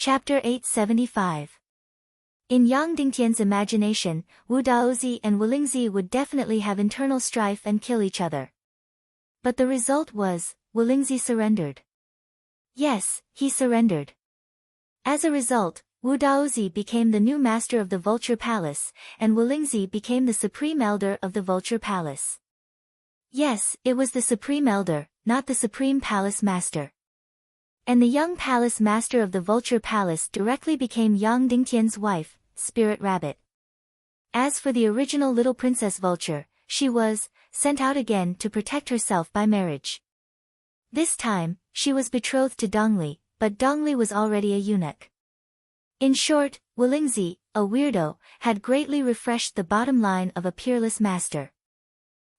Chapter 875. In Yang Dingtian's imagination, Wu Daozi and Wulingzi would definitely have internal strife and kill each other. But the result was, Wulingzi surrendered. Yes, he surrendered. As a result, Wu Daozi became the new master of the Vulture Palace, and Wulingzi became the supreme elder of the Vulture Palace. Yes, it was the supreme elder, not the supreme palace master. And the young palace master of the Vulture Palace directly became Yang Dingtian's wife, Spirit Rabbit. As for the original little Princess Vulture, she was sent out again to protect herself by marriage. This time, she was betrothed to Dongli, but Dongli was already a eunuch. In short, Wulingzi, a weirdo, had greatly refreshed the bottom line of a peerless master.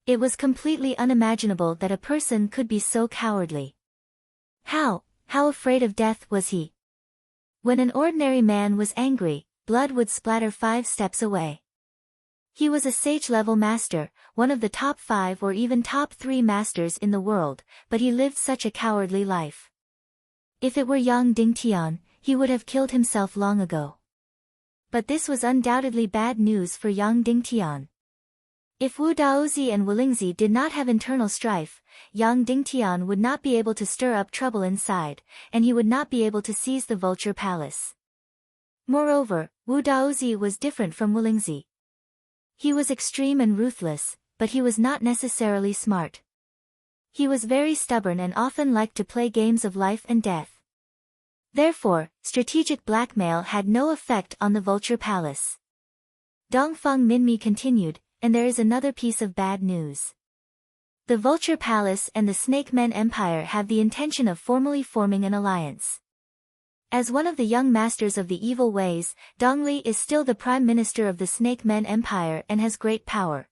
It was completely unimaginable that a person could be so cowardly. How afraid of death was he? When an ordinary man was angry, blood would splatter 5 steps away. He was a sage-level master, one of the top 5 or even top 3 masters in the world, but he lived such a cowardly life. If it were Yang Dingtian, he would have killed himself long ago. But this was undoubtedly bad news for Yang Dingtian. If Wu Daozi and Wulingzi did not have internal strife, Yang Dingtian would not be able to stir up trouble inside, and he would not be able to seize the Vulture Palace. Moreover, Wu Daozi was different from Wulingzi. He was extreme and ruthless, but he was not necessarily smart. He was very stubborn and often liked to play games of life and death. Therefore, strategic blackmail had no effect on the Vulture Palace. Dongfeng Minmi continued, and there is another piece of bad news. The Vulture Palace and the Snake Men Empire have the intention of formally forming an alliance. As one of the young masters of the evil ways, Dongli is still the prime minister of the Snake Men Empire and has great power.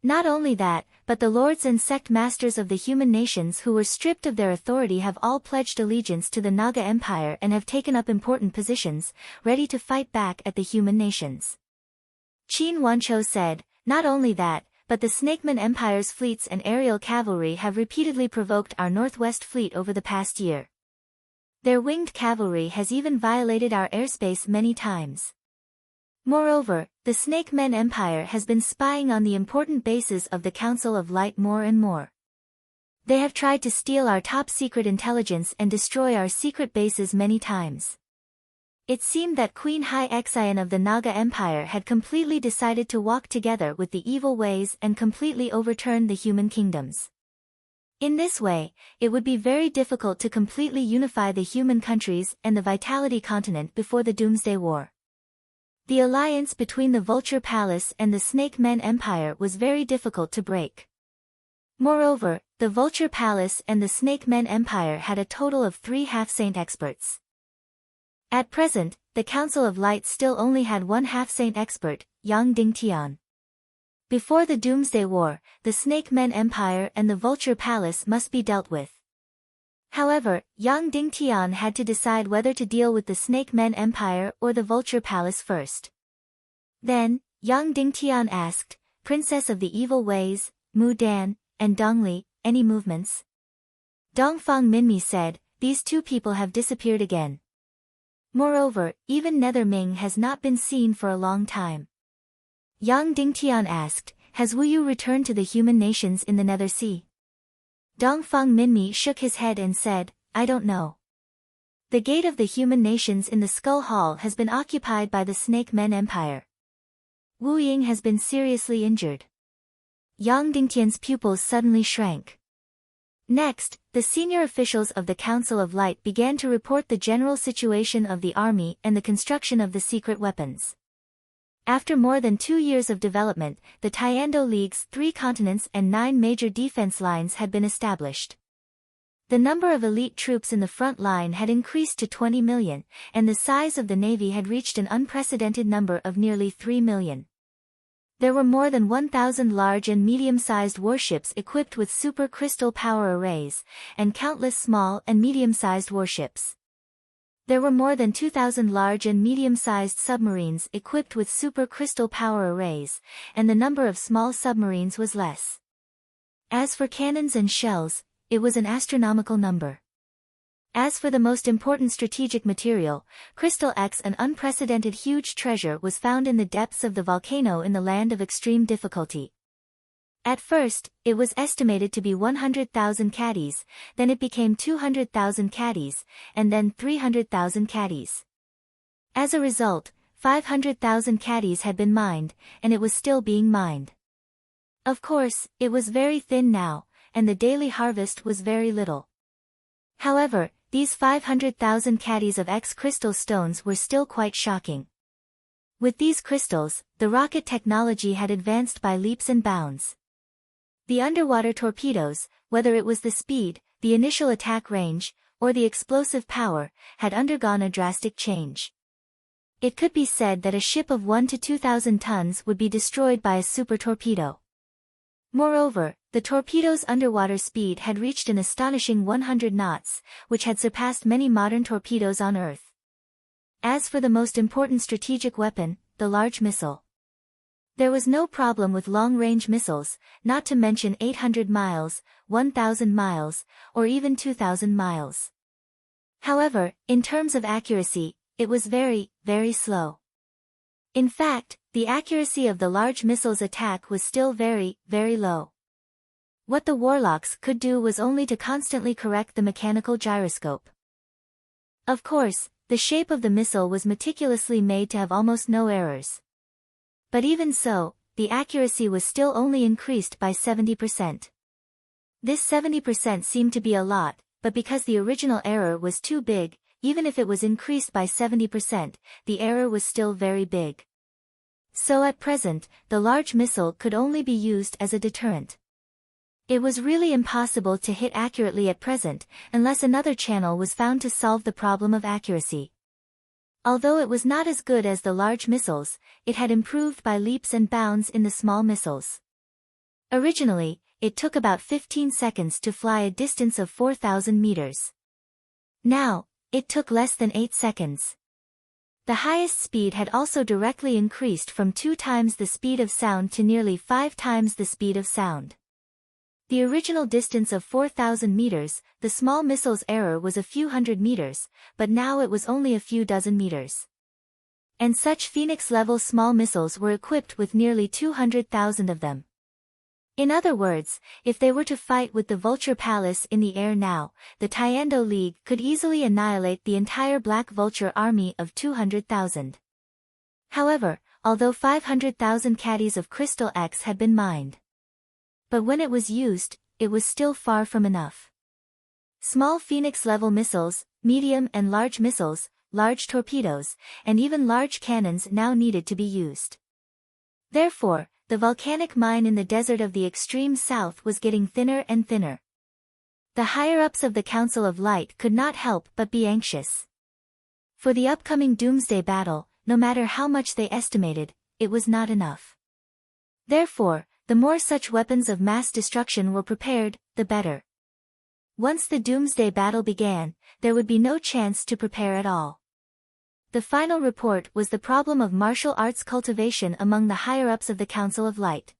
Not only that, but the lords and sect masters of the human nations who were stripped of their authority have all pledged allegiance to the Naga Empire and have taken up important positions, ready to fight back at the human nations. Qin Wanchou said, not only that, but the Snakeman Empire's fleets and aerial cavalry have repeatedly provoked our Northwest Fleet over the past year. Their winged cavalry has even violated our airspace many times. Moreover, the Snakemen Empire has been spying on the important bases of the Council of Light more and more. They have tried to steal our top-secret intelligence and destroy our secret bases many times. It seemed that Queen Hai Xian of the Naga Empire had completely decided to walk together with the evil ways and completely overturn the human kingdoms. In this way, it would be very difficult to completely unify the human countries and the Vitality continent before the Doomsday War. The alliance between the Vulture Palace and the Snake Men Empire was very difficult to break. Moreover, the Vulture Palace and the Snake Men Empire had a total of 3 half-saint experts. At present, the Council of Light still only had 1 half-saint expert, Yang Dingtian. Before the Doomsday War, the Snake Men Empire and the Vulture Palace must be dealt with. However, Yang Dingtian had to decide whether to deal with the Snake Men Empire or the Vulture Palace first. Then, Yang Dingtian asked, Princess of the Evil Ways, Mu Dan, and Dongli, any movements? Dongfeng Minmi said, these 2 people have disappeared again. Moreover, even Nether Ming has not been seen for a long time. Yang Dingtian asked, has Wu Yu returned to the human nations in the Nether Sea? Dongfeng Minmi shook his head and said, I don't know. The gate of the human nations in the Skull Hall has been occupied by the Snake Men Empire. Wu Ying has been seriously injured. Yang Dingtian's pupils suddenly shrank. Next, the senior officials of the Council of Light began to report the general situation of the army and the construction of the secret weapons. After more than 2 years of development, the Tiando League's 3 continents and 9 major defense lines had been established. The number of elite troops in the front line had increased to 20 million, and the size of the navy had reached an unprecedented number of nearly 3 million. There were more than 1,000 large and medium-sized warships equipped with super crystal power arrays, and countless small and medium-sized warships. There were more than 2,000 large and medium-sized submarines equipped with super crystal power arrays, and the number of small submarines was less. As for cannons and shells, it was an astronomical number. As for the most important strategic material, Crystal X, an unprecedented huge treasure was found in the depths of the volcano in the land of extreme difficulty. At first, it was estimated to be 100,000 caddies, then it became 200,000 caddies, and then 300,000 caddies. As a result, 500,000 caddies had been mined, and it was still being mined. Of course, it was very thin now, and the daily harvest was very little. However, these 500,000 caddies of X crystal stones were still quite shocking. With these crystals, the rocket technology had advanced by leaps and bounds. The underwater torpedoes, whether it was the speed, the initial attack range, or the explosive power, had undergone a drastic change. It could be said that a ship of 1 to 2,000 tons would be destroyed by a super torpedo. Moreover, the torpedo's underwater speed had reached an astonishing 100 knots, which had surpassed many modern torpedoes on Earth. As for the most important strategic weapon, the large missile, there was no problem with long-range missiles, not to mention 800 miles, 1,000 miles, or even 2,000 miles. However, in terms of accuracy, it was very, very slow. In fact, the accuracy of the large missile's attack was still very, very low. What the warlocks could do was only to constantly correct the mechanical gyroscope. Of course, the shape of the missile was meticulously made to have almost no errors. But even so, the accuracy was still only increased by 70%. This 70% seemed to be a lot, but because the original error was too big, even if it was increased by 70%, the error was still very big. So at present, the large missile could only be used as a deterrent. It was really impossible to hit accurately at present, unless another channel was found to solve the problem of accuracy. Although it was not as good as the large missiles, it had improved by leaps and bounds in the small missiles. Originally, it took about 15 seconds to fly a distance of 4,000 meters. Now, it took less than 8 seconds. The highest speed had also directly increased from 2 times the speed of sound to nearly 5 times the speed of sound. The original distance of 4,000 meters, the small missile's error was a few hundred meters, but now it was only a few dozen meters. And such Phoenix-level small missiles were equipped with nearly 200,000 of them. In other words, if they were to fight with the Vulture Palace in the air now, the Tiando League could easily annihilate the entire Black Vulture army of 200,000. However, although 500,000 caddies of Crystal X had been mined, but when it was used, it was still far from enough. Small Phoenix-level missiles, medium and large missiles, large torpedoes, and even large cannons now needed to be used. Therefore, the volcanic mine in the desert of the extreme south was getting thinner and thinner. The higher-ups of the Council of Light could not help but be anxious. For the upcoming Doomsday battle, no matter how much they estimated, it was not enough. Therefore, the more such weapons of mass destruction were prepared, the better. Once the Doomsday battle began, there would be no chance to prepare at all. The final report was the problem of martial arts cultivation among the higher-ups of the Council of Light.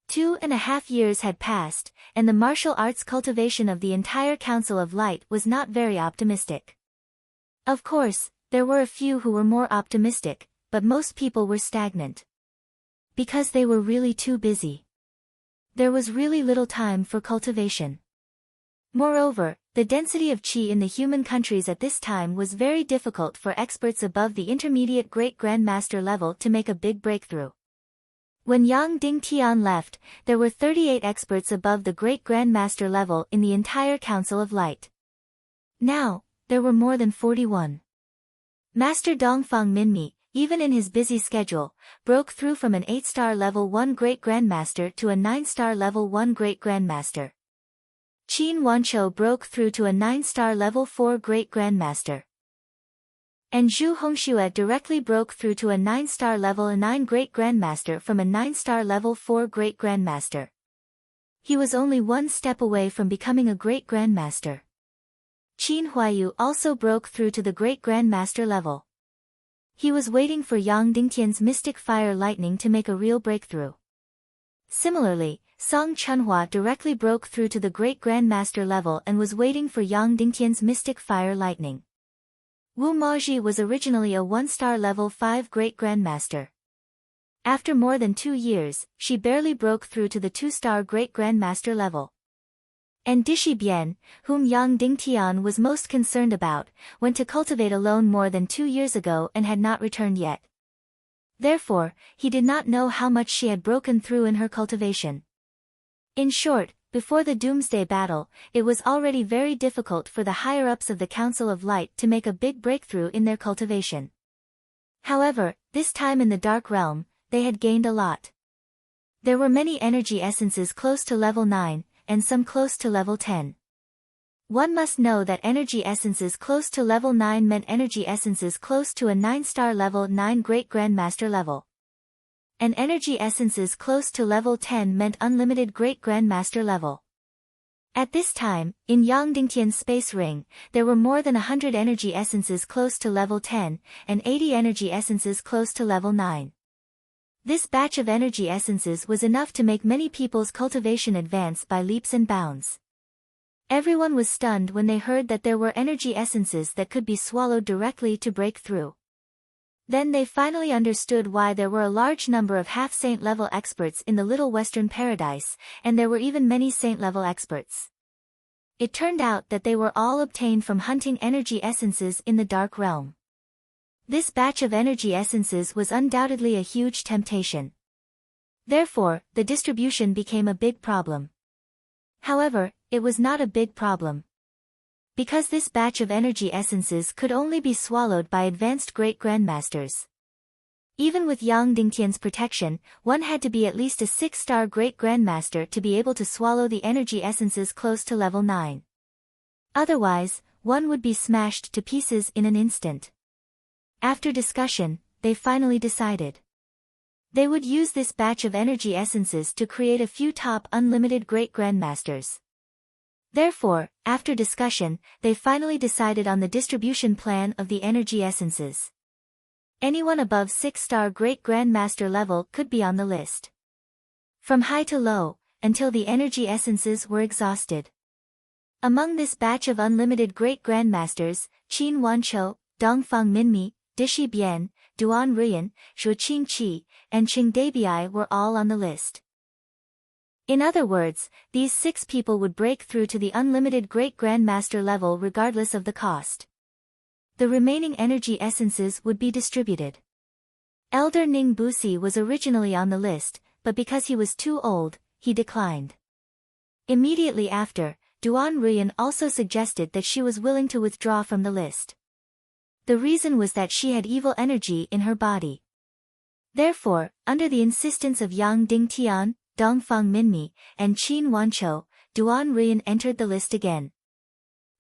2.5 years had passed, and the martial arts cultivation of the entire Council of Light was not very optimistic. Of course, there were a few who were more optimistic, but most people were stagnant. Because they were really too busy. There was really little time for cultivation. Moreover, the density of qi in the human countries at this time was very difficult for experts above the intermediate Great Grandmaster level to make a big breakthrough. When Yang Dingtian left, there were 38 experts above the Great Grandmaster level in the entire Council of Light. Now, there were more than 41. Master Dongfang Minmi, even in his busy schedule, broke through from an 8-star level 1 Great Grandmaster to a 9-star level 1 Great Grandmaster. Qin Wanchou broke through to a 9-star level 4 Great Grandmaster. And Zhu Hongxue directly broke through to a 9-star level 9 Great Grandmaster from a 9-star level 4 Great Grandmaster. He was only one step away from becoming a Great Grandmaster. Qin Huayu also broke through to the Great Grandmaster level. He was waiting for Yang Dingtian's Mystic Fire Lightning to make a real breakthrough. Similarly, Song Chunhua directly broke through to the Great Grandmaster level and was waiting for Yang Dingtian's mystic fire lightning. Wu Maji was originally a 1-star level 5 Great Grandmaster. After more than 2 years, she barely broke through to the 2-star Great Grandmaster level. And Dishi Bian, whom Yang Dingtian was most concerned about, went to cultivate alone more than 2 years ago and had not returned yet. Therefore, he did not know how much she had broken through in her cultivation. In short, before the Doomsday Battle, it was already very difficult for the higher-ups of the Council of Light to make a big breakthrough in their cultivation. However, this time in the Dark Realm, they had gained a lot. There were many energy essences close to level 9, and some close to level 10. One must know that energy essences close to level 9 meant energy essences close to a 9-star level 9 Great Grandmaster level. And energy essences close to level 10 meant unlimited Great Grandmaster level. At this time, in Yang Dingtian's space ring, there were more than 100 energy essences close to level 10, and 80 energy essences close to level 9. This batch of energy essences was enough to make many people's cultivation advance by leaps and bounds. Everyone was stunned when they heard that there were energy essences that could be swallowed directly to break through. Then they finally understood why there were a large number of half-saint level experts in the Little Western Paradise, and there were even many saint level experts. It turned out that they were all obtained from hunting energy essences in the Dark Realm. This batch of energy essences was undoubtedly a huge temptation. Therefore, the distribution became a big problem. However, it was not a big problem. Because this batch of energy essences could only be swallowed by advanced Great Grandmasters. Even with Yang Dingtian's protection, one had to be at least a 6-star Great Grandmaster to be able to swallow the energy essences close to level 9. Otherwise, one would be smashed to pieces in an instant. After discussion, they finally decided. They would use this batch of energy essences to create a few top unlimited Great Grandmasters. Therefore, after discussion, they finally decided on the distribution plan of the energy essences. Anyone above 6-star Great Grandmaster level could be on the list. From high to low, until the energy essences were exhausted. Among this batch of unlimited Great Grandmasters, Qin Wanqiu, Dongfang Minmi, Dishi Bian, Duan Ruyan, Zhuo Qingqi, and Qing Deibai were all on the list. In other words, these 6 people would break through to the unlimited Great Grandmaster level regardless of the cost. The remaining energy essences would be distributed. Elder Ning Busi was originally on the list, but because he was too old, he declined. Immediately after, Duan Ruyan also suggested that she was willing to withdraw from the list. The reason was that she had evil energy in her body. Therefore, under the insistence of Yang Dingtian, Dongfang Minmi, and Qin Wanqiu, Duan Ruyan entered the list again.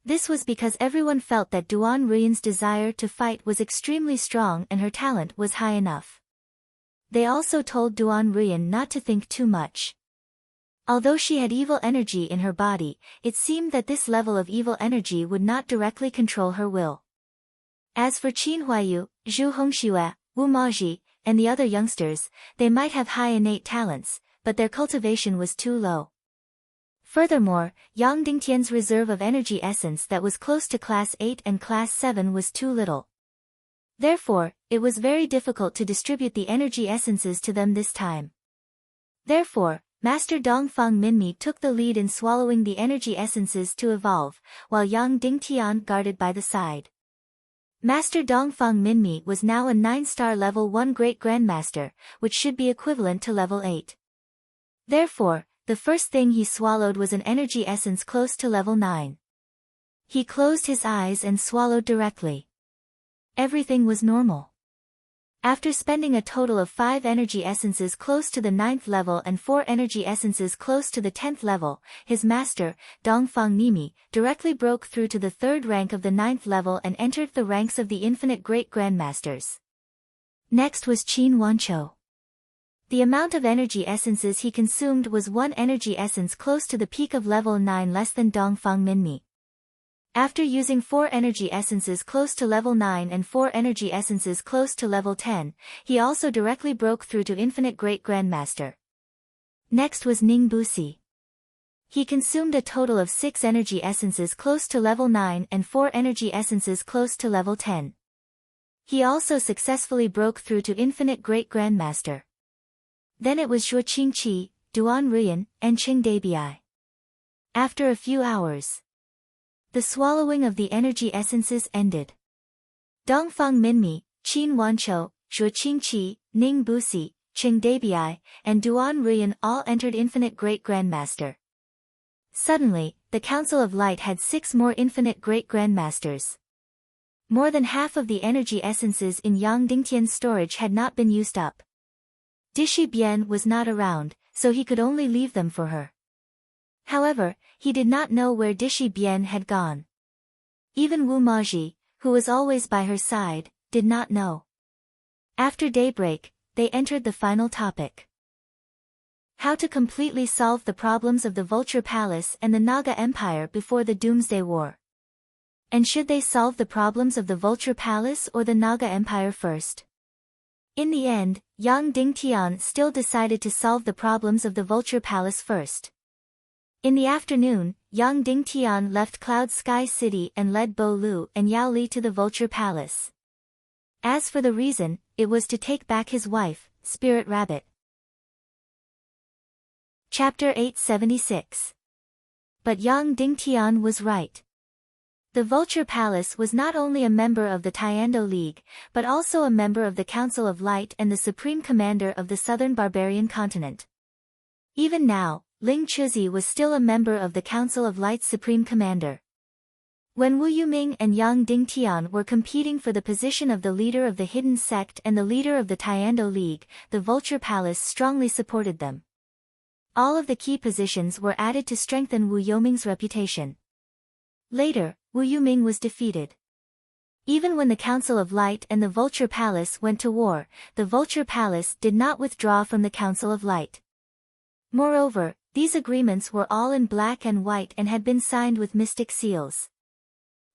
This was because everyone felt that Duan Ruyan's desire to fight was extremely strong and her talent was high enough. They also told Duan Ruyan not to think too much. Although she had evil energy in her body, it seemed that this level of evil energy would not directly control her will. As for Qin Huayu, Zhu Hongxue, Wu Maji, and the other youngsters, they might have high innate talents, but their cultivation was too low. Furthermore, Yang Dingtian's reserve of energy essence that was close to Class 8 and Class 7 was too little. Therefore, it was very difficult to distribute the energy essences to them this time. Therefore, Master Dongfang Minmi took the lead in swallowing the energy essences to evolve, while Yang Dingtian guarded by the side. Master Dongfang Minmi was now a 9-star level 1 Great Grandmaster, which should be equivalent to level 8. Therefore, the first thing he swallowed was an energy essence close to level 9. He closed his eyes and swallowed directly. Everything was normal. After spending a total of 5 energy essences close to the 9th level and 4 energy essences close to the 10th level, his master, Dongfang Minmi, directly broke through to the 3rd rank of the 9th level and entered the ranks of the infinite Great Grandmasters. Next was Qin Wanqiu. The amount of energy essences he consumed was 1 energy essence close to the peak of level 9 less than Dongfang Minmi. After using 4 energy essences close to level 9 and 4 energy essences close to level 10, he also directly broke through to infinite Great Grandmaster. Next was Ning Busi. He consumed a total of 6 energy essences close to level 9 and 4 energy essences close to level 10. He also successfully broke through to Infinite Great Grandmaster. Then it was Zhuo Qingqi, Duan Ruyan, and Qing Deibai. After a few hours, the swallowing of the energy essences ended. Dongfang Minmi, Qin Wanqiu, Zhuo Qingqi, Ning Busi, Qing Deibai, and Duan Ruyan all entered Infinite Great Grandmaster. Suddenly, the Council of Light had 6 more Infinite Great Grandmasters. More than half of the energy essences in Yang Dingtian's storage had not been used up. Dishi Bian was not around, so he could only leave them for her. However, he did not know where Dishi Bian had gone. Even Wu Maji, who was always by her side, did not know. After daybreak, they entered the final topic. How to completely solve the problems of the Vulture Palace and the Naga Empire before the Doomsday War. And should they solve the problems of the Vulture Palace or the Naga Empire first? In the end, Yang Dingtian still decided to solve the problems of the Vulture Palace first. In the afternoon, Yang Dingtian left Cloud Sky City and led Bo Lu and Yao Li to the Vulture Palace. As for the reason, it was to take back his wife, Spirit Rabbit. Chapter 876. But Yang Dingtian was right. The Vulture Palace was not only a member of the Tiando League, but also a member of the Council of Light and the Supreme Commander of the Southern Barbarian Continent. Even now, Ling Chuzi was still a member of the Council of Light's Supreme Commander. When Wu Yuming and Yang Dingtian were competing for the position of the leader of the Hidden Sect and the leader of the Tiando League, the Vulture Palace strongly supported them. All of the key positions were added to strengthen Wu Yuming's reputation. Later, Wu Yuming was defeated. Even when the Council of Light and the Vulture Palace went to war, the Vulture Palace did not withdraw from the Council of Light. Moreover, these agreements were all in black and white and had been signed with mystic seals.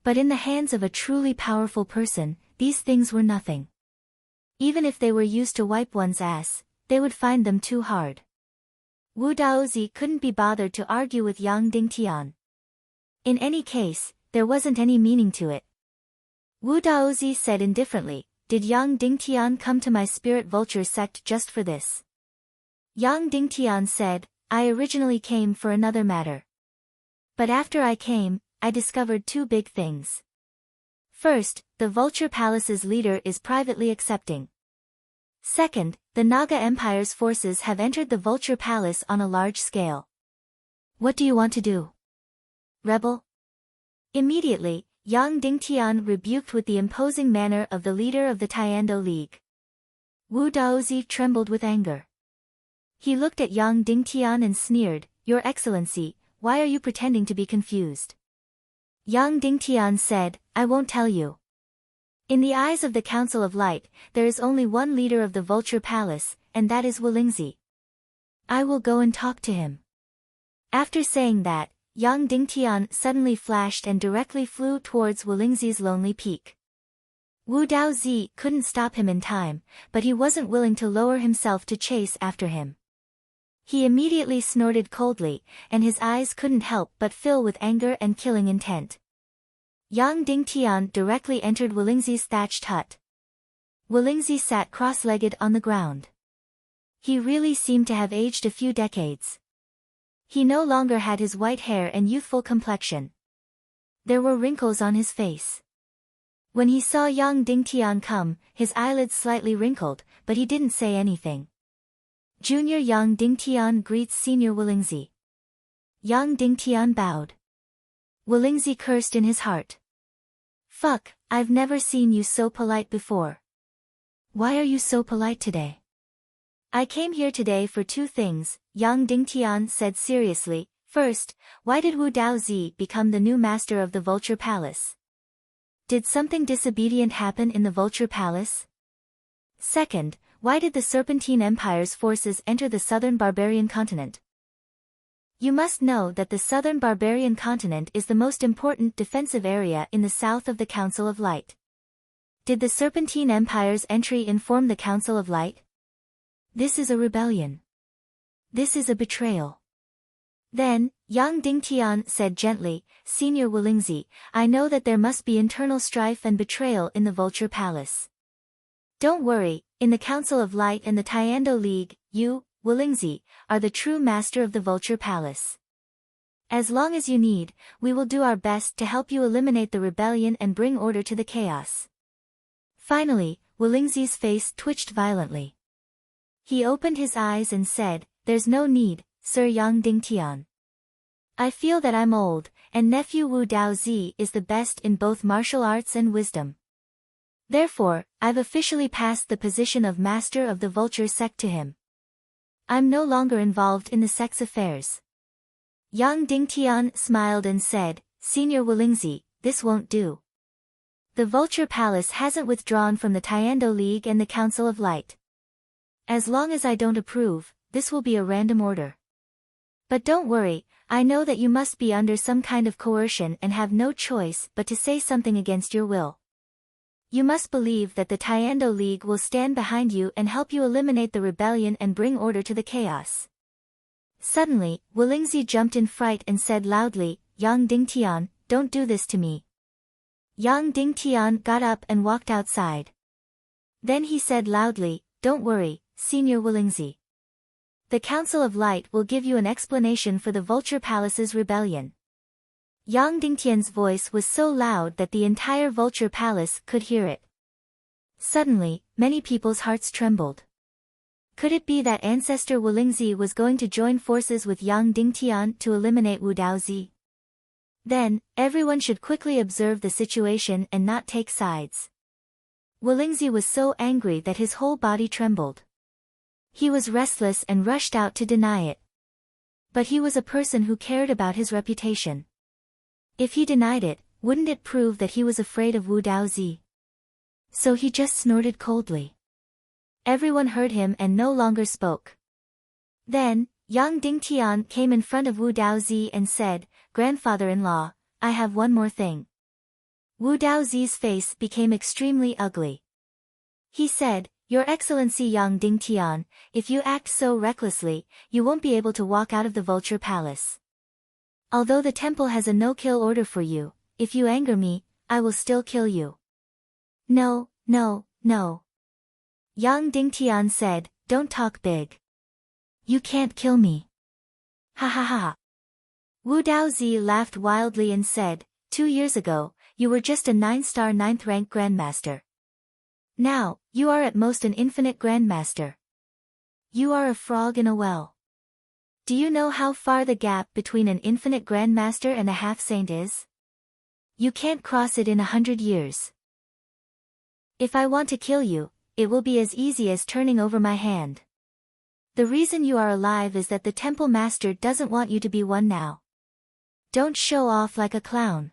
But in the hands of a truly powerful person, these things were nothing. Even if they were used to wipe one's ass, they would find them too hard. Wu Daozi couldn't be bothered to argue with Yang Dingtian. In any case, there wasn't any meaning to it. Wu Daozi said indifferently, "Did Yang Dingtian come to my Spirit Vulture sect just for this?" Yang Dingtian said, "I originally came for another matter. But after I came, I discovered 2 big things. First, the Vulture Palace's leader is privately accepting. Second, the Naga Empire's forces have entered the Vulture Palace on a large scale. What do you want to do? Rebel?" Immediately, Yang Dingtian rebuked with the imposing manner of the leader of the Tiando League. Wu Daozi trembled with anger. He looked at Yang Dingtian and sneered, "Your Excellency, why are you pretending to be confused?" Yang Dingtian said, "I won't tell you. In the eyes of the Council of Light, there is only one leader of the Vulture Palace, and that is Wu Lingzi. I will go and talk to him." After saying that, Yang Dingtian suddenly flashed and directly flew towards Wu Lingzi's lonely peak. Wu Daozi couldn't stop him in time, but he wasn't willing to lower himself to chase after him. He immediately snorted coldly, and his eyes couldn't help but fill with anger and killing intent. Yang Dingtian directly entered Wu Lingzi's thatched hut. Wu Lingzi sat cross-legged on the ground. He really seemed to have aged a few decades. He no longer had his white hair and youthful complexion. There were wrinkles on his face. When he saw Yang Dingtian come, his eyelids slightly wrinkled, but he didn't say anything. Junior Yang Dingtian greets Senior Wu Lingzi. Yang Dingtian bowed. Wu Lingzi cursed in his heart. "Fuck, I've never seen you so polite before. Why are you so polite today?" "I came here today for 2 things, Yang Dingtian said seriously. "First, why did Wu Daozi become the new master of the Vulture Palace? Did something disobedient happen in the Vulture Palace? Second, why did the Serpentine Empire's forces enter the Southern Barbarian Continent? You must know that the Southern Barbarian Continent is the most important defensive area in the south of the Council of Light. Did the Serpentine Empire's entry inform the Council of Light? This is a rebellion. This is a betrayal. Then, Yang Dingtian said gently, Senior Wulingzi, I know that there must be internal strife and betrayal in the Vulture Palace. Don't worry, in the Council of Light and the Tiando League, you, Wulingzi, are the true master of the Vulture Palace. As long as you need, we will do our best to help you eliminate the rebellion and bring order to the chaos. Finally, Wulingzi's face twitched violently. He opened his eyes and said, There's no need, Sir Yang Dingtian. I feel that I'm old, and nephew Wu Daozi is the best in both martial arts and wisdom. Therefore, I've officially passed the position of master of the Vulture sect to him. I'm no longer involved in the sect's affairs. Yang Dingtian smiled and said, Senior Wulingzi, this won't do. The Vulture Palace hasn't withdrawn from the Tiando League and the Council of Light. As long as I don't approve, this will be a random order. But don't worry, I know that you must be under some kind of coercion and have no choice but to say something against your will. You must believe that the Tiando League will stand behind you and help you eliminate the rebellion and bring order to the chaos. Suddenly, Wulingzi jumped in fright and said loudly, Yang Dingtian, don't do this to me. Yang Dingtian got up and walked outside. Then he said loudly, Don't worry, Senior Wulingzi. The Council of Light will give you an explanation for the Vulture Palace's rebellion. Yang Dingtian's voice was so loud that the entire Vulture Palace could hear it. Suddenly, many people's hearts trembled. Could it be that Ancestor Wulingzi was going to join forces with Yang Dingtian to eliminate Wu Daozi? Then, everyone should quickly observe the situation and not take sides. Wulingzi was so angry that his whole body trembled. He was restless and rushed out to deny it. But he was a person who cared about his reputation. If he denied it, wouldn't it prove that he was afraid of Wu Daozi? So he just snorted coldly. Everyone heard him and no longer spoke. Then, Yang Dingtian came in front of Wu Daozi and said, Grandfather-in-law, I have one more thing. Wu Daozi's face became extremely ugly. He said, Your Excellency Yang Dingtian, if you act so recklessly, you won't be able to walk out of the Vulture Palace. Although the temple has a no-kill order for you, if you anger me, I will still kill you. No, no, no. Yang Dingtian said, Don't talk big. You can't kill me. Ha ha ha. Wu Daozi laughed wildly and said, 2 years ago, you were just a 9-star 9th-rank Grandmaster. Now, you are at most an infinite Grandmaster. You are a frog in a well. Do you know how far the gap between an infinite Grandmaster and a half-saint is? You can't cross it in 100 years. If I want to kill you, it will be as easy as turning over my hand. The reason you are alive is that the Temple Master doesn't want you to be one now. Don't show off like a clown.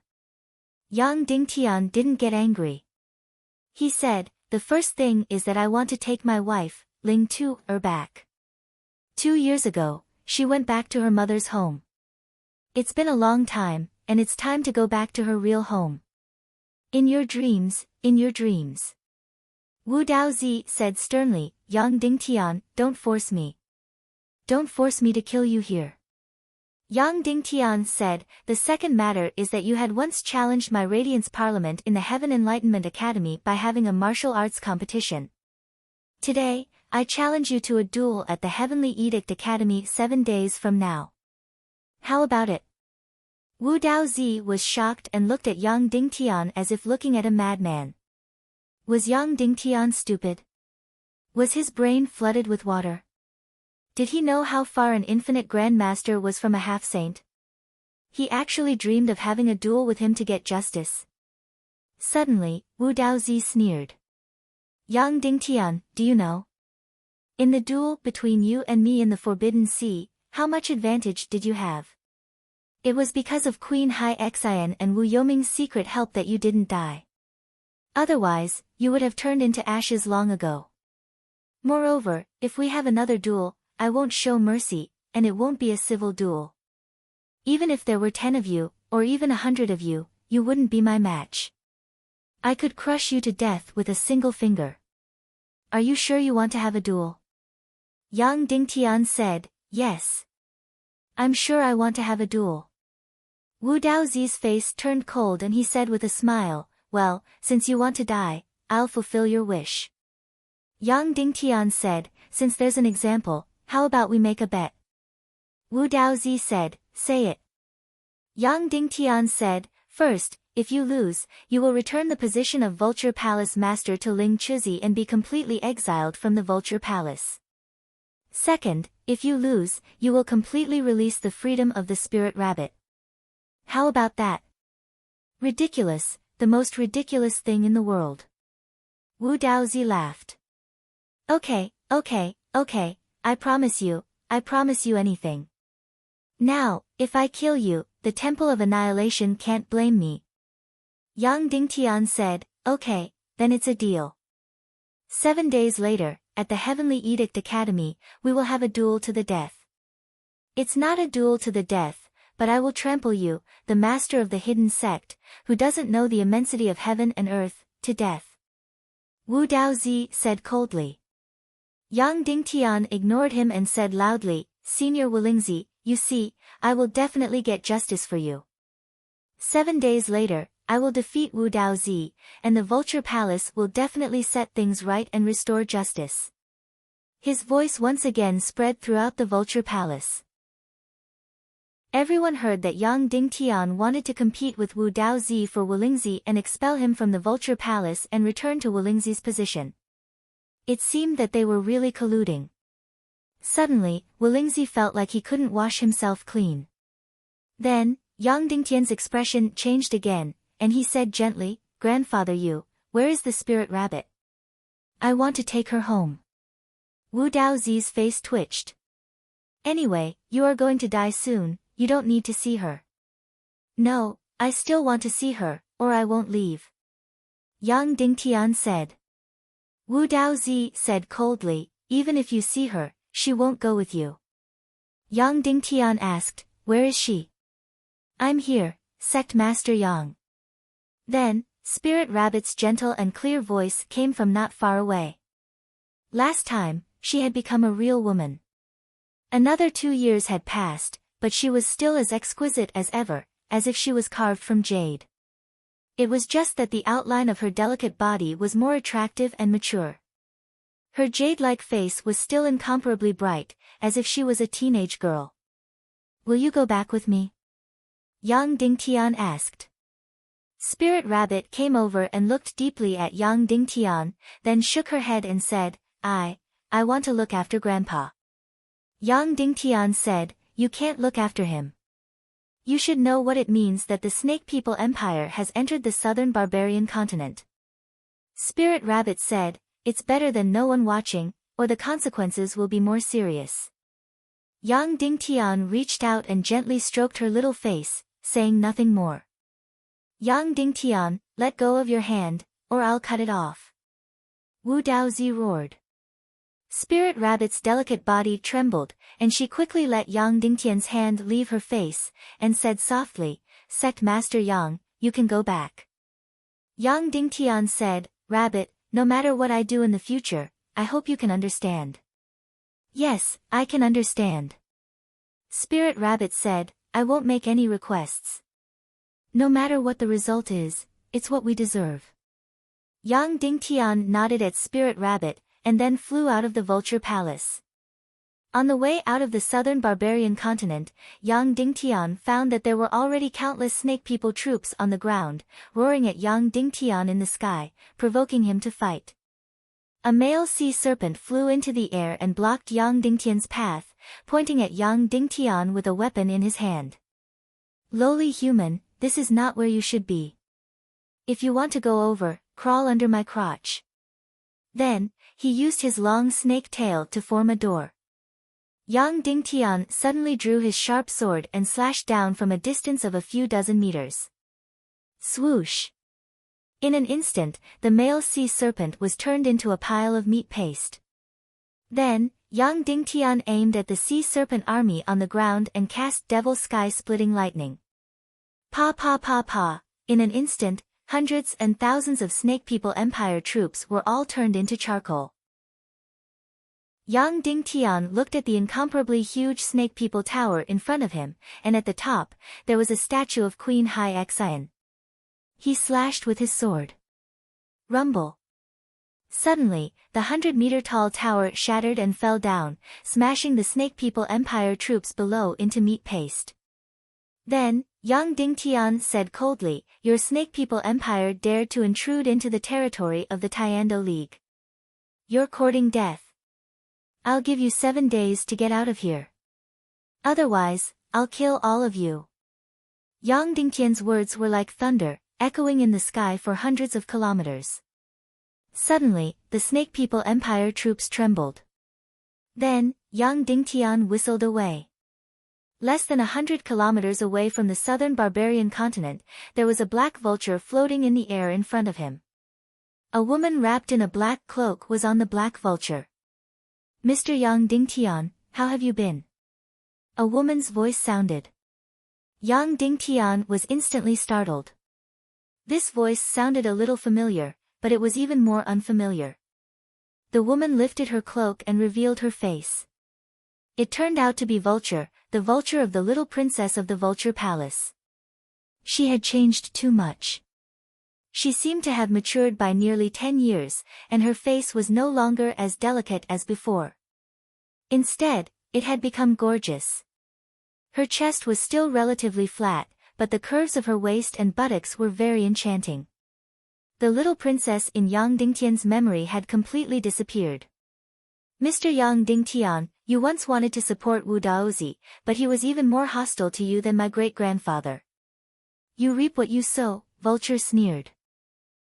Yang Dingtian didn't get angry. He said, The first thing is that I want to take my wife, Ling Tu, back. 2 years ago, she went back to her mother's home. It's been a long time, and it's time to go back to her real home. In your dreams, in your dreams. Wu Daozi said sternly, Yang Dingtian, don't force me. Don't force me to kill you here. Yang Dingtian said, The second matter is that you had once challenged my Radiance Parliament in the Heaven Enlightenment Academy by having a martial arts competition. Today, I challenge you to a duel at the Heavenly Edict Academy 7 days from now. How about it? Wu Daozi was shocked and looked at Yang Dingtian as if looking at a madman. Was Yang Dingtian stupid? Was his brain flooded with water? Did he know how far an infinite Grandmaster was from a half-saint? He actually dreamed of having a duel with him to get justice. Suddenly, Wu Daozi sneered. Yang Dingtian, do you know? In the duel between you and me in the Forbidden Sea, how much advantage did you have? It was because of Queen Hai Xian and Wu Yoming's secret help that you didn't die. Otherwise, you would have turned into ashes long ago. Moreover, if we have another duel, I won't show mercy, and it won't be a civil duel. Even if there were 10 of you, or even 100 of you, you wouldn't be my match. I could crush you to death with a single finger. Are you sure you want to have a duel? Yang Dingtian said, Yes. I'm sure I want to have a duel. Wu Daozi's face turned cold and he said with a smile, well, since you want to die, I'll fulfill your wish. Yang Dingtian said, since there's an example, how about we make a bet? Wu Daozi said, say it. Yang Dingtian said, first, if you lose, you will return the position of Vulture Palace Master to Ling Chuzi and be completely exiled from the Vulture Palace. Second, if you lose, you will completely release the freedom of the Spirit Rabbit. How about that? Ridiculous, the most ridiculous thing in the world. Wu Daozi laughed. Okay, I promise you anything. Now, if I kill you, the Temple of Annihilation can't blame me. Yang Dingtian said, okay, then it's a deal. 7 days later, at the Heavenly Edict Academy, we will have a duel to the death. It's not a duel to the death, but I will trample you, the master of the hidden sect, who doesn't know the immensity of heaven and earth, to death. Wu Daozi said coldly. Yang Dingtian ignored him and said loudly, Senior Wulingzi, you see, I will definitely get justice for you. 7 days later, I will defeat Wu Daozi, and the Vulture Palace will definitely set things right and restore justice. His voice once again spread throughout the Vulture Palace. Everyone heard that Yang Dingtian wanted to compete with Wu Daozi for Wulingzi and expel him from the Vulture Palace and return to Wulingzi's position. It seemed that they were really colluding. Suddenly, Wulingzi felt like he couldn't wash himself clean. Then, Yang Dingtian's expression changed again, and he said gently, Grandfather Yu, where is the Spirit Rabbit? I want to take her home. Wu Daozi's face twitched. Anyway, you are going to die soon, you don't need to see her. No, I still want to see her, or I won't leave. Yang Dingtian said. Wu Daozi said coldly, even if you see her, she won't go with you. Yang Dingtian asked, where is she? I'm here, Sect Master Yang. Then, Spirit Rabbit's gentle and clear voice came from not far away. Last time, she had become a real woman. Another 2 years had passed, but she was still as exquisite as ever, as if she was carved from jade. It was just that the outline of her delicate body was more attractive and mature. Her jade-like face was still incomparably bright, as if she was a teenage girl. Will you go back with me? Yang Dingtian asked. Spirit Rabbit came over and looked deeply at Yang Dingtian, then shook her head and said, I want to look after Grandpa. Yang Dingtian said, you can't look after him. You should know what it means that the Snake People Empire has entered the southern barbarian continent. Spirit Rabbit said, it's better than no one watching, or the consequences will be more serious. Yang Dingtian reached out and gently stroked her little face, saying nothing more. Yang Dingtian, let go of your hand, or I'll cut it off. Wu Daozi roared. Spirit Rabbit's delicate body trembled, and she quickly let Yang Dingtian's hand leave her face, and said softly, Sect Master Yang, you can go back. Yang Dingtian said, Rabbit, no matter what I do in the future, I hope you can understand. Yes, I can understand. Spirit Rabbit said, I won't make any requests. No matter what the result is, it's what we deserve. Yang Dingtian nodded at Spirit Rabbit, and then flew out of the Vulture Palace. On the way out of the southern barbarian continent, Yang Dingtian found that there were already countless Snake People troops on the ground, roaring at Yang Dingtian in the sky, provoking him to fight. A male sea serpent flew into the air and blocked Yang Dingtian's path, pointing at Yang Dingtian with a weapon in his hand. Lowly human, this is not where you should be. If you want to go over, crawl under my crotch. Then, he used his long snake tail to form a door. Yang Dingtian suddenly drew his sharp sword and slashed down from a distance of a few dozen meters. Swoosh! In an instant, the male sea serpent was turned into a pile of meat paste. Then, Yang Dingtian aimed at the sea serpent army on the ground and cast devil sky-splitting lightning. Pa pa pa pa! In an instant, hundreds and thousands of Snake People Empire troops were all turned into charcoal. Yang Dingtian looked at the incomparably huge Snake People Tower in front of him, and at the top, there was a statue of Queen Hai Xian. He slashed with his sword. Rumble. Suddenly, the 100-meter-tall tower shattered and fell down, smashing the Snake People Empire troops below into meat paste. Then, Yang Dingtian said coldly, "Your Snake People Empire dared to intrude into the territory of the Tiando League. You're courting death. I'll give you 7 days to get out of here. Otherwise, I'll kill all of you." Yang Dingtian's words were like thunder, echoing in the sky for hundreds of kilometers. Suddenly, the Snake People Empire troops trembled. Then, Yang Dingtian whistled away. Less than 100 kilometers away from the southern barbarian continent, there was a black vulture floating in the air in front of him. A woman wrapped in a black cloak was on the black vulture. "Mr. Yang Dingtian, how have you been?" A woman's voice sounded. Yang Dingtian was instantly startled. This voice sounded a little familiar, but it was even more unfamiliar. The woman lifted her cloak and revealed her face. It turned out to be Vulture, the vulture of the little princess of the Vulture Palace. She had changed too much. She seemed to have matured by nearly 10 years, and her face was no longer as delicate as before. Instead, it had become gorgeous. Her chest was still relatively flat, but the curves of her waist and buttocks were very enchanting. The little princess in Yang Dingtian's memory had completely disappeared. "Mr. Yang Dingtian, you once wanted to support Wu Daozi, but he was even more hostile to you than my great-grandfather. You reap what you sow," Vulture sneered.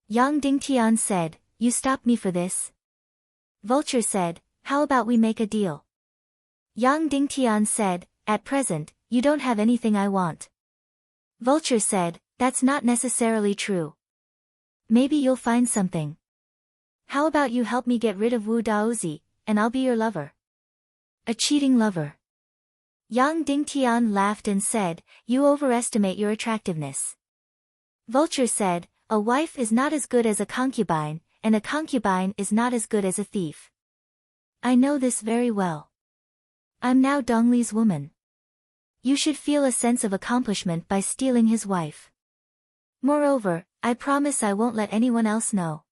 Yang Dingtian said, "You stopped me for this?" Vulture said, "How about we make a deal?" Yang Dingtian said, "At present, you don't have anything I want." Vulture said, "That's not necessarily true. Maybe you'll find something. How about you help me get rid of Wu Daozi, and I'll be your lover?" "A cheating lover." Yang Dingtian laughed and said, "You overestimate your attractiveness." Vulture said, "A wife is not as good as a concubine, and a concubine is not as good as a thief. I know this very well. I'm now Dongli's woman. You should feel a sense of accomplishment by stealing his wife. Moreover, I promise I won't let anyone else know."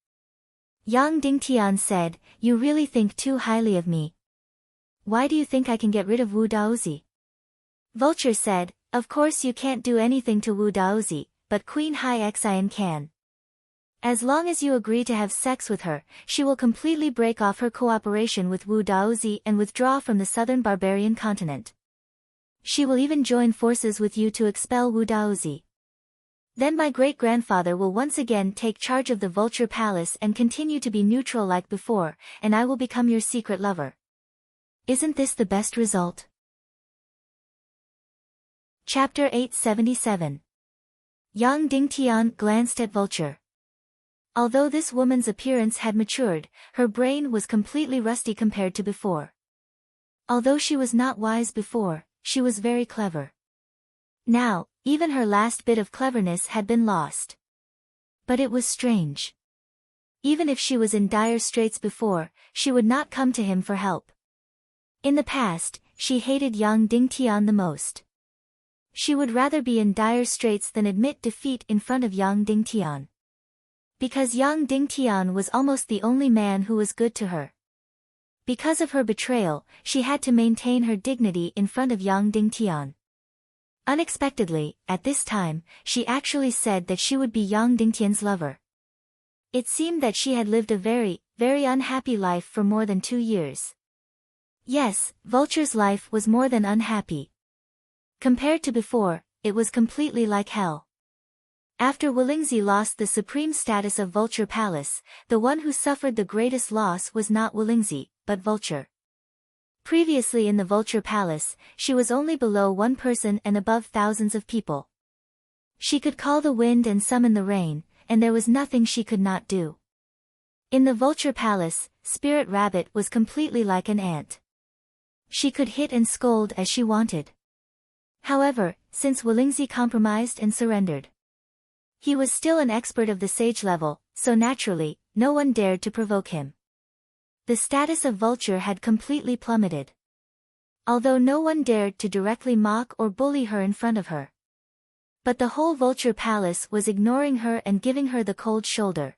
Yang Dingtian said, "You really think too highly of me. Why do you think I can get rid of Wu Daozi?" Vulture said, "Of course you can't do anything to Wu Daozi, but Queen Hai Xian can. As long as you agree to have sex with her, she will completely break off her cooperation with Wu Daozi and withdraw from the southern barbarian continent. She will even join forces with you to expel Wu Daozi. Then my great-grandfather will once again take charge of the Vulture Palace and continue to be neutral like before, and I will become your secret lover. Isn't this the best result?" Chapter 877. Yang Dingtian glanced at Vulture. Although this woman's appearance had matured, her brain was completely rusty compared to before. Although she was not wise before, she was very clever. Now, even her last bit of cleverness had been lost. But it was strange. Even if she was in dire straits before, she would not come to him for help. In the past, she hated Yang Dingtian the most. She would rather be in dire straits than admit defeat in front of Yang Dingtian. Because Yang Dingtian was almost the only man who was good to her. Because of her betrayal, she had to maintain her dignity in front of Yang Dingtian. Unexpectedly, at this time, she actually said that she would be Yang Dingtian's lover. It seemed that she had lived a very, very unhappy life for more than 2 years. Yes, Vulture's life was more than unhappy. Compared to before, it was completely like hell. After Wulingzi lost the supreme status of Vulture Palace, the one who suffered the greatest loss was not Wulingzi, but Vulture. Previously in the Vulture Palace, she was only below one person and above thousands of people. She could call the wind and summon the rain, and there was nothing she could not do. In the Vulture Palace, Spirit Rabbit was completely like an ant. She could hit and scold as she wanted. However, since Wulingzi compromised and surrendered, he was still an expert of the sage level, so naturally, no one dared to provoke him. The status of Vulture had completely plummeted. Although no one dared to directly mock or bully her in front of her. But the whole Vulture Palace was ignoring her and giving her the cold shoulder.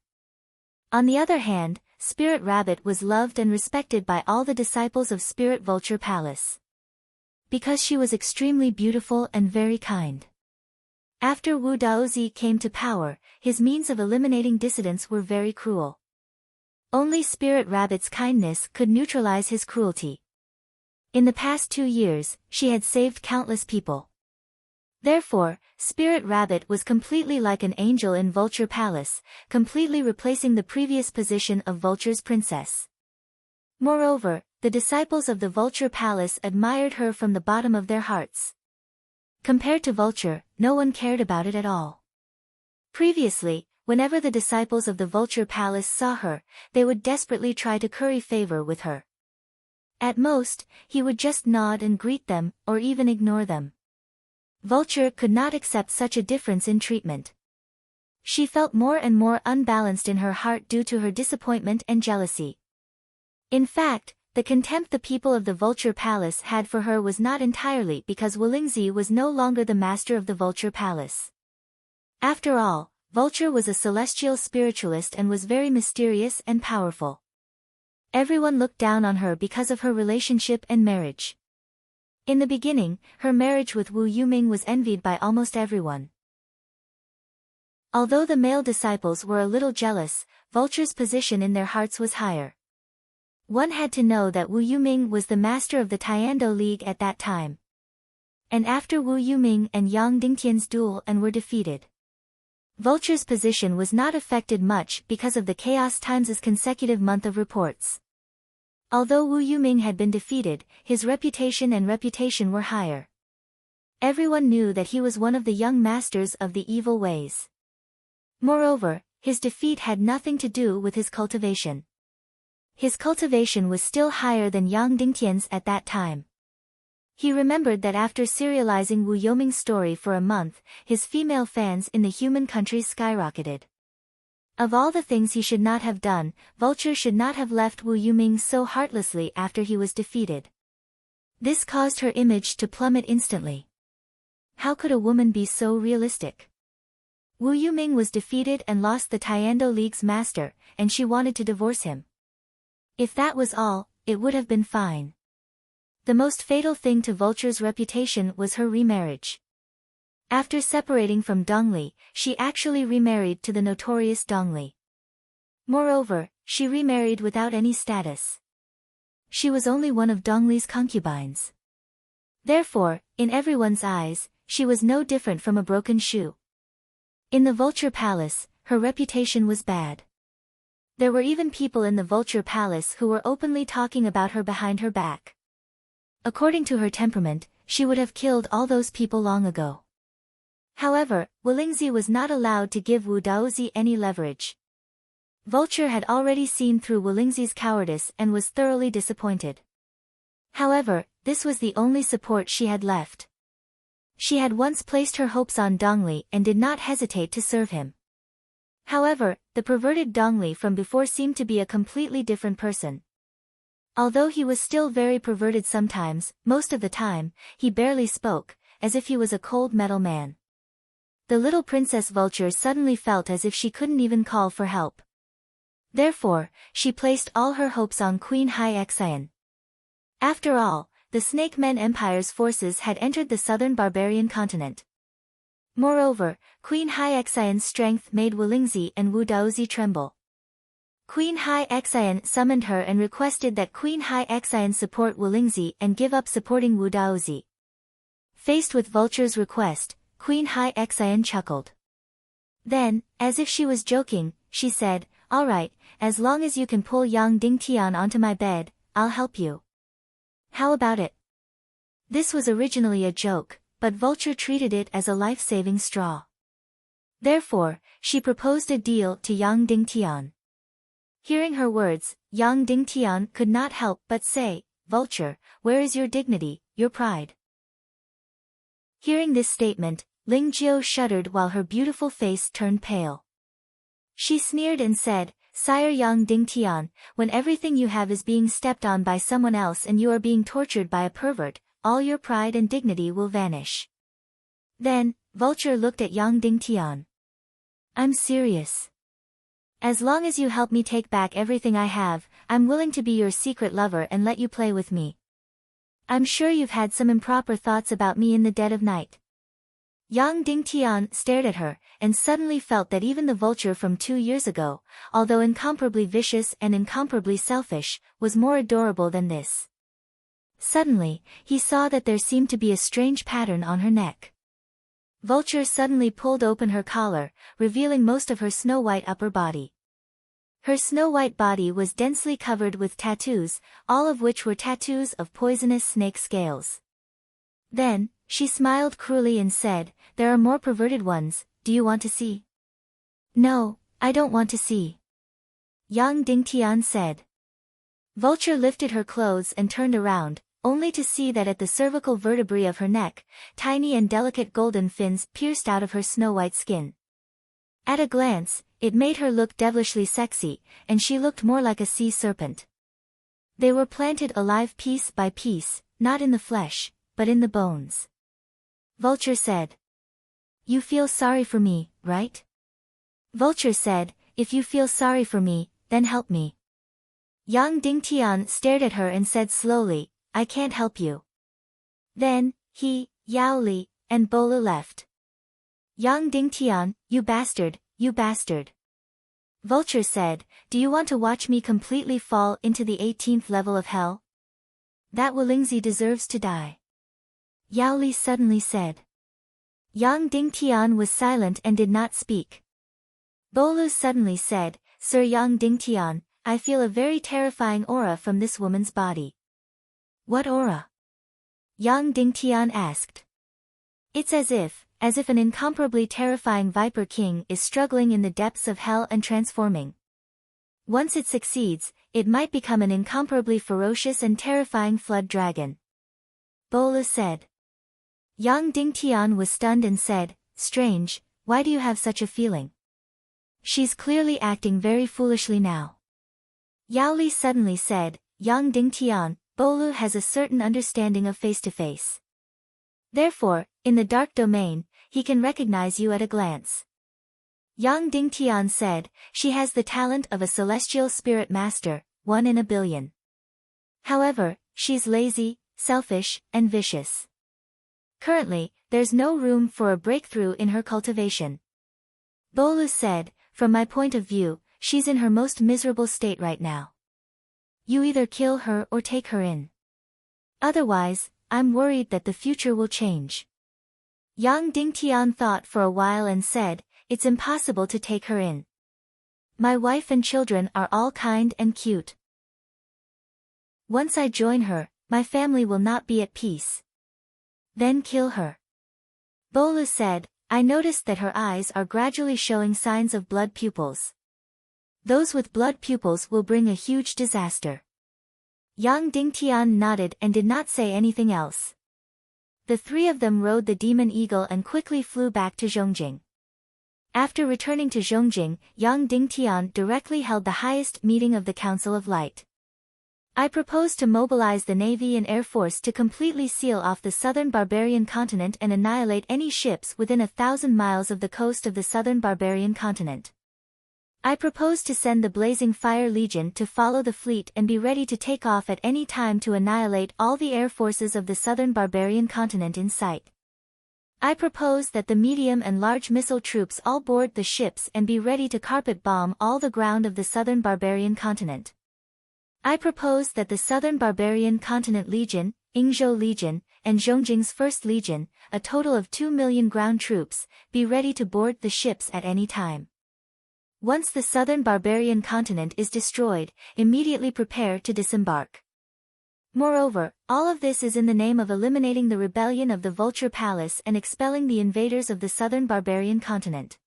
On the other hand, Spirit Rabbit was loved and respected by all the disciples of Spirit Vulture Palace. Because she was extremely beautiful and very kind. After Wu Daozi came to power, his means of eliminating dissidents were very cruel. Only Spirit Rabbit's kindness could neutralize his cruelty. In the past 2 years, she had saved countless people. Therefore, Spirit Rabbit was completely like an angel in Vulture Palace, completely replacing the previous position of Vulture's princess. Moreover, the disciples of the Vulture Palace admired her from the bottom of their hearts. Compared to Vulture, no one cared about it at all. Previously, whenever the disciples of the Vulture Palace saw her, they would desperately try to curry favor with her. At most, he would just nod and greet them, or even ignore them. Vulture could not accept such a difference in treatment. She felt more and more unbalanced in her heart due to her disappointment and jealousy. In fact, the contempt the people of the Vulture Palace had for her was not entirely because Wulingzi was no longer the master of the Vulture Palace. After all, Vulture was a celestial spiritualist and was very mysterious and powerful. Everyone looked down on her because of her relationship and marriage. In the beginning, her marriage with Wu Yuming was envied by almost everyone. Although the male disciples were a little jealous, Vulture's position in their hearts was higher. One had to know that Wu Yuming was the master of the Taekwondo League at that time. And after Wu Yuming and Yang Dingtian's duel and were defeated. Vulture's position was not affected much because of the Chaos Times' consecutive month of reports. Although Wu Yuming had been defeated, his reputation were higher. Everyone knew that he was one of the young masters of the evil ways. Moreover, his defeat had nothing to do with his cultivation. His cultivation was still higher than Yang Dingtian's at that time. He remembered that after serializing Wu Yuming's story for a month, his female fans in the human countries skyrocketed. Of all the things he should not have done, Vulture should not have left Wu Yuming so heartlessly after he was defeated. This caused her image to plummet instantly. How could a woman be so realistic? Wu Yuming was defeated and lost the Taekwondo League's master, and she wanted to divorce him. If that was all, it would have been fine. The most fatal thing to Vulture's reputation was her remarriage. After separating from Dongli, she actually remarried to the notorious Dongli. Moreover, she remarried without any status. She was only one of Dongli's concubines. Therefore, in everyone's eyes, she was no different from a broken shoe. In the Vulture Palace, her reputation was bad. There were even people in the Vulture Palace who were openly talking about her behind her back. According to her temperament, she would have killed all those people long ago. However, Wulingzi was not allowed to give Wu Daozi any leverage. Vulture had already seen through Wulingzi's cowardice and was thoroughly disappointed. However, this was the only support she had left. She had once placed her hopes on Dongli and did not hesitate to serve him. However, the perverted Dongli from before seemed to be a completely different person. Although he was still very perverted sometimes, most of the time, he barely spoke, as if he was a cold metal man. The little Princess Vulture suddenly felt as if she couldn't even call for help. Therefore, she placed all her hopes on Queen Hai Xian. After all, the Snake Men Empire's forces had entered the southern barbarian continent. Moreover, Queen Hai Xian's strength made Wulingzi and Wu Daozi tremble. Queen Hai Xian summoned her and requested that Queen Hai Xian support Wulingzi and give up supporting Wu Daozi. Faced with Vulture's request, Queen Hai Xian chuckled. Then, as if she was joking, she said, "All right, as long as you can pull Yang Dingtian onto my bed, I'll help you. How about it?" This was originally a joke, but Vulture treated it as a life-saving straw. Therefore, she proposed a deal to Yang Dingtian. Hearing her words, Yang Dingtian could not help but say, "Vulture, where is your dignity, your pride?" Hearing this statement, Ling Jiao shuddered while her beautiful face turned pale. She sneered and said, Sire Yang Dingtian, when everything you have is being stepped on by someone else and you are being tortured by a pervert, all your pride and dignity will vanish. Then, Vulture looked at Yang Dingtian. I'm serious. As long as you help me take back everything I have, I'm willing to be your secret lover and let you play with me. I'm sure you've had some improper thoughts about me in the dead of night. Yang Dingtian stared at her, and suddenly felt that even the vulture from 2 years ago, although incomparably vicious and incomparably selfish, was more adorable than this. Suddenly, he saw that there seemed to be a strange pattern on her neck. Vulture suddenly pulled open her collar, revealing most of her snow-white upper body. Her snow-white body was densely covered with tattoos, all of which were tattoos of poisonous snake scales. Then, she smiled cruelly and said, "There are more perverted ones, do you want to see?" "No, I don't want to see," Yang Dingtian said. Vulture lifted her clothes and turned around, only to see that at the cervical vertebrae of her neck, tiny and delicate golden fins pierced out of her snow-white skin. At a glance, it made her look devilishly sexy, and she looked more like a sea serpent. They were planted alive piece by piece, not in the flesh, but in the bones. Vulture said, "You feel sorry for me, right?" Vulture said, "If you feel sorry for me, then help me." Yang Dingtian stared at her and said slowly, "I can't help you." Then, he, Yao Li, and Bolu left. Yang Dingtian, you bastard, you bastard. Vulture said, "Do you want to watch me completely fall into the 18th level of hell? That Wulingzi deserves to die." Yao Li suddenly said. Yang Dingtian was silent and did not speak. Bolu suddenly said, "Sir Yang Dingtian, I feel a very terrifying aura from this woman's body." "What aura?" Yang Dingtian asked. "It's as if an incomparably terrifying Viper King is struggling in the depths of hell and transforming. Once it succeeds, it might become an incomparably ferocious and terrifying flood dragon." Bolu said. Yang Dingtian was stunned and said, "Strange, why do you have such a feeling? She's clearly acting very foolishly now." Yao Li suddenly said, "Yang Dingtian, Bolu has a certain understanding of face-to-face. Therefore, in the dark domain, he can recognize you at a glance." Yang Dingtian said, "She has the talent of a celestial spirit master, 1 in a billion. However, she's lazy, selfish, and vicious. Currently, there's no room for a breakthrough in her cultivation." Bolu said, "From my point of view, she's in her most miserable state right now. You either kill her or take her in. Otherwise, I'm worried that the future will change." Yang Dingtian thought for a while and said, "It's impossible to take her in. My wife and children are all kind and cute. Once I join her, my family will not be at peace. Then kill her." Bolu said, "I noticed that her eyes are gradually showing signs of blood pupils. Those with blood pupils will bring a huge disaster." Yang Dingtian nodded and did not say anything else. The three of them rode the demon eagle and quickly flew back to Zhongjing. After returning to Zhongjing, Yang Dingtian directly held the highest meeting of the Council of Light. "I propose to mobilize the Navy and Air Force to completely seal off the southern barbarian continent and annihilate any ships within 1,000 miles of the coast of the southern barbarian continent. I propose to send the Blazing Fire Legion to follow the fleet and be ready to take off at any time to annihilate all the air forces of the southern barbarian continent in sight. I propose that the medium and large missile troops all board the ships and be ready to carpet bomb all the ground of the southern barbarian continent. I propose that the Southern Barbarian Continent Legion, Yingzhou Legion, and Zhongjing's 1st Legion, a total of 2 million ground troops, be ready to board the ships at any time. Once the Southern Barbarian Continent is destroyed, immediately prepare to disembark. Moreover, all of this is in the name of eliminating the rebellion of the Vulture Palace and expelling the invaders of the Southern Barbarian Continent."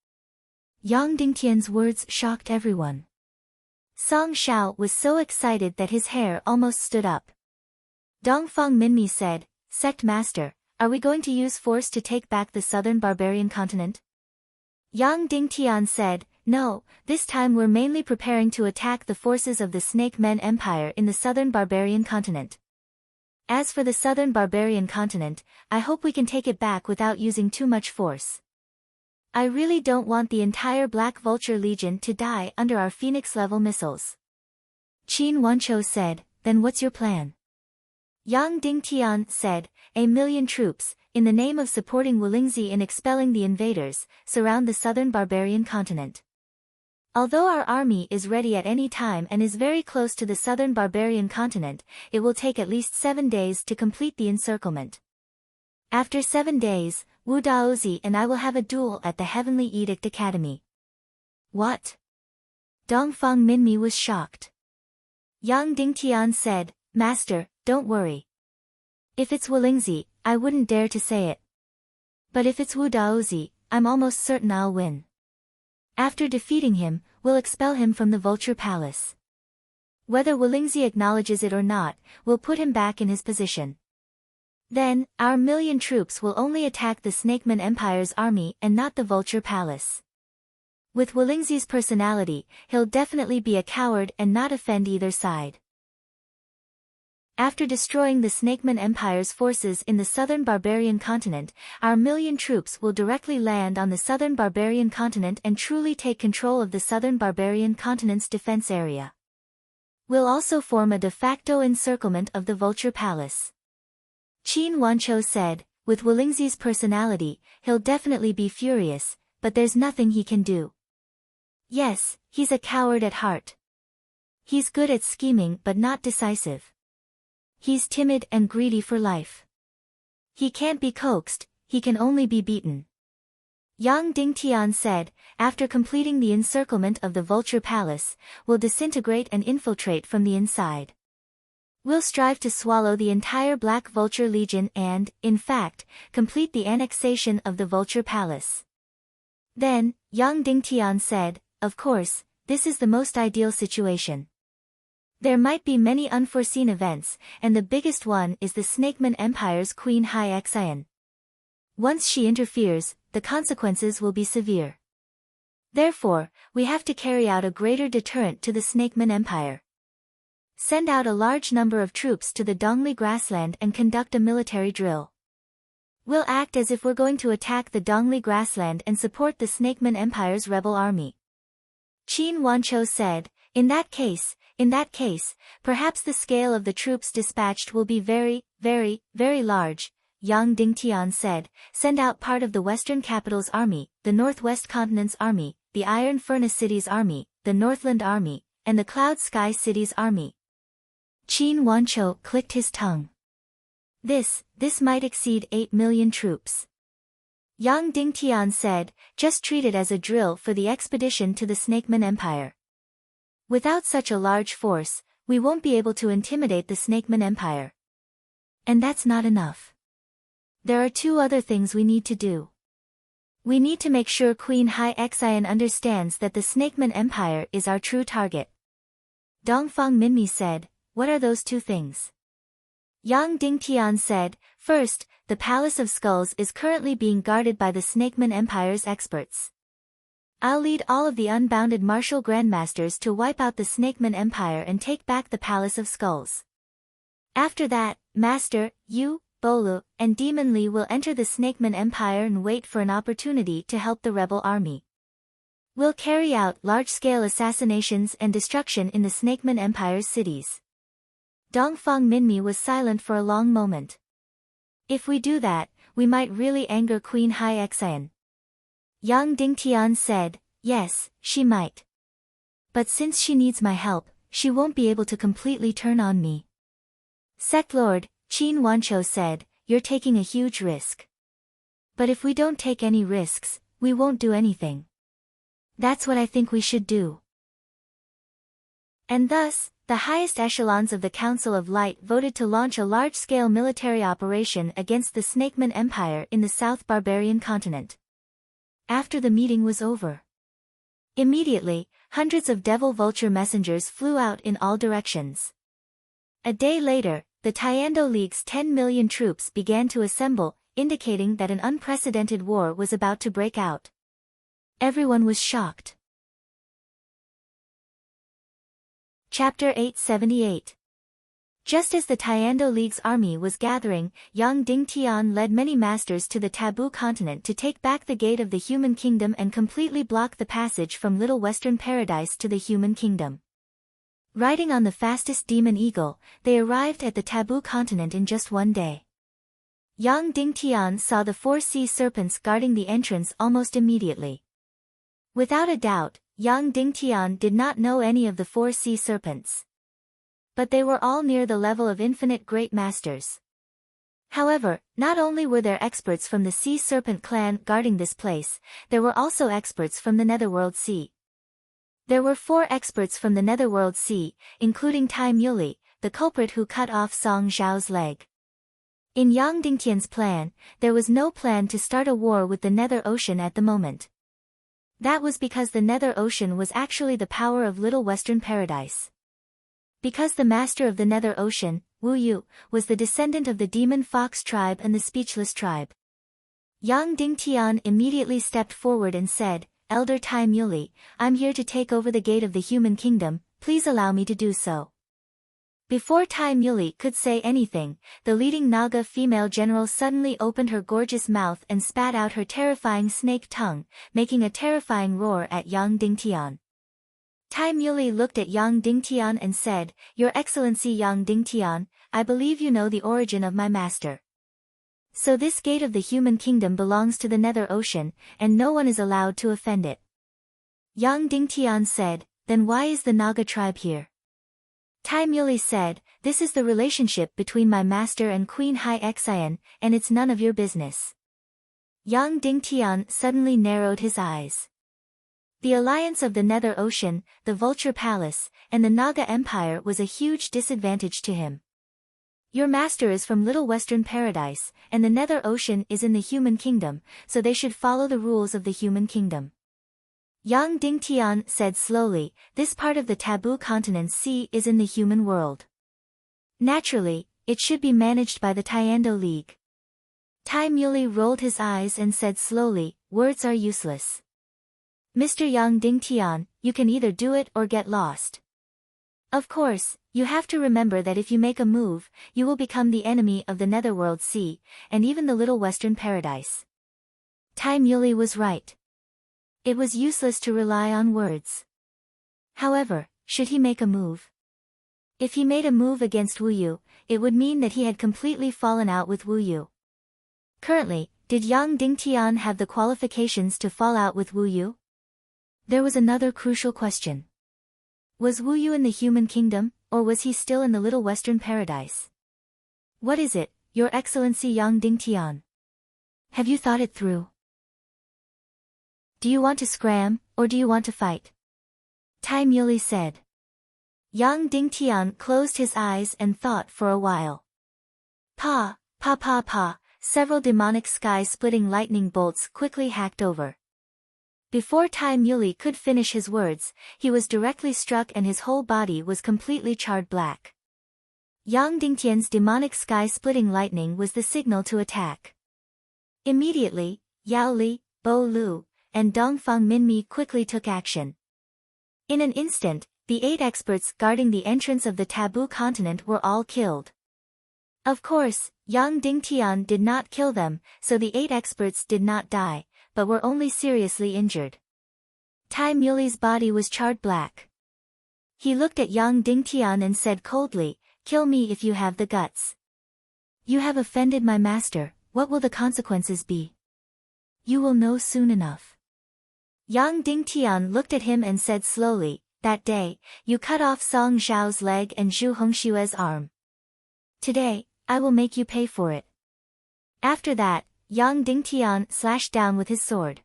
Yang Dingtian's words shocked everyone. Song Shao was so excited that his hair almost stood up. Dongfang Minmi said, "Sect Master, are we going to use force to take back the southern barbarian continent?" Yang Dingtian said, no, this time we're mainly preparing to attack the forces of the Snake Men Empire in the southern barbarian continent. As for the southern barbarian continent, I hope we can take it back without using too much force. I really don't want the entire Black Vulture Legion to die under our Phoenix-level missiles. Qin Wanqiu said, then what's your plan? Yang Dingtian said, 1,000,000 troops, in the name of supporting Wulingzi in expelling the invaders, surround the southern barbarian continent. Although our army is ready at any time and is very close to the southern barbarian continent, it will take at least 7 days to complete the encirclement. After 7 days, Wu Daozi and I will have a duel at the Heavenly Edict Academy. What? Dongfang Minmi was shocked. Yang Dingtian said, Master, don't worry. If it's Wulingzi, I wouldn't dare to say it. But if it's Wu Daozi, I'm almost certain I'll win. After defeating him, we'll expel him from the Vulture Palace. Whether Wulingzi acknowledges it or not, we'll put him back in his position. Then, our 1,000,000 troops will only attack the Snakeman Empire's army and not the Vulture Palace. With Wulingzi's personality, he'll definitely be a coward and not offend either side. After destroying the Snakeman Empire's forces in the southern barbarian continent, our 1,000,000 troops will directly land on the southern barbarian continent and truly take control of the southern barbarian continent's defense area. We'll also form a de facto encirclement of the Vulture Palace. Qin Wanqiu said, with Wulingzi's personality, he'll definitely be furious, but there's nothing he can do. Yes, he's a coward at heart. He's good at scheming but not decisive. He's timid and greedy for life. He can't be coaxed, he can only be beaten. Yang Dingtian said, after completing the encirclement of the Vulture Palace, we'll disintegrate and infiltrate from the inside. We'll strive to swallow the entire Black Vulture Legion and, in fact, complete the annexation of the Vulture Palace. Then, Yang Dingtian said, of course, this is the most ideal situation. There might be many unforeseen events, and the biggest one is the Snakeman Empire's Queen Hai Xian. Once she interferes, the consequences will be severe. Therefore, we have to carry out a greater deterrent to the Snakeman Empire. Send out a large number of troops to the Dongli grassland and conduct a military drill. We'll act as if we're going to attack the Dongli grassland and support the Snakeman Empire's rebel army. Qin Wanqiu said, in that case, perhaps the scale of the troops dispatched will be very, very, very large. Yang Dingtian said, send out part of the Western Capital's army, the Northwest Continent's army, the Iron Furnace City's army, the Northland army, and the Cloud Sky City's army. Qin Wanqiu clicked his tongue. This might exceed 8,000,000 troops. Yang Dingtian said, just treat it as a drill for the expedition to the Snakeman Empire. Without such a large force, we won't be able to intimidate the Snakeman Empire. And that's not enough. There are 2 other things we need to do. We need to make sure Queen Hai Xian understands that the Snakeman Empire is our true target. Dongfang Minmi said, what are those 2 things? Yang Dingtian said, first, the Palace of Skulls is currently being guarded by the Snakeman Empire's experts. I'll lead all of the unbounded martial grandmasters to wipe out the Snakeman Empire and take back the Palace of Skulls. After that, Master, Yu, Bolu, and Demon Li will enter the Snakeman Empire and wait for an opportunity to help the rebel army. We'll carry out large-scale assassinations and destruction in the Snakeman Empire's cities. Dongfang Minmi was silent for a long moment. If we do that, we might really anger Queen Hai Xian. Yang Dingtian said, yes, she might. But since she needs my help, she won't be able to completely turn on me. Sect Lord, Qin Wanqiu said, you're taking a huge risk. But if we don't take any risks, we won't do anything. That's what I think we should do. And thus, the highest echelons of the Council of Light voted to launch a large-scale military operation against the Snakeman Empire in the South Barbarian continent. After the meeting was over, immediately, hundreds of Devil Vulture messengers flew out in all directions. A day later, the Tiando League's 10,000,000 troops began to assemble, indicating that an unprecedented war was about to break out. Everyone was shocked. Chapter 878. Just as the Tiando League's army was gathering, young Ding Tian led many masters to the taboo continent to take back the gate of the human kingdom and completely block the passage from Little Western Paradise to the human kingdom. Riding on the fastest demon eagle, they arrived at the taboo continent in just one day. Young Ding Tian saw the 4 sea serpents guarding the entrance almost immediately. Without a doubt, young Ding Tian did not know any of the 4 sea serpents. But they were all near the level of infinite great masters. However, not only were there experts from the sea serpent clan guarding this place, there were also experts from the Netherworld Sea. There were 4 experts from the Netherworld Sea, including Tai Muley, the culprit who cut off Song Zhao's leg. In Yang Dingtian's plan, there was no plan to start a war with the Nether Ocean at the moment. That was because the Nether Ocean was actually the power of Little Western Paradise. Because the master of the Nether Ocean, Wu Yu, was the descendant of the Demon Fox tribe and the Speechless tribe. Yang Dingtian immediately stepped forward and said, "Elder Tai Muley, I'm here to take over the gate of the human kingdom, please allow me to do so." Before Tai Muley could say anything, the leading Naga female general suddenly opened her gorgeous mouth and spat out her terrifying snake tongue, making a terrifying roar at Yang Dingtian. Tai Muley looked at Yang Dingtian and said, "Your Excellency Yang Dingtian, I believe you know the origin of my master. So this gate of the human kingdom belongs to the Nether Ocean, and no one is allowed to offend it." Yang Dingtian said, "Then why is the Naga tribe here?" Tai Muley said, "This is the relationship between my master and Queen Hai Xian, and it's none of your business." Yang Dingtian suddenly narrowed his eyes. The alliance of the Nether Ocean, the Vulture Palace, and the Naga Empire was a huge disadvantage to him. Your master is from Little Western Paradise, and the Nether Ocean is in the human kingdom, so they should follow the rules of the human kingdom. Yang Dingtian said slowly, "This part of the taboo continent's sea is in the human world. Naturally, it should be managed by the Tiando League." Tai Muley rolled his eyes and said slowly, "Words are useless. Mr. Yang Dingtian, you can either do it or get lost. Of course, you have to remember that if you make a move, you will become the enemy of the Netherworld Sea, and even the Little Western Paradise." Tai Muley was right. It was useless to rely on words. However, should he make a move? If he made a move against Wu Yu, it would mean that he had completely fallen out with Wu Yu. Currently, did Yang Dingtian have the qualifications to fall out with Wu Yu? There was another crucial question. Was Wu Yu in the human kingdom, or was he still in the Little Western Paradise? "What is it, Your Excellency Yang Dingtian? Have you thought it through? Do you want to scram, or do you want to fight?" Tai Muley said. Yang Dingtian closed his eyes and thought for a while. Pa, pa pa pa, several demonic sky-splitting lightning bolts quickly hacked over. Before Tai Muley could finish his words, he was directly struck and his whole body was completely charred black. Yang Dingtian's demonic sky-splitting lightning was the signal to attack. Immediately, Yao Li, Bo Lu, and Dongfang Minmi quickly took action. In an instant, the 8 experts guarding the entrance of the taboo continent were all killed. Of course, Yang Dingtian did not kill them, so the 8 experts did not die, but were only seriously injured. Tai Muley's body was charred black. He looked at Yang Dingtian and said coldly, "Kill me if you have the guts. You have offended my master, what will the consequences be? You will know soon enough." Yang Dingtian looked at him and said slowly, "That day, you cut off Song Zhao's leg and Zhu Hongshue's arm. Today, I will make you pay for it." After that, Yang Dingtian slashed down with his sword.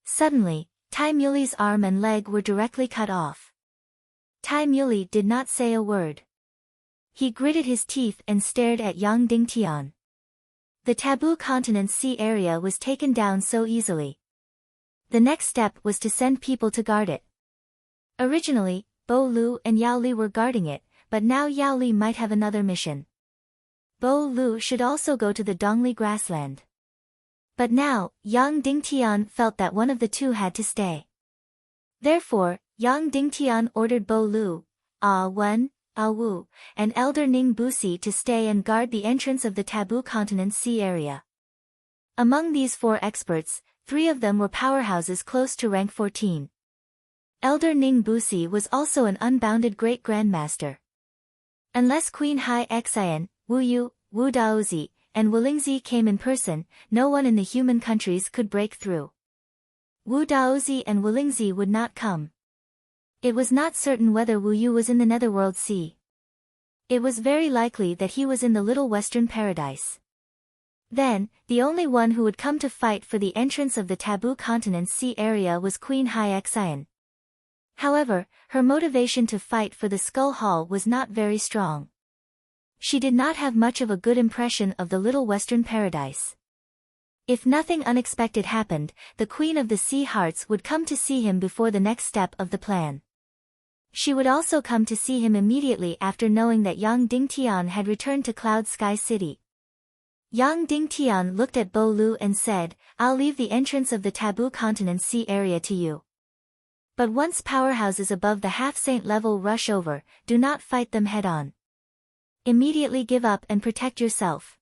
Suddenly, Tai Muley's arm and leg were directly cut off. Tai Muley did not say a word. He gritted his teeth and stared at Yang Dingtian. The taboo continent's sea area was taken down so easily. The next step was to send people to guard it. Originally, Bo Lu and Yao Li were guarding it, but now Yao Li might have another mission. Bo Lu should also go to the Dongli grassland. But now, Yang Dingtian felt that one of the two had to stay. Therefore, Yang Dingtian ordered Bo Lu, Ah Wen, Ah Wu, and Elder Ning Busi to stay and guard the entrance of the Taboo Continent Sea area. Among these 4 experts, 3 of them were powerhouses close to rank 14. Elder Ning Busi was also an unbounded great grandmaster. Unless Queen Hai Xian, Wu Yu, Wu Daozi, and Wolingzi came in person, no one in the human countries could break through. Wu Daozi and Wolingzi would not come. It was not certain whether Wu Yu was in the Netherworld Sea. It was very likely that he was in the Little Western Paradise. Then, the only one who would come to fight for the entrance of the Taboo Continent Sea area was Queen Hai Xian. However, her motivation to fight for the Skull Hall was not very strong. She did not have much of a good impression of the Little Western Paradise. If nothing unexpected happened, the Queen of the Sea Hearts would come to see him before the next step of the plan. She would also come to see him immediately after knowing that Yang Dingtian had returned to Cloud Sky City. Yang Dingtian looked at Bo Lu and said, "I'll leave the entrance of the Taboo Continent Sea area to you. But once powerhouses above the half-saint level rush over, do not fight them head-on. Immediately give up and protect yourself."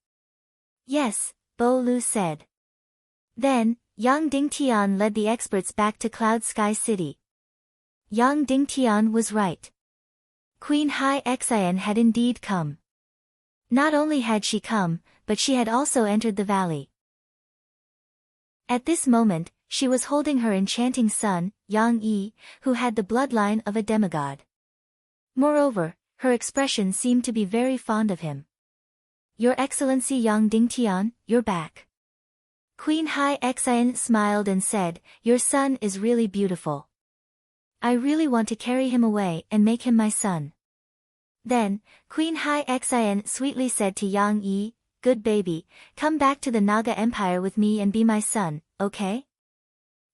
"Yes," Bo Lu said. Then, Yang Dingtian led the experts back to Cloud Sky City. Yang Dingtian was right. Queen Hai Xian had indeed come. Not only had she come, but she had also entered the valley. At this moment, she was holding her enchanting son, Yang Yi, who had the bloodline of a demigod. Moreover, her expression seemed to be very fond of him. "Your Excellency Yang Dingtian, you're back." Queen Hai Xian smiled and said, "Your son is really beautiful. I really want to carry him away and make him my son." Then, Queen Hai Xian sweetly said to Yang Yi, "Good baby, come back to the Naga Empire with me and be my son, okay?"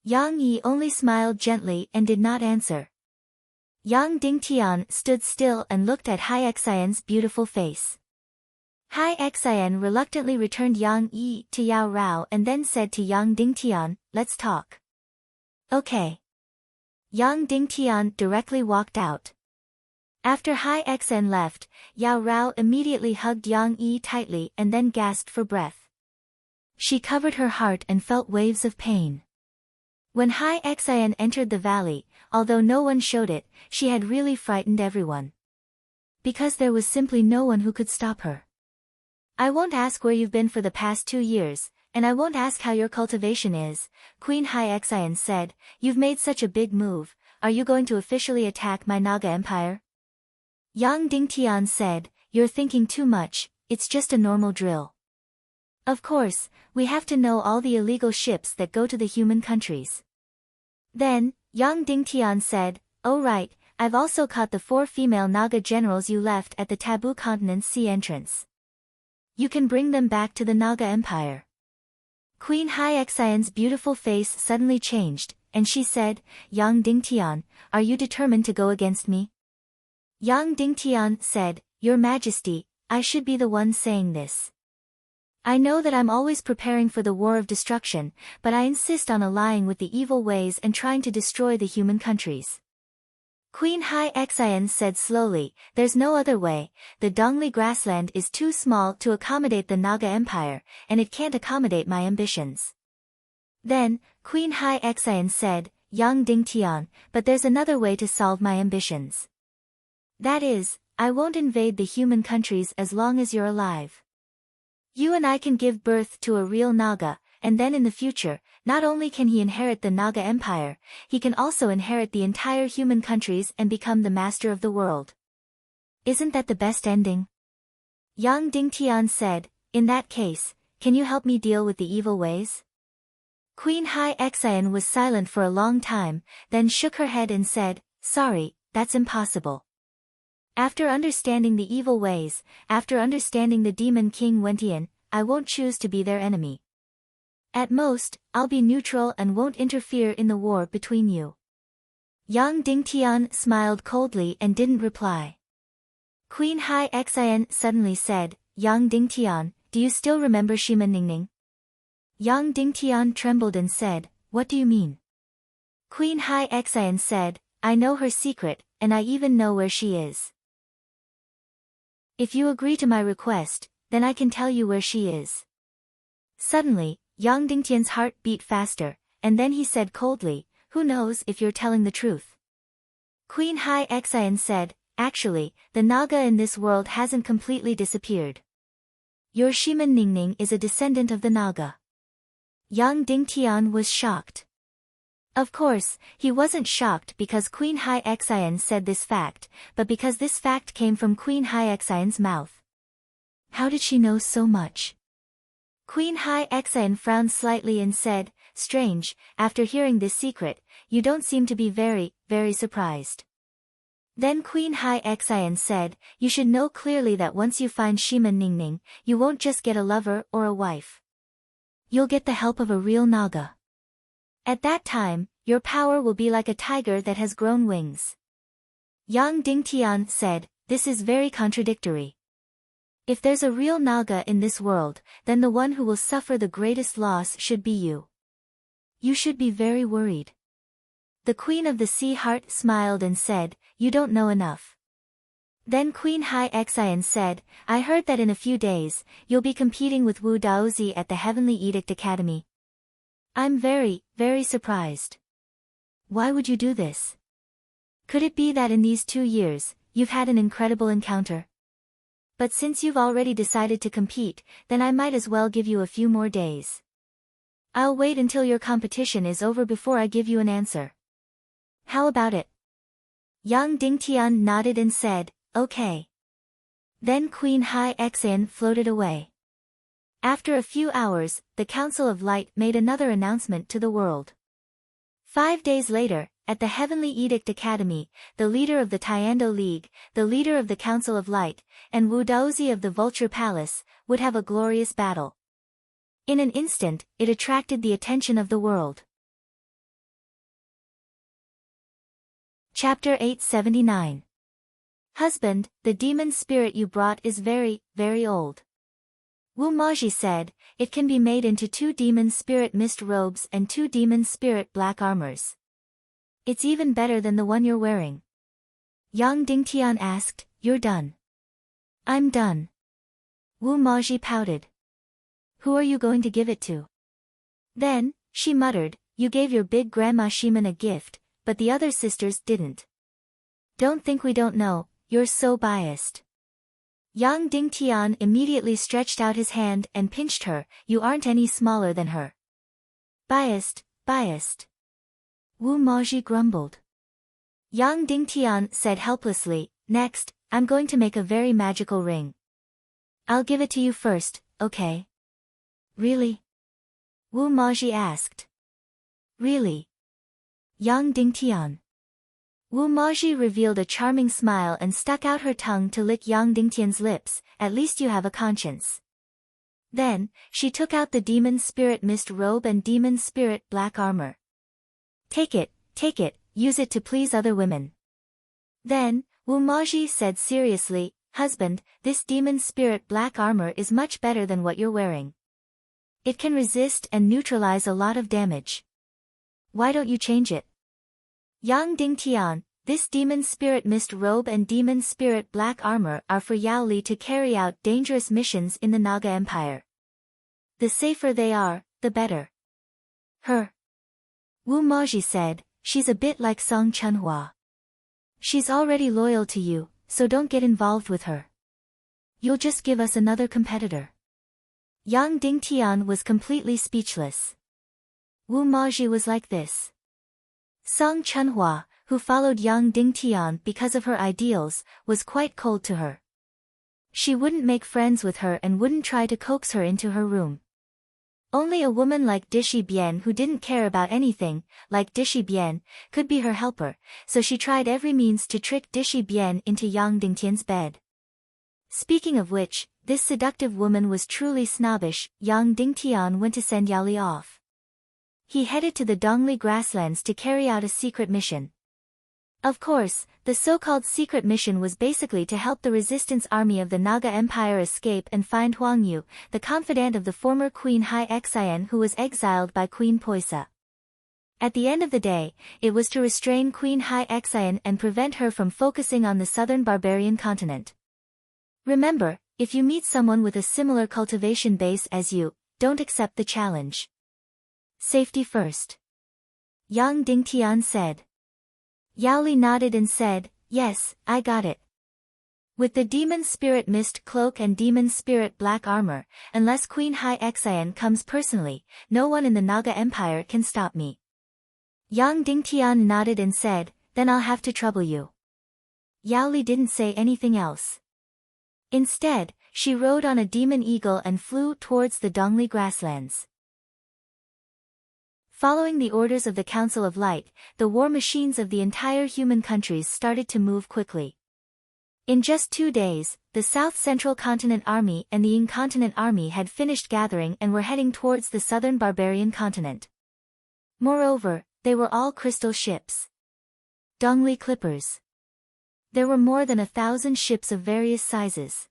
Yang Yi only smiled gently and did not answer. Yang Dingtian stood still and looked at Hai Xian's beautiful face. Hai Xian reluctantly returned Yang Yi to Yao Rao and then said to Yang Dingtian, "Let's talk." "Okay." Yang Dingtian directly walked out. After Hai Xian left, Yao Rao immediately hugged Yang Yi tightly and then gasped for breath. She covered her heart and felt waves of pain. When Hai Xian entered the valley, although no one showed it, she had really frightened everyone. Because there was simply no one who could stop her. "I won't ask where you've been for the past 2 years, and I won't ask how your cultivation is," Queen Hai Xian said. "You've made such a big move, are you going to officially attack my Naga Empire?" Yang Dingtian said, "You're thinking too much, it's just a normal drill. Of course, we have to know all the illegal ships that go to the human countries." Then, Yang Dingtian said, "Oh right, I've also caught the 4 female Naga generals you left at the Taboo Continent Sea entrance. You can bring them back to the Naga Empire." Queen Hai Xian's beautiful face suddenly changed, and she said, "Yang Dingtian, are you determined to go against me?" Yang Dingtian said, "Your Majesty, I should be the one saying this. I know that I'm always preparing for the war of destruction, but I insist on allying with the evil ways and trying to destroy the human countries." Queen Hai Xian said slowly, "There's no other way, the Dongli grassland is too small to accommodate the Naga Empire, and it can't accommodate my ambitions." Then, Queen Hai Xian said, "Yang Dingtian, but there's another way to solve my ambitions. That is, I won't invade the human countries as long as you're alive. You and I can give birth to a real Naga, and then in the future, not only can he inherit the Naga Empire, he can also inherit the entire human countries and become the master of the world. Isn't that the best ending?" Yang Dingtian said, "In that case, can you help me deal with the evil ways?" Queen Hai Xian was silent for a long time, then shook her head and said, "Sorry, that's impossible. After understanding the evil ways, after understanding the Demon King Wentian, I won't choose to be their enemy. At most, I'll be neutral and won't interfere in the war between you." Yang Dingtian smiled coldly and didn't reply. Queen Hai Xian suddenly said, "Yang Dingtian, do you still remember Shima Ningning?" Yang Dingtian trembled and said, "What do you mean?" Queen Hai Xian said, I know her secret, and I even know where she is. If you agree to my request, then I can tell you where she is. Suddenly, Yang Dingtian's heart beat faster, and then he said coldly, who knows if you're telling the truth? Queen Hai Xian said, actually, the Naga in this world hasn't completely disappeared. Your Shiman Ningning is a descendant of the Naga. Yang Dingtian was shocked. Of course, he wasn't shocked because Queen Hai Xian said this fact, but because this fact came from Queen Hai Xian's mouth. How did she know so much? Queen Hai Xian frowned slightly and said, strange, after hearing this secret, you don't seem to be very, very surprised. Then Queen Hai Xian said, you should know clearly that once you find Shiman Ningning, you won't just get a lover or a wife. You'll get the help of a real Naga. At that time, your power will be like a tiger that has grown wings. Yang Dingtian said, this is very contradictory. If there's a real Naga in this world, then the one who will suffer the greatest loss should be you. You should be very worried. The Queen of the Sea Heart smiled and said, you don't know enough. Then Queen Hai Xian said, I heard that in a few days, you'll be competing with Wu Daozi at the Heavenly Edict Academy. I'm very, very surprised. Why would you do this? Could it be that in these 2 years, you've had an incredible encounter? But since you've already decided to compete, then I might as well give you a few more days. I'll wait until your competition is over before I give you an answer. How about it? Yang Dingtian nodded and said, okay. Then Queen Hai Xian floated away. After a few hours, the Council of Light made another announcement to the world. 5 days later, at the Heavenly Edict Academy, the leader of the Tiando League, the leader of the Council of Light, and Wu Daozi of the Vulture Palace, would have a glorious battle. In an instant, it attracted the attention of the world. Chapter 879. Husband, the demon spirit you brought is very, very old. Wu Maji said, it can be made into 2 demon spirit mist robes and 2 demon spirit black armors. It's even better than the one you're wearing. Yang Dingtian asked, you're done? I'm done. Wu Maji pouted. Who are you going to give it to? Then, she muttered, you gave your big grandma Shiman a gift, but the other sisters didn't. Don't think we don't know, you're so biased. Yang Dingtian immediately stretched out his hand and pinched her, you aren't any smaller than her. Biased, biased. Wu Maji grumbled. Yang Dingtian said helplessly, next, I'm going to make a very magical ring. I'll give it to you first, okay? Really? Wu Maji asked. Really? Yang Dingtian. Wu Maji revealed a charming smile and stuck out her tongue to lick Yang Dingtian's lips, at least you have a conscience. Then, she took out the demon spirit mist robe and demon spirit black armor. Take it, use it to please other women. Then, Wu Maji said seriously, husband, this demon spirit black armor is much better than what you're wearing. It can resist and neutralize a lot of damage. Why don't you change it? Yang Dingtian, this demon spirit mist robe and demon spirit black armor are for Yao Li to carry out dangerous missions in the Naga Empire. The safer they are, the better. Her. Wu Maji said, she's a bit like Song Chunhua. She's already loyal to you, so don't get involved with her. You'll just give us another competitor. Yang Dingtian was completely speechless. Wu Maji was like this. Song Chunhua, who followed Yang Dingtian because of her ideals, was quite cold to her. She wouldn't make friends with her and wouldn't try to coax her into her room. Only a woman like Dishi Bian who didn't care about anything, like Dishi Bian, could be her helper, so she tried every means to trick Dishi Bian into Yang Dingtian's bed. Speaking of which, this seductive woman was truly snobbish. Yang Dingtian went to send Yao Li off. He headed to the Dongli grasslands to carry out a secret mission. Of course, the so-called secret mission was basically to help the resistance army of the Naga Empire escape and find Huang Yu, the confidant of the former Queen Hai Xian who was exiled by Queen Poisa. At the end of the day, it was to restrain Queen Hai Xian and prevent her from focusing on the southern barbarian continent. Remember, if you meet someone with a similar cultivation base as you, don't accept the challenge. Safety first. Yang Dingtian said. Yao Li nodded and said, yes, I got it. With the Demon Spirit Mist Cloak and Demon Spirit Black Armor, unless Queen Hai Xian comes personally, no one in the Naga Empire can stop me. Yang Dingtian nodded and said, then I'll have to trouble you. Yao Li didn't say anything else. Instead, she rode on a demon eagle and flew towards the Dongli grasslands. Following the orders of the Council of Light, the war machines of the entire human countries started to move quickly. In just 2 days, the South Central Continent Army and the Ying Continent Army had finished gathering and were heading towards the southern barbarian continent. Moreover, they were all crystal ships. Dongli clippers. There were more than 1,000 ships of various sizes.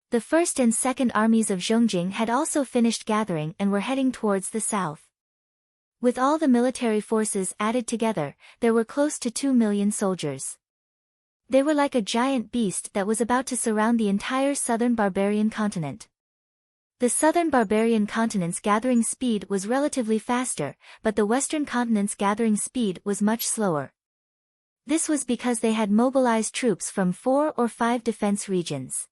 The first and second armies of Zhongjing had also finished gathering and were heading towards the south. With all the military forces added together, there were close to 2 million soldiers. They were like a giant beast that was about to surround the entire southern barbarian continent. The southern barbarian continent's gathering speed was relatively faster, but the western continent's gathering speed was much slower. This was because they had mobilized troops from 4 or 5 defense regions.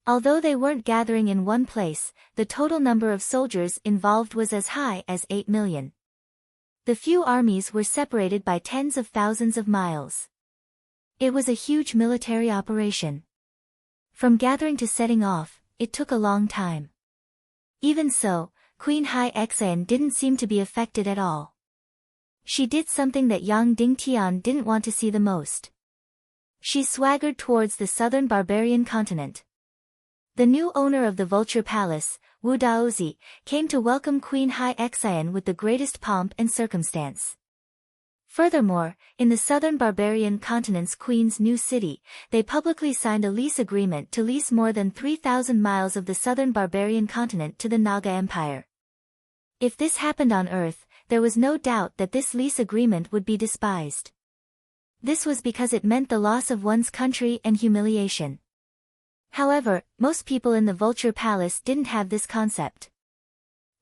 Although they weren't gathering in one place, the total number of soldiers involved was as high as 8 million. The few armies were separated by tens of thousands of miles. It was a huge military operation. From gathering to setting off, it took a long time. Even so, Queen Hai Xian didn't seem to be affected at all. She did something that Yang Dingtian didn't want to see the most. She swaggered towards the southern barbarian continent. The new owner of the Vulture Palace, Wu Daozi, came to welcome Queen Hai Xian with the greatest pomp and circumstance. Furthermore, in the southern barbarian continent's queen's new city, they publicly signed a lease agreement to lease more than 3,000 miles of the southern barbarian continent to the Naga Empire. If this happened on Earth, there was no doubt that this lease agreement would be despised. This was because it meant the loss of one's country and humiliation. However, most people in the Vulture Palace didn't have this concept.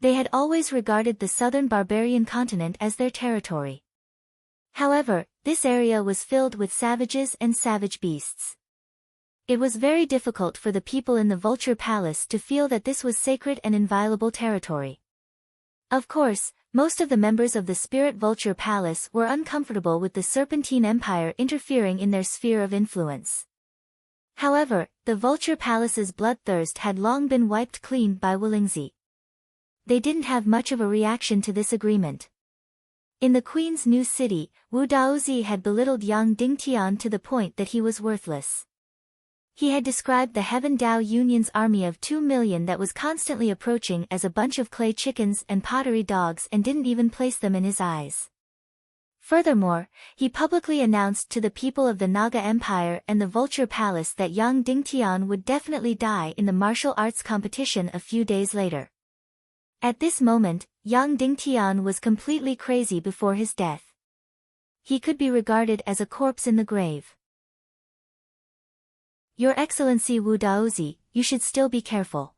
They had always regarded the southern barbarian continent as their territory. However, this area was filled with savages and savage beasts. It was very difficult for the people in the Vulture Palace to feel that this was sacred and inviolable territory. Of course, most of the members of the Spirit Vulture Palace were uncomfortable with the Serpentine Empire interfering in their sphere of influence. However, the Vulture Palace's bloodthirst had long been wiped clean by Wulingzi. They didn't have much of a reaction to this agreement. In the Queen's new city, Wu Daozi had belittled Yang Dingtian to the point that he was worthless. He had described the Heaven Dao Union's army of 2 million that was constantly approaching as a bunch of clay chickens and pottery dogs and didn't even place them in his eyes. Furthermore, he publicly announced to the people of the Naga Empire and the Vulture Palace that Yang Dingtian would definitely die in the martial arts competition a few days later. At this moment, Yang Dingtian was completely crazy before his death. He could be regarded as a corpse in the grave. Your Excellency Wu Daozi, you should still be careful.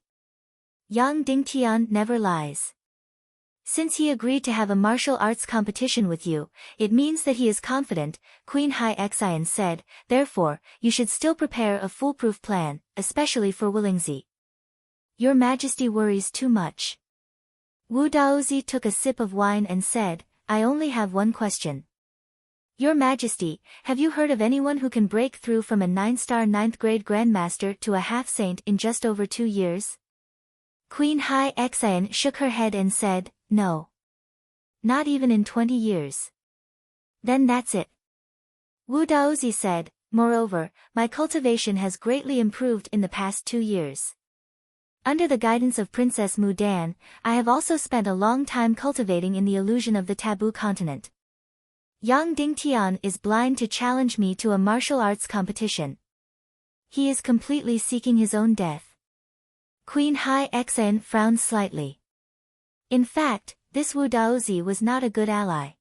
Yang Dingtian never lies. Since he agreed to have a martial arts competition with you, it means that he is confident, Queen Hai Xian said, therefore, you should still prepare a foolproof plan, especially for Wulingzi. Your Majesty worries too much. Wu Daozi took a sip of wine and said, I only have one question. Your Majesty, have you heard of anyone who can break through from a 9-star 9th-grade Grandmaster to a half-saint in just over 2 years? Queen Hai Xian shook her head and said, no. Not even in 20 years. Then that's it. Wu Daozi said, moreover, my cultivation has greatly improved in the past 2 years. Under the guidance of Princess Mudan, I have also spent a long time cultivating in the illusion of the taboo continent. Yang Dingtian is blind to challenge me to a martial arts competition. He is completely seeking his own death. Queen Hai Xian frowned slightly. In fact, this Wu Daozi was not a good ally.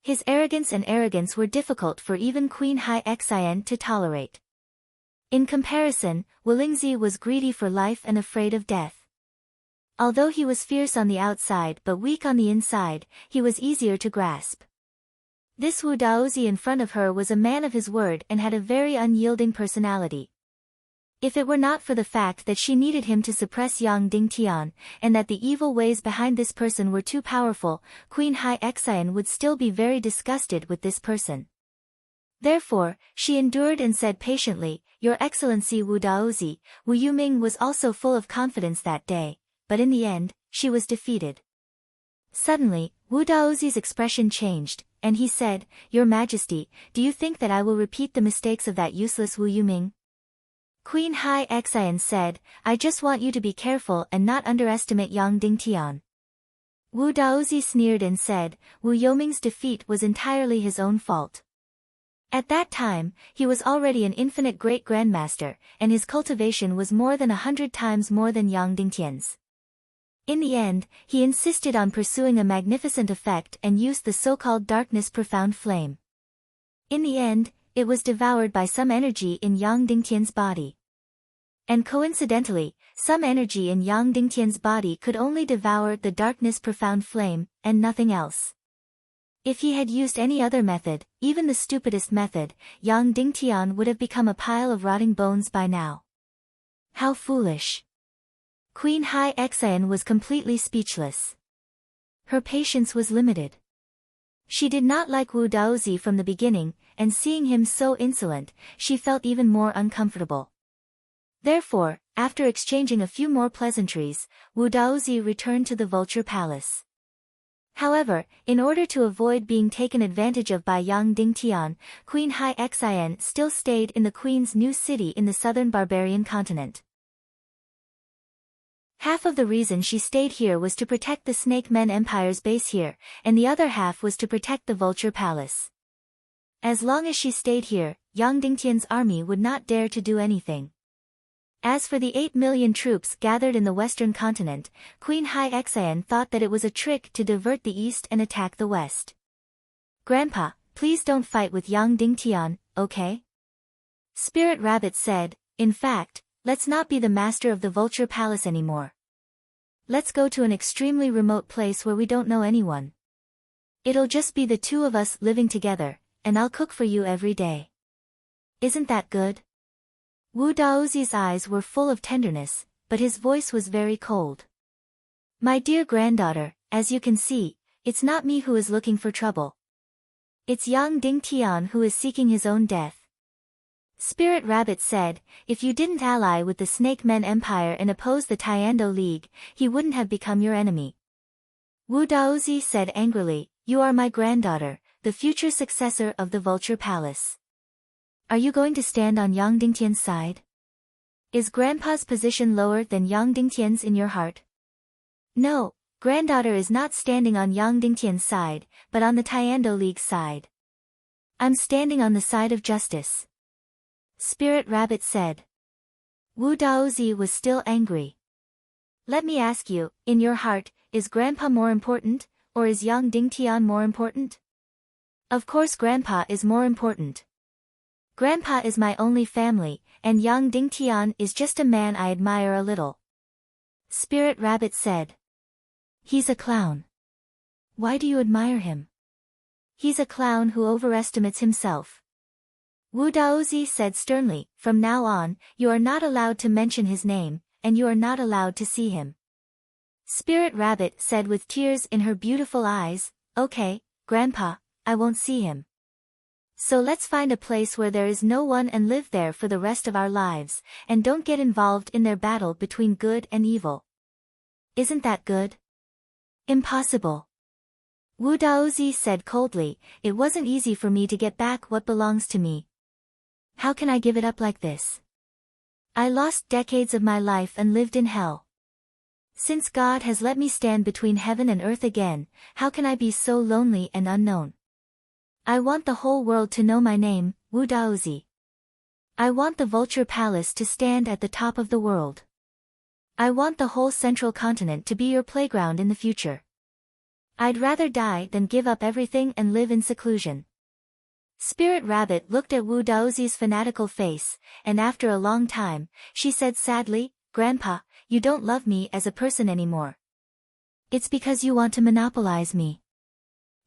His arrogance were difficult for even Queen Hai Xian to tolerate. In comparison, Wulingzi was greedy for life and afraid of death. Although he was fierce on the outside but weak on the inside, he was easier to grasp. This Wu Daozi in front of her was a man of his word and had a very unyielding personality. If it were not for the fact that she needed him to suppress Yang Dingtian, and that the evil ways behind this person were too powerful, Queen Hai Xian would still be very disgusted with this person. Therefore, she endured and said patiently, "Your Excellency Wu Daozi." Wu Yuming was also full of confidence that day, but in the end, she was defeated. Suddenly, Wu Daozi's expression changed, and he said, "Your Majesty, do you think that I will repeat the mistakes of that useless Wu Yuming?" Queen Hai Xian said, "I just want you to be careful and not underestimate Yang Dingtian." Wu Daozi sneered and said, Wu Yoming's defeat was entirely his own fault. At that time, he was already an infinite great grandmaster, and his cultivation was more than 100 times more than Yang Dingtian's. In the end, he insisted on pursuing a magnificent effect and used the so-called darkness profound flame. In the end, it was devoured by some energy in Yang Dingtian's body. And coincidentally, some energy in Yang Dingtian's body could only devour the darkness profound flame, and nothing else. If he had used any other method, even the stupidest method, Yang Dingtian would have become a pile of rotting bones by now. How foolish! Queen Hai Xian was completely speechless. Her patience was limited. She did not like Wu Daozi from the beginning, and seeing him so insolent, she felt even more uncomfortable. Therefore, after exchanging a few more pleasantries, Wu Daozi returned to the Vulture Palace. However, in order to avoid being taken advantage of by Yang Dingtian, Queen Hai Xian still stayed in the Queen's new city in the southern barbarian continent. Half of the reason she stayed here was to protect the Snake Men Empire's base here, and the other half was to protect the Vulture Palace. As long as she stayed here, Yang Dingtian's army would not dare to do anything. As for the 8 million troops gathered in the western continent, Queen Hai Xian thought that it was a trick to divert the east and attack the west. "Grandpa, please don't fight with Yang Dingtian, okay?" Spirit Rabbit said, "In fact, let's not be the master of the Vulture Palace anymore. Let's go to an extremely remote place where we don't know anyone. It'll just be the two of us living together, and I'll cook for you every day. Isn't that good?" Wu Daozi's eyes were full of tenderness, but his voice was very cold. "My dear granddaughter, as you can see, it's not me who is looking for trouble. It's Yang Dingtian who is seeking his own death." Spirit Rabbit said, "If you didn't ally with the Snake Men Empire and oppose the Tiando League, he wouldn't have become your enemy." Wu Daozi said angrily, "You are my granddaughter, the future successor of the Vulture Palace. Are you going to stand on Yang Dingtian's side? Is Grandpa's position lower than Yang Dingtian's in your heart?" "No, granddaughter is not standing on Yang Dingtian's side, but on the Tiando League's side. I'm standing on the side of justice," Spirit Rabbit said. Wu Daozi was still angry. "Let me ask you, in your heart, is Grandpa more important, or is Yang Dingtian more important?" "Of course Grandpa is more important. Grandpa is my only family, and Yang Dingtian is just a man I admire a little," Spirit Rabbit said. "He's a clown. Why do you admire him?" "He's a clown who overestimates himself." Wu Daozi said sternly, "From now on, you are not allowed to mention his name, and you are not allowed to see him." Spirit Rabbit said with tears in her beautiful eyes, "Okay, Grandpa, I won't see him. So let's find a place where there is no one and live there for the rest of our lives, and don't get involved in their battle between good and evil. Isn't that good?" "Impossible." Wu Daozi said coldly, "It wasn't easy for me to get back what belongs to me. How can I give it up like this? I lost decades of my life and lived in hell. Since God has let me stand between heaven and earth again, how can I be so lonely and unknown? I want the whole world to know my name, Wu Daozi. I want the Vulture Palace to stand at the top of the world. I want the whole central continent to be your playground in the future. I'd rather die than give up everything and live in seclusion. Spirit Rabbit looked at Wu Daozi's fanatical face, and after a long time, she said sadly, Grandpa, you don't love me as a person anymore. It's because you want to monopolize me.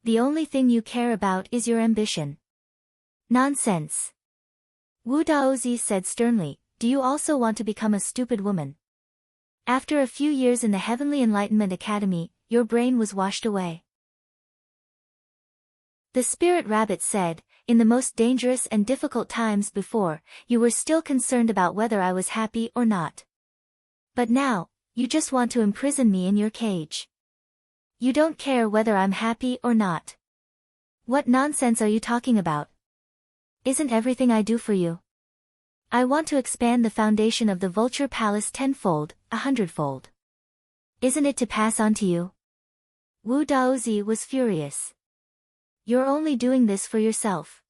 The only thing you care about is your ambition. Nonsense. Wu Daozi said sternly, do you also want to become a stupid woman? After a few years in the Heavenly Enlightenment Academy, your brain was washed away. The Spirit Rabbit said, in the most dangerous and difficult times before, you were still concerned about whether I was happy or not. But now, you just want to imprison me in your cage. You don't care whether I'm happy or not. What nonsense are you talking about? Isn't everything I do for you? I want to expand the foundation of the Vulture Palace tenfold, 100-fold. Isn't it to pass on to you? Wu Daozi was furious. You're only doing this for yourself.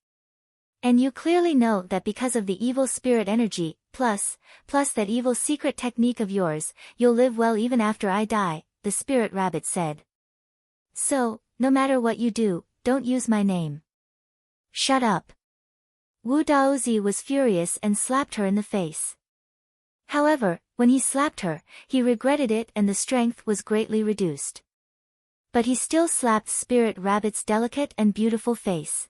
And you clearly know that because of the evil spirit energy, plus that evil secret technique of yours, you'll live well even after I die, the Spirit Rabbit said. So, no matter what you do, don't use my name. Shut up. Wu Daozi was furious and slapped her in the face. However, when he slapped her, he regretted it and the strength was greatly reduced. But he still slapped Spirit Rabbit's delicate and beautiful face.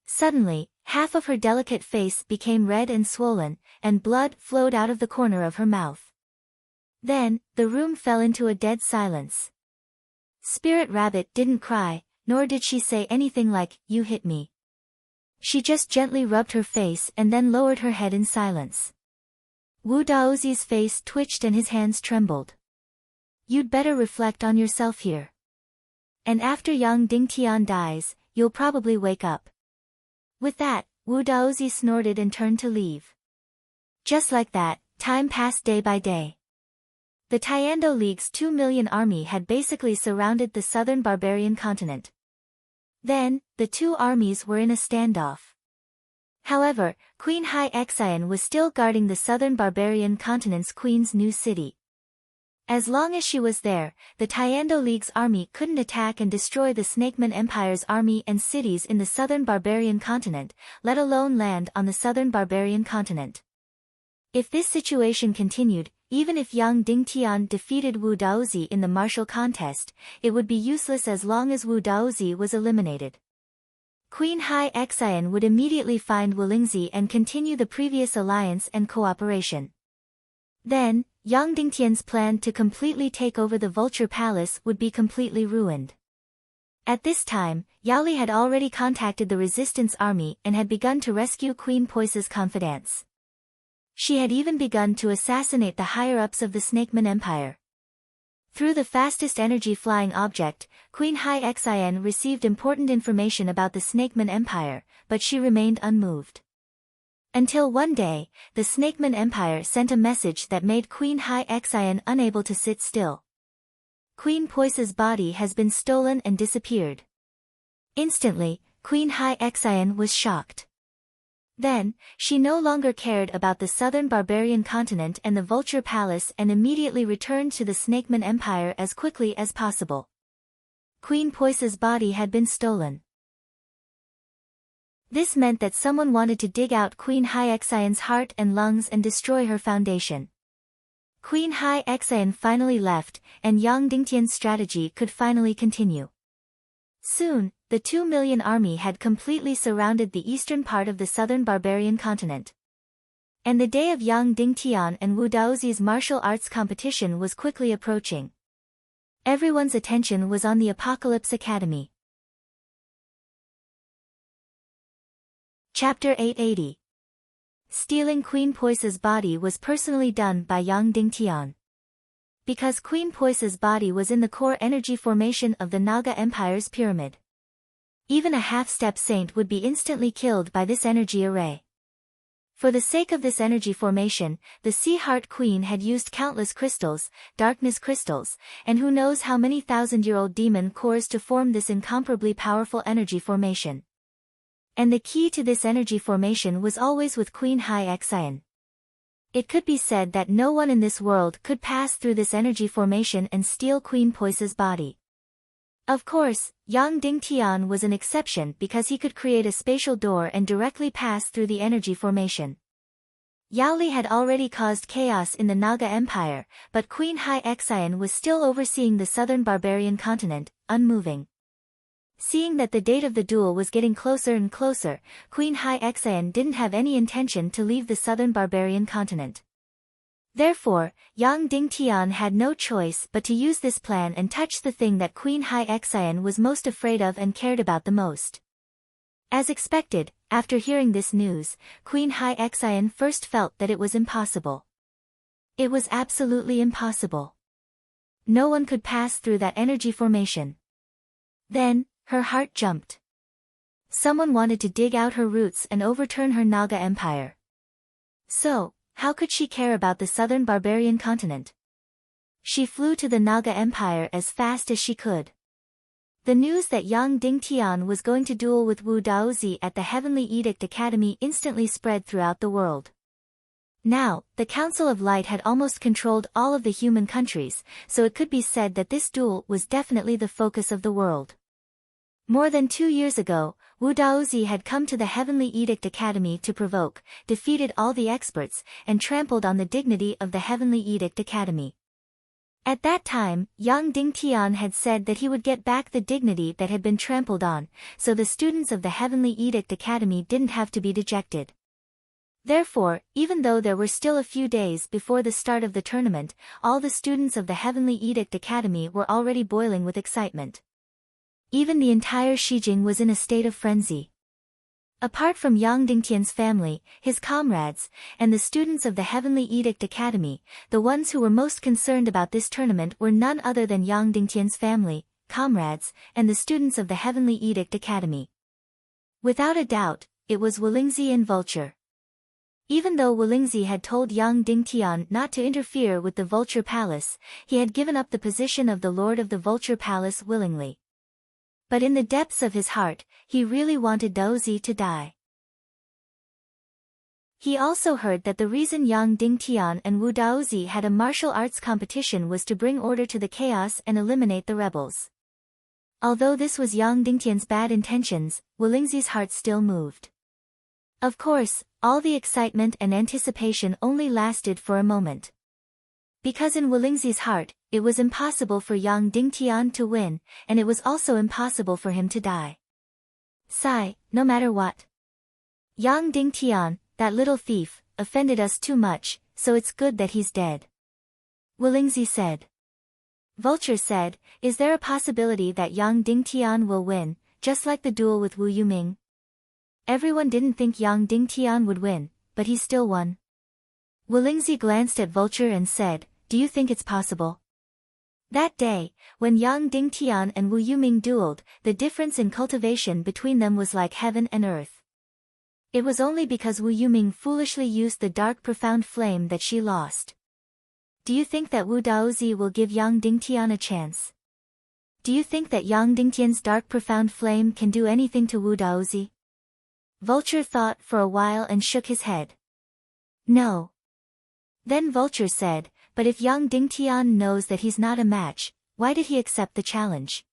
Suddenly, half of her delicate face became red and swollen, and blood flowed out of the corner of her mouth. Then, the room fell into a dead silence. Spirit Rabbit didn't cry, nor did she say anything like, you hit me. She just gently rubbed her face and then lowered her head in silence. Wu Daozi's face twitched and his hands trembled. You'd better reflect on yourself here. And after young Dingtian dies, you'll probably wake up. With that, Wu Daozi snorted and turned to leave. Just like that, time passed day by day. The Tiando League's 2 million army had basically surrounded the southern barbarian continent. Then, the two armies were in a standoff. However, Queen Hai Xian was still guarding the southern barbarian continent's queen's new city. As long as she was there, the Tiando League's army couldn't attack and destroy the Snakeman Empire's army and cities in the southern barbarian continent, let alone land on the southern barbarian continent. If this situation continued, even if Yang Dingtian defeated Wu Daozi in the martial contest, it would be useless as long as Wu Daozi was eliminated. Queen Hai Xian would immediately find Wulingzi and continue the previous alliance and cooperation. Then, Yang Dingtian's plan to completely take over the Vulture Palace would be completely ruined. At this time, Yaoli had already contacted the resistance army and had begun to rescue Queen Poise's confidants. She had even begun to assassinate the higher-ups of the Snakeman Empire. Through the fastest energy flying object, Queen Hai Xian received important information about the Snakeman Empire, but she remained unmoved. Until one day, the Snakeman Empire sent a message that made Queen Hai Xian unable to sit still. Queen Poise's body has been stolen and disappeared. Instantly, Queen Hai Xian was shocked. Then, she no longer cared about the southern barbarian continent and the Vulture Palace and immediately returned to the Snakeman Empire as quickly as possible. Queen Poise's body had been stolen. This meant that someone wanted to dig out Queen Hai Xian's heart and lungs and destroy her foundation. Queen Hai Xian finally left, and Yang Dingtian's strategy could finally continue. Soon, the 2 million army had completely surrounded the eastern part of the southern barbarian continent. And the day of Yang Dingtian and Wu Daozi's martial arts competition was quickly approaching. Everyone's attention was on the Apocalypse Academy. Chapter 880. Stealing Queen Poise's body was personally done by Yang Dingtian. Because Queen Poise's body was in the core energy formation of the Naga Empire's pyramid. Even a half-step saint would be instantly killed by this energy array. For the sake of this energy formation, the Sea Heart Queen had used countless crystals, darkness crystals, and who knows how many thousand-year-old demon cores to form this incomparably powerful energy formation. And the key to this energy formation was always with Queen Hai Xian. It could be said that no one in this world could pass through this energy formation and steal Queen Poise's body. Of course, Yang Dingtian was an exception because he could create a spatial door and directly pass through the energy formation. Yaoli had already caused chaos in the Naga Empire, but Queen Hai Xian was still overseeing the southern barbarian continent, unmoving. Seeing that the date of the duel was getting closer and closer, Queen Hai Xian didn't have any intention to leave the southern barbarian continent. Therefore, Yang Dingtian had no choice but to use this plan and touch the thing that Queen Hai Xian was most afraid of and cared about the most. As expected, after hearing this news, Queen Hai Xian first felt that it was impossible. It was absolutely impossible. No one could pass through that energy formation. Then, her heart jumped. Someone wanted to dig out her roots and overturn her Naga Empire. So, how could she care about the southern barbarian continent? She flew to the Naga Empire as fast as she could. The news that Yang Dingtian was going to duel with Wu Daozi at the Heavenly Edict Academy instantly spread throughout the world. Now, the Council of Light had almost controlled all of the human countries, so it could be said that this duel was definitely the focus of the world. More than 2 years ago, Wu Daozi had come to the Heavenly Edict Academy to provoke, defeated all the experts, and trampled on the dignity of the Heavenly Edict Academy. At that time, Yang Dingtian had said that he would get back the dignity that had been trampled on, so the students of the Heavenly Edict Academy didn't have to be dejected. Therefore, even though there were still a few days before the start of the tournament, all the students of the Heavenly Edict Academy were already boiling with excitement. Even the entire Shijing was in a state of frenzy. Apart from Yang Dingtian's family, his comrades, and the students of the Heavenly Edict Academy, the ones who were most concerned about this tournament were none other than Yang Dingtian's family, comrades, and the students of the Heavenly Edict Academy. Without a doubt, it was Wulingzi and Vulture. Even though Wulingzi had told Yang Dingtian not to interfere with the Vulture Palace, he had given up the position of the Lord of the Vulture Palace willingly. But in the depths of his heart, he really wanted Daozi to die. He also heard that the reason Yang Dingtian and Wu Daozi had a martial arts competition was to bring order to the chaos and eliminate the rebels. Although this was Yang Dingtian's bad intentions, Wulingzi's heart still moved. Of course, all the excitement and anticipation only lasted for a moment. Because in Wulingzi's heart, it was impossible for Yang Dingtian to win, and it was also impossible for him to die. Sigh, no matter what. Yang Dingtian, that little thief, offended us too much, so it's good that he's dead. Wulingzi said. Vulture said, is there a possibility that Yang Dingtian will win, just like the duel with Wu Yuming? Everyone didn't think Yang Dingtian would win, but he still won. Wulingzi glanced at Vulture and said, do you think it's possible? That day, when Yang Dingtian and Wu Yuming dueled, the difference in cultivation between them was like heaven and earth. It was only because Wu Yuming foolishly used the dark profound flame that she lost. Do you think that Wu Daozi will give Yang Dingtian a chance? Do you think that Yang Dingtian's dark profound flame can do anything to Wu Daozi? Vulture thought for a while and shook his head. No. Then Vulture said, but if Yang Dingtian knows that he's not a match, why did he accept the challenge?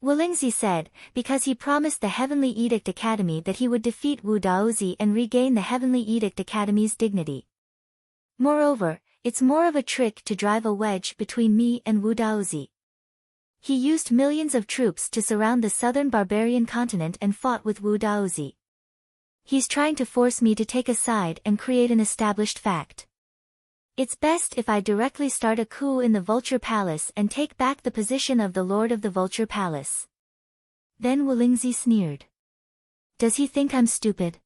Wulingzi said, because he promised the Heavenly Edict Academy that he would defeat Wu Daozi and regain the Heavenly Edict Academy's dignity. Moreover, it's more of a trick to drive a wedge between me and Wu Daozi. He used millions of troops to surround the southern barbarian continent and fought with Wu Daozi. He's trying to force me to take a side and create an established fact. It's best if I directly start a coup in the Vulture Palace and take back the position of the Lord of the Vulture Palace. Then Wulingzi sneered. Does he think I'm stupid?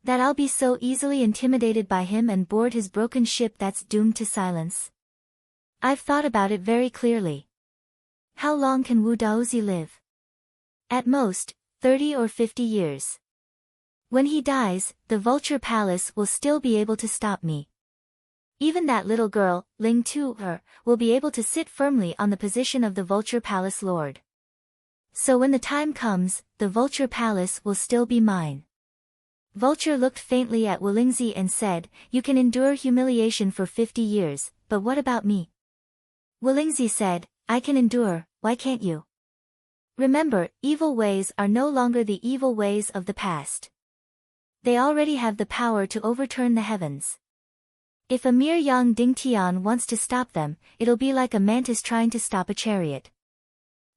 That I'll be so easily intimidated by him and board his broken ship that's doomed to silence? I've thought about it very clearly. How long can Wu Daozi live? At most, 30 or 50 years. When he dies, the Vulture Palace will still be able to stop me. Even that little girl, Ling Tu-er, will be able to sit firmly on the position of the Vulture Palace Lord. So when the time comes, the Vulture Palace will still be mine. Vulture looked faintly at Wulingzi and said, you can endure humiliation for 50 years, but what about me? Wulingzi said, I can endure, why can't you? Remember, evil ways are no longer the evil ways of the past. They already have the power to overturn the heavens. If a mere young Dingtian wants to stop them, it'll be like a mantis trying to stop a chariot.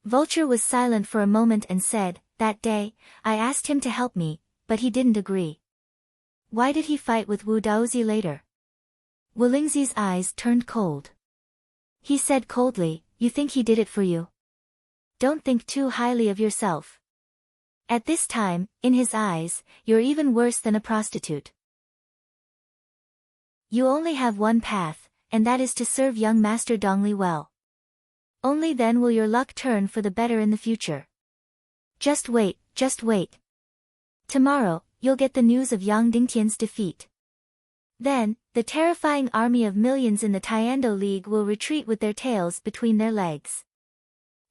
Vulture was silent for a moment and said, "That day, I asked him to help me, but he didn't agree." "Why did he fight with Wu Daozi later?" Wulingzi's eyes turned cold. He said coldly, "You think he did it for you? Don't think too highly of yourself. At this time, in his eyes, you're even worse than a prostitute. You only have one path, and that is to serve young Master Dongli well. Only then will your luck turn for the better in the future. Just wait, just wait. Tomorrow, you'll get the news of Yang Dingtian's defeat. Then, the terrifying army of millions in the Tiando League will retreat with their tails between their legs.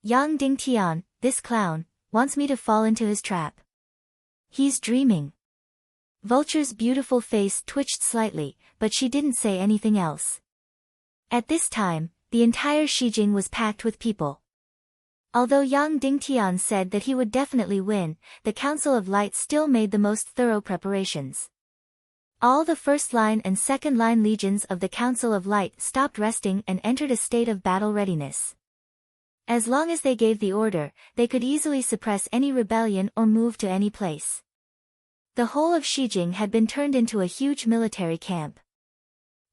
Yang Dingtian, this clown, wants me to fall into his trap. He's dreaming." Vulture's beautiful face twitched slightly, but she didn't say anything else. At this time, the entire Shijing was packed with people. Although Yang Dingtian said that he would definitely win, the Council of Light still made the most thorough preparations. All the first-line and second-line legions of the Council of Light stopped resting and entered a state of battle readiness. As long as they gave the order, they could easily suppress any rebellion or move to any place. The whole of Shijing had been turned into a huge military camp.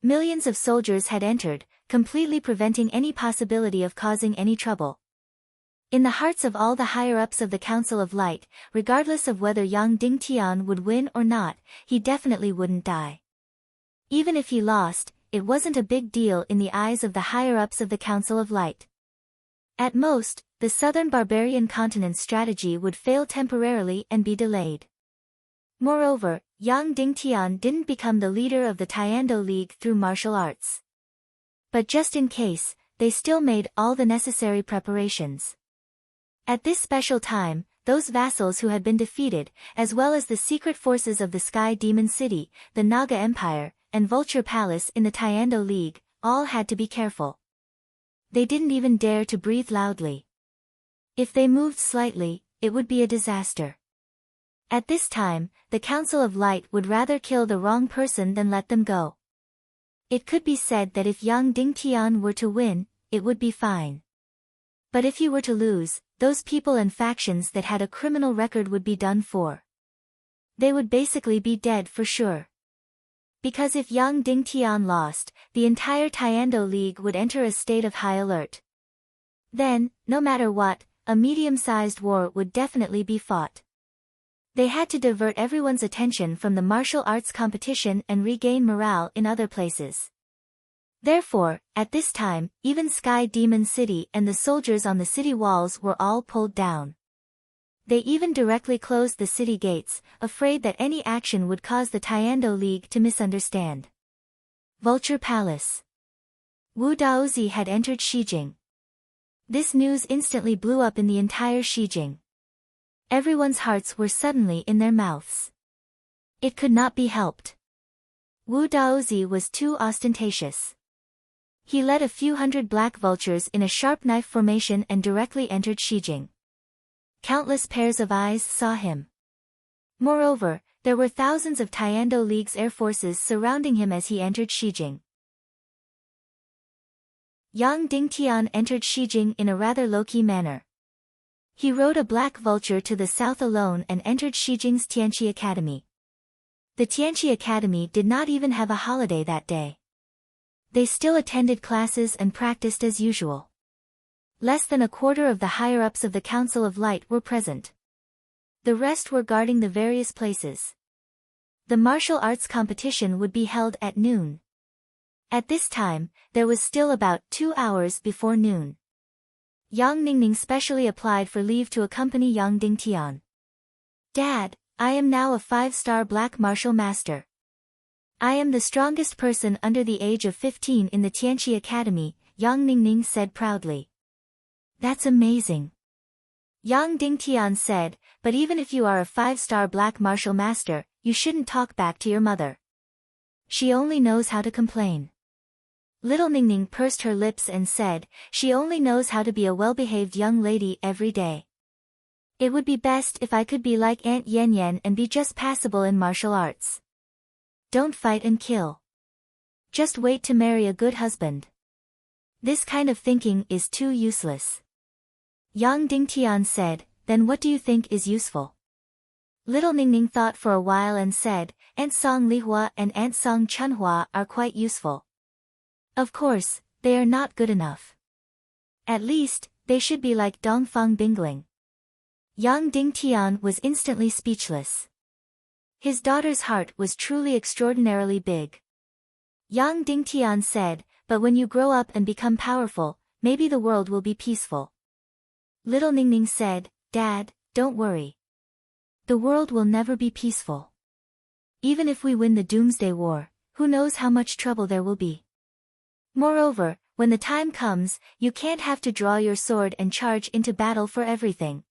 Millions of soldiers had entered, completely preventing any possibility of causing any trouble. In the hearts of all the higher-ups of the Council of Light, regardless of whether Yang Dingtian would win or not, he definitely wouldn't die. Even if he lost, it wasn't a big deal in the eyes of the higher-ups of the Council of Light. At most, the southern barbarian continent's strategy would fail temporarily and be delayed. Moreover, Yang Dingtian didn't become the leader of the Tiando League through martial arts. But just in case, they still made all the necessary preparations. At this special time, those vassals who had been defeated, as well as the secret forces of the Sky Demon City, the Naga Empire, and Vulture Palace in the Tiando League, all had to be careful. They didn't even dare to breathe loudly. If they moved slightly, it would be a disaster. At this time, the Council of Light would rather kill the wrong person than let them go. It could be said that if Yang Dingtian were to win, it would be fine. But if he were to lose, those people and factions that had a criminal record would be done for. They would basically be dead for sure. Because if Yang Dingtian lost, the entire Tiando League would enter a state of high alert. Then, no matter what, a medium-sized war would definitely be fought. They had to divert everyone's attention from the martial arts competition and regain morale in other places. Therefore, at this time, even Sky Demon City and the soldiers on the city walls were all pulled down. They even directly closed the city gates, afraid that any action would cause the Tiando League to misunderstand. Vulture Palace. Wu Daozi had entered Shijing. This news instantly blew up in the entire Shijing. Everyone's hearts were suddenly in their mouths. It could not be helped. Wu Daozi was too ostentatious. He led a few hundred black vultures in a sharp knife formation and directly entered Shijing. Countless pairs of eyes saw him. Moreover, there were thousands of Tiando League's air forces surrounding him as he entered Shijing. Yang Dingtian entered Shijing in a rather low-key manner. He rode a black vulture to the south alone and entered Shijing's Tianqi Academy. The Tianqi Academy did not even have a holiday that day. They still attended classes and practiced as usual. Less than a quarter of the higher-ups of the Council of Light were present. The rest were guarding the various places. The martial arts competition would be held at noon. At this time, there was still about 2 hours before noon. Yang Ningning specially applied for leave to accompany Yang Dingtian. "Dad, I am now a 5-star black martial master. I am the strongest person under the age of 15 in the Tianqi Academy," Yang Ningning said proudly. "That's amazing." Yang Dingtian said, "But even if you are a 5-star black martial master, you shouldn't talk back to your mother. She only knows how to complain." Little Ningning pursed her lips and said, "She only knows how to be a well-behaved young lady every day. It would be best if I could be like Aunt Yen Yen and be just passable in martial arts. Don't fight and kill. Just wait to marry a good husband. This kind of thinking is too useless. Yang Dingtian said, then what do you think is useful? Little Ningning thought for a while and said, Aunt Song Lihua and Aunt Song Chunhua are quite useful. Of course, they are not good enough. At least, they should be like Dongfang Bingling. Yang Dingtian was instantly speechless. His daughter's heart was truly extraordinarily big. Yang Dingtian said, but when you grow up and become powerful, maybe the world will be peaceful. Little Ningning said, Dad, don't worry. The world will never be peaceful. Even if we win the Doomsday War, who knows how much trouble there will be. Moreover, when the time comes, you can't have to draw your sword and charge into battle for everything.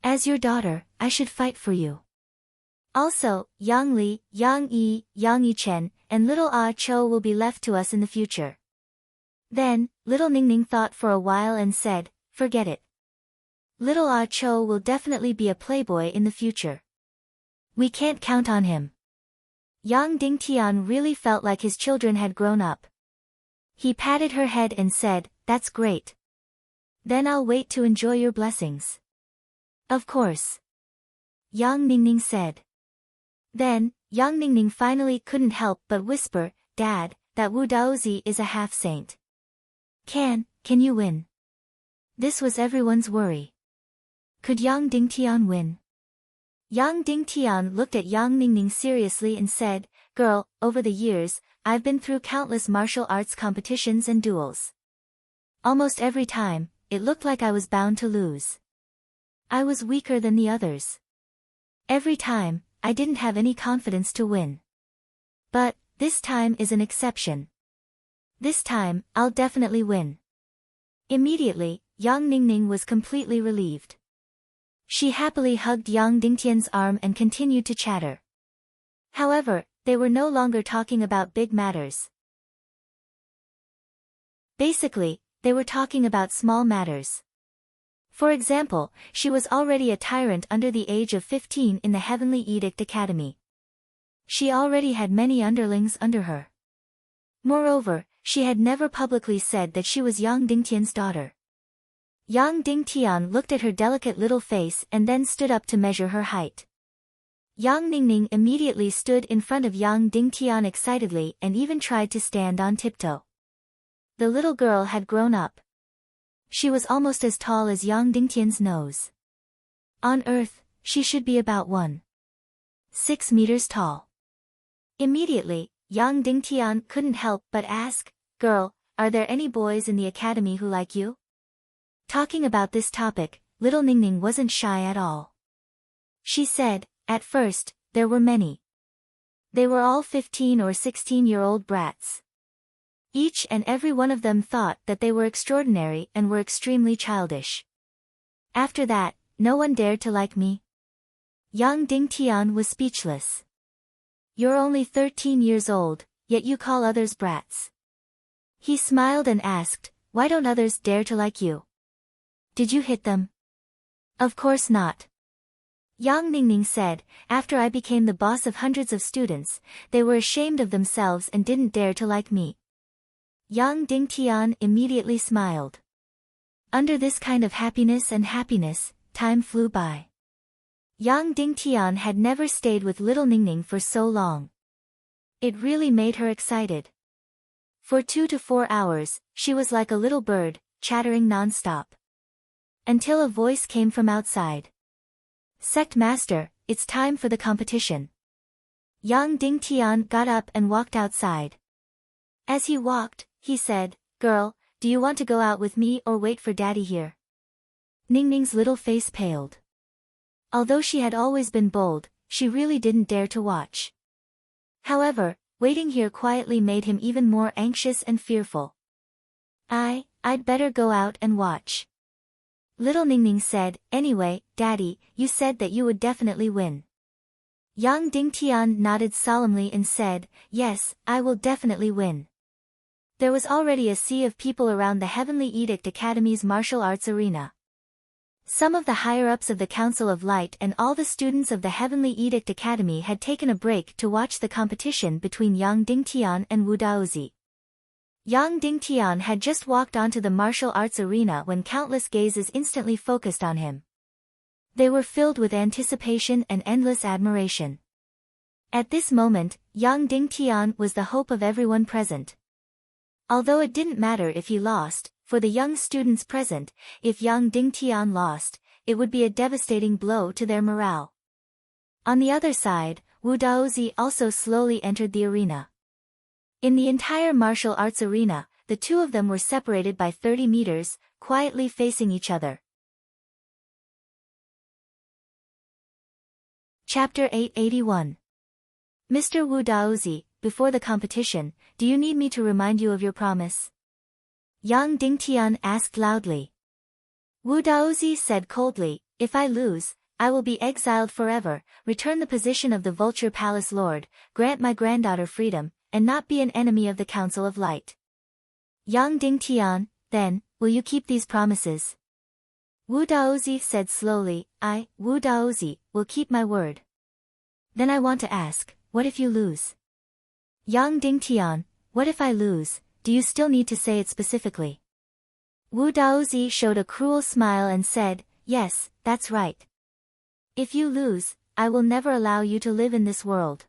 As your daughter, I should fight for you. Also, Yang Li, Yang Yi, Yang Yichen, and little Ah Cho will be left to us in the future. Then, little Ningning thought for a while and said, forget it. Little Ah Cho will definitely be a playboy in the future. We can't count on him. Yang Dingtian really felt like his children had grown up. He patted her head and said, that's great. Then I'll wait to enjoy your blessings. Of course. Yang Ningning said. Then, Yang Ningning finally couldn't help but whisper, Dad, that Wu Daozi is a half-saint. Can you win? This was everyone's worry. Could Yang Dingtian win? Yang Dingtian looked at Yang Ningning seriously and said, Girl, over the years, I've been through countless martial arts competitions and duels. Almost every time, it looked like I was bound to lose. I was weaker than the others. Every time, I didn't have any confidence to win. But, this time is an exception. This time, I'll definitely win. Immediately, Yang Ningning was completely relieved. She happily hugged Yang Dingtian's arm and continued to chatter. However, they were no longer talking about big matters. Basically, they were talking about small matters. For example, she was already a tyrant under the age of 15 in the Heavenly Edict Academy. She already had many underlings under her. Moreover, she had never publicly said that she was Yang Dingtian's daughter. Yang Dingtian looked at her delicate little face and then stood up to measure her height. Yang Ningning immediately stood in front of Yang Dingtian excitedly and even tried to stand on tiptoe. The little girl had grown up. She was almost as tall as Yang Dingtian's nose. On Earth, she should be about 1.6 meters tall. Immediately, Yang Dingtian couldn't help but ask, Girl, are there any boys in the academy who like you? Talking about this topic, little Ningning wasn't shy at all. She said, at first, there were many. They were all 15 or 16-year-old brats. Each and every one of them thought that they were extraordinary and were extremely childish. After that, no one dared to like me. Yang Dingtian was speechless. You're only 13 years old, yet you call others brats. He smiled and asked, why don't others dare to like you? Did you hit them? Of course not. Yang Ningning said, after I became the boss of hundreds of students, they were ashamed of themselves and didn't dare to like me. Yang Dingtian immediately smiled. Under this kind of happiness, time flew by. Yang Dingtian had never stayed with little Ningning for so long. It really made her excited. For 2 to 4 hours, she was like a little bird, chattering non-stop. Until a voice came from outside. Sect Master, it's time for the competition. Yang Dingtian got up and walked outside. As he walked, he said, Girl, do you want to go out with me or wait for Daddy here? Ningning's little face paled. Although she had always been bold, she really didn't dare to watch. However, waiting here quietly made him even more anxious and fearful. I'd better go out and watch. Little Ningning said, anyway, Daddy, you said that you would definitely win. Yang Dingtian nodded solemnly and said, yes, I will definitely win. There was already a sea of people around the Heavenly Edict Academy's martial arts arena. Some of the higher-ups of the Council of Light and all the students of the Heavenly Edict Academy had taken a break to watch the competition between Yang Dingtian and Wu Daozi. Yang Dingtian had just walked onto the martial arts arena when countless gazes instantly focused on him. They were filled with anticipation and endless admiration. At this moment, Yang Dingtian was the hope of everyone present. Although it didn't matter if he lost, for the young students present, if Yang Dingtian lost, it would be a devastating blow to their morale. On the other side, Wu Daozi also slowly entered the arena. In the entire martial arts arena, the two of them were separated by 30 meters, quietly facing each other. Chapter 881. Mr. Wu Daozi, before the competition, do you need me to remind you of your promise? Yang Dingtian asked loudly. Wu Daozi said coldly, if I lose, I will be exiled forever, return the position of the Vulture Palace Lord, grant my granddaughter freedom, and not be an enemy of the Council of Light. Yang Dingtian, then, will you keep these promises? Wu Daozi said slowly, I, Wu Daozi, will keep my word. Then I want to ask, what if you lose? Yang Dingtian, what if I lose? Do you still need to say it specifically? Wu Daozi showed a cruel smile and said, yes, that's right. If you lose, I will never allow you to live in this world.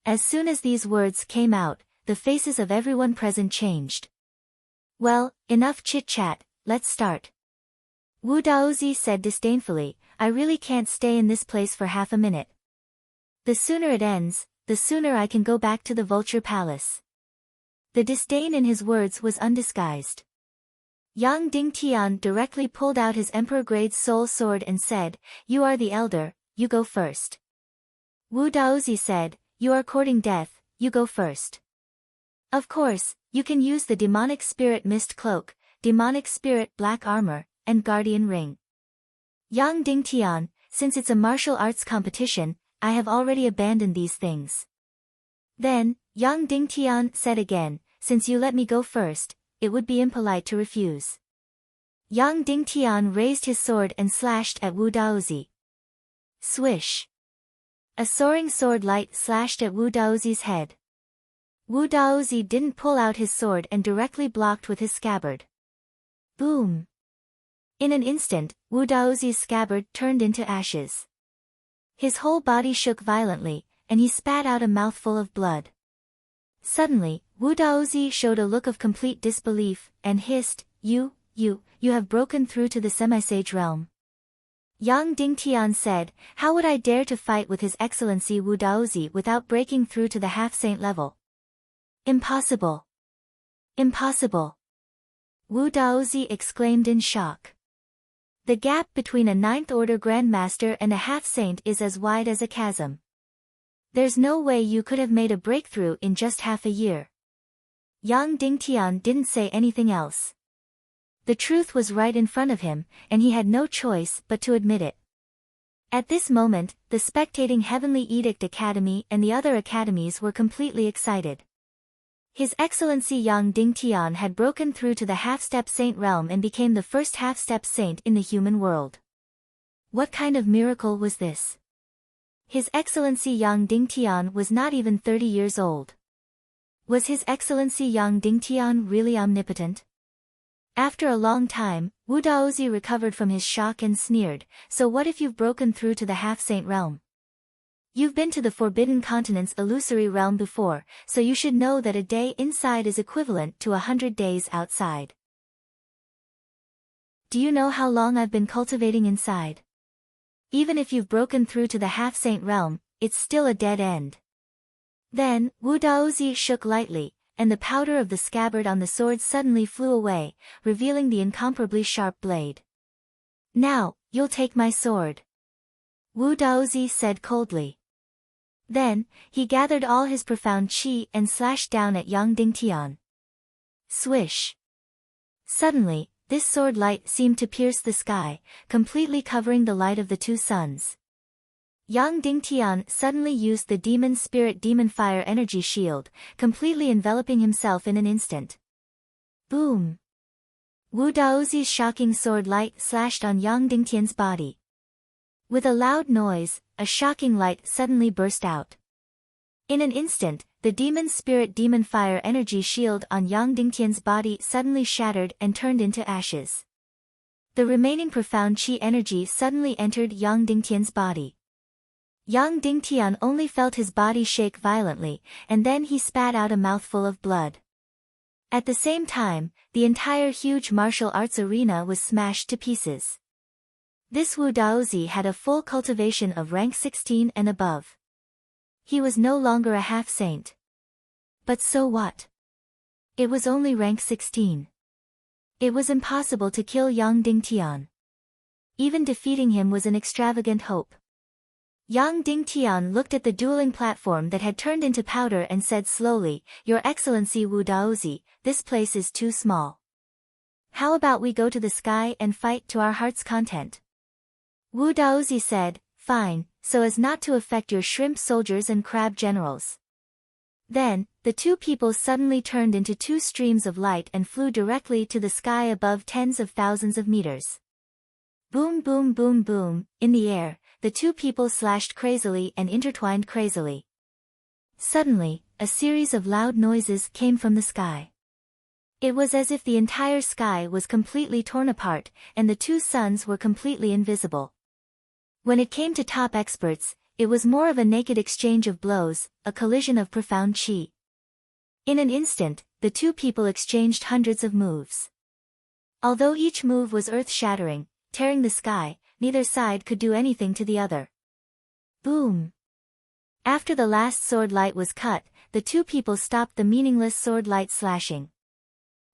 As soon as these words came out, the faces of everyone present changed. Well, enough chit-chat, let's start. Wu Daozi said disdainfully, I really can't stay in this place for half a minute. The sooner it ends, the sooner I can go back to the Vulture Palace. The disdain in his words was undisguised. Yang Dingtian directly pulled out his Emperor-grade soul sword and said, you are the elder, you go first. Wu Daozi said, you are courting death, you go first. Of course, you can use the demonic spirit mist cloak, demonic spirit black armor, and guardian ring. Yang Dingtian, since it's a martial arts competition, I have already abandoned these things. Then, Yang Dingtian said again, since you let me go first, it would be impolite to refuse. Yang Dingtian raised his sword and slashed at Wu Daozi. Swish! A soaring sword light slashed at Wu Daozi's head. Wu Daozi didn't pull out his sword and directly blocked with his scabbard. Boom! In an instant, Wu Daozi's scabbard turned into ashes. His whole body shook violently, and he spat out a mouthful of blood. Suddenly, Wu Daozi showed a look of complete disbelief, and hissed, you have broken through to the semi-sage realm. Yang Dingtian said, how would I dare to fight with His Excellency Wu Daozi without breaking through to the half-saint level? Impossible! Impossible! Wu Daozi exclaimed in shock. The gap between a ninth-order grandmaster and a half-saint is as wide as a chasm. There's no way you could have made a breakthrough in just half a year. Yang Dingtian didn't say anything else. The truth was right in front of him, and he had no choice but to admit it. At this moment, the spectating Heavenly Edict Academy and the other academies were completely excited. His Excellency Yang Dingtian had broken through to the half-step saint realm and became the first half-step saint in the human world. What kind of miracle was this? His Excellency Yang Dingtian was not even 30 years old. Was His Excellency Yang Dingtian really omnipotent? After a long time, Wu Daozi recovered from his shock and sneered, so what if you've broken through to the half-saint realm? You've been to the Forbidden Continent's illusory realm before, so you should know that a day inside is equivalent to 100 days outside. Do you know how long I've been cultivating inside? Even if you've broken through to the half-saint realm, it's still a dead end. Then, Wu Daozi shook lightly, and the powder of the scabbard on the sword suddenly flew away, revealing the incomparably sharp blade. Now, you'll take my sword. Wu Daozi said coldly. Then, he gathered all his profound qi and slashed down at Yang Dingtian. Swish! Suddenly, this sword light seemed to pierce the sky, completely covering the light of the two suns. Yang Dingtian suddenly used the demon spirit demon fire energy shield, completely enveloping himself in an instant. Boom! Wu Daozi's shocking sword light slashed on Yang Dingtian's body. With a loud noise, a shocking light suddenly burst out. In an instant, the demon spirit demon fire energy shield on Yang Dingtian's body suddenly shattered and turned into ashes. The remaining profound qi energy suddenly entered Yang Dingtian's body. Yang Dingtian only felt his body shake violently, and then he spat out a mouthful of blood. At the same time, the entire huge martial arts arena was smashed to pieces. This Wu Daozi had a full cultivation of rank 16 and above. He was no longer a half-saint. But so what? It was only rank 16. It was impossible to kill Yang Dingtian. Even defeating him was an extravagant hope. Yang Dingtian looked at the dueling platform that had turned into powder and said slowly, "Your Excellency Wu Daozi, this place is too small. How about we go to the sky and fight to our heart's content?" Wu Daozi said, "Fine, so as not to affect your shrimp soldiers and crab generals." Then, the two people suddenly turned into two streams of light and flew directly to the sky above tens of thousands of meters. Boom boom boom boom, in the air, the two people slashed crazily and intertwined crazily. Suddenly, a series of loud noises came from the sky. It was as if the entire sky was completely torn apart, and the two suns were completely invisible. When it came to top experts, it was more of a naked exchange of blows, a collision of profound qi. In an instant, the two people exchanged hundreds of moves. Although each move was earth-shattering, tearing the sky, neither side could do anything to the other. Boom! After the last sword light was cut, the two people stopped the meaningless sword light slashing.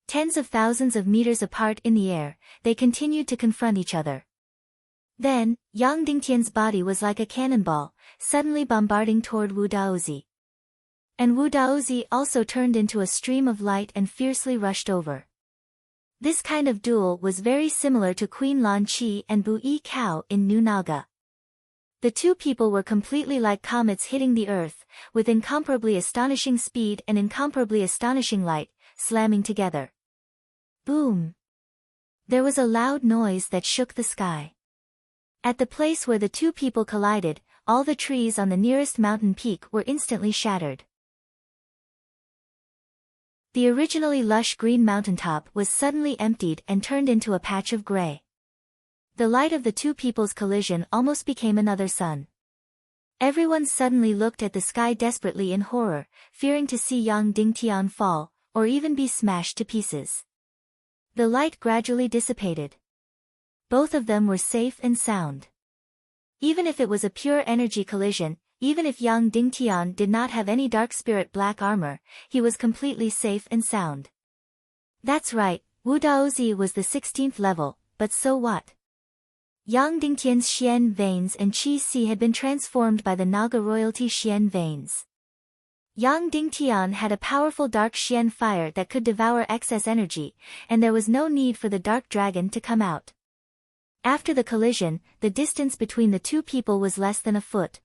Tens of thousands of meters apart in the air, they continued to confront each other. Then, Yang Dingtian's body was like a cannonball, suddenly bombarding toward Wu Daozi. And Wu Daozi also turned into a stream of light and fiercely rushed over. This kind of duel was very similar to Queen Lan Qi and Bu Yi Cao in New Naga. The two people were completely like comets hitting the earth, with incomparably astonishing speed and incomparably astonishing light, slamming together. Boom! There was a loud noise that shook the sky. At the place where the two people collided, all the trees on the nearest mountain peak were instantly shattered. The originally lush green mountaintop was suddenly emptied and turned into a patch of gray. The light of the two people's collision almost became another sun. Everyone suddenly looked at the sky desperately in horror, fearing to see Yang Dingtian fall, or even be smashed to pieces. The light gradually dissipated. Both of them were safe and sound. Even if it was a pure energy collision, even if Yang Dingtian did not have any dark spirit black armor, he was completely safe and sound. That's right, Wu Daozi was the 16th level, but so what? Yang Dingtian's Xian veins and Qi Si had been transformed by the Naga royalty Xian veins. Yang Dingtian had a powerful dark Xian fire that could devour excess energy, and there was no need for the dark dragon to come out. After the collision, the distance between the two people was less than a foot.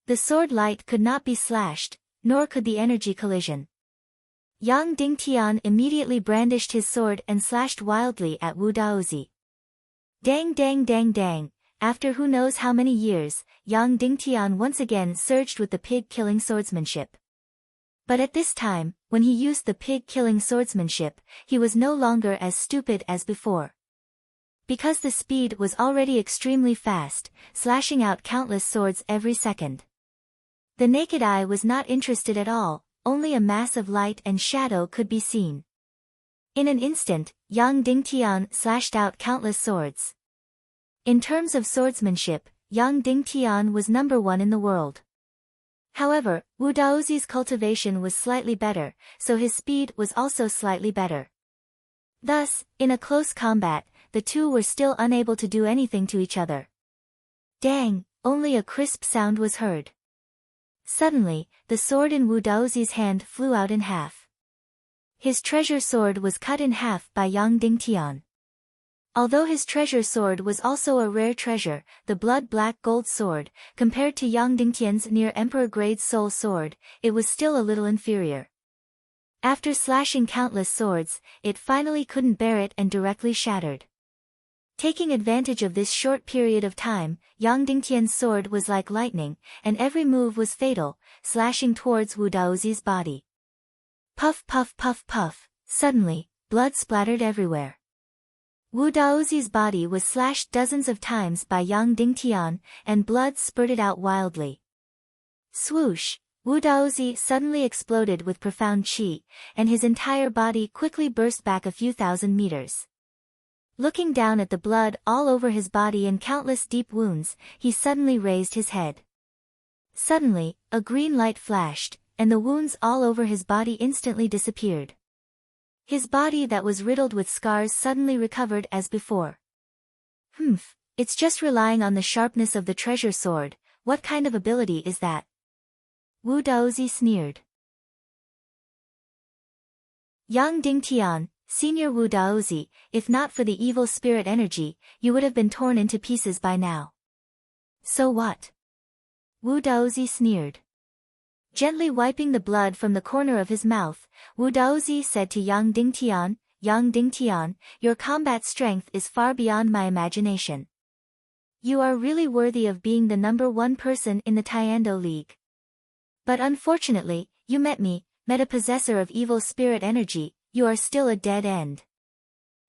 The sword light could not be slashed, nor could the energy collision. Yang Dingtian immediately brandished his sword and slashed wildly at Wu Daozi. Dang dang dang dang, after who knows how many years, Yang Dingtian once again surged with the pig-killing swordsmanship. But at this time, when he used the pig-killing swordsmanship, he was no longer as stupid as before. Because the speed was already extremely fast, slashing out countless swords every second. The naked eye was not interested at all, only a mass of light and shadow could be seen. In an instant, Yang Dingtian slashed out countless swords. In terms of swordsmanship, Yang Dingtian was number one in the world. However, Wu Daozi's cultivation was slightly better, so his speed was also slightly better. Thus, in a close combat, the two were still unable to do anything to each other. Dang, only a crisp sound was heard. Suddenly, the sword in Wu Daozi's hand flew out in half. His treasure sword was cut in half by Yang Dingtian. Although his treasure sword was also a rare treasure, the blood-black gold sword, compared to Yang Dingtian's near emperor-grade soul sword, it was still a little inferior. After slashing countless swords, it finally couldn't bear it and directly shattered. Taking advantage of this short period of time, Yang Dingtian's sword was like lightning, and every move was fatal, slashing towards Wu Daozi's body. Puff puff puff puff, suddenly, blood splattered everywhere. Wu Daozi's body was slashed dozens of times by Yang Dingtian, and blood spurted out wildly. Swoosh! Wu Daozi suddenly exploded with profound qi, and his entire body quickly burst back a few thousand meters. Looking down at the blood all over his body and countless deep wounds, he suddenly raised his head. Suddenly, a green light flashed, and the wounds all over his body instantly disappeared. His body that was riddled with scars suddenly recovered as before. It's just relying on the sharpness of the treasure sword, what kind of ability is that? Wu Daozi sneered. Yang Dingtian, Senior Wu Daozi, if not for the evil spirit energy, you would have been torn into pieces by now. So what? Wu Daozi sneered. Gently wiping the blood from the corner of his mouth, Wu Daozi said to Yang Dingtian, Yang Dingtian, your combat strength is far beyond my imagination. You are really worthy of being the #1 person in the Taekwondo League. But unfortunately, you met a possessor of evil spirit energy, you are still a dead end.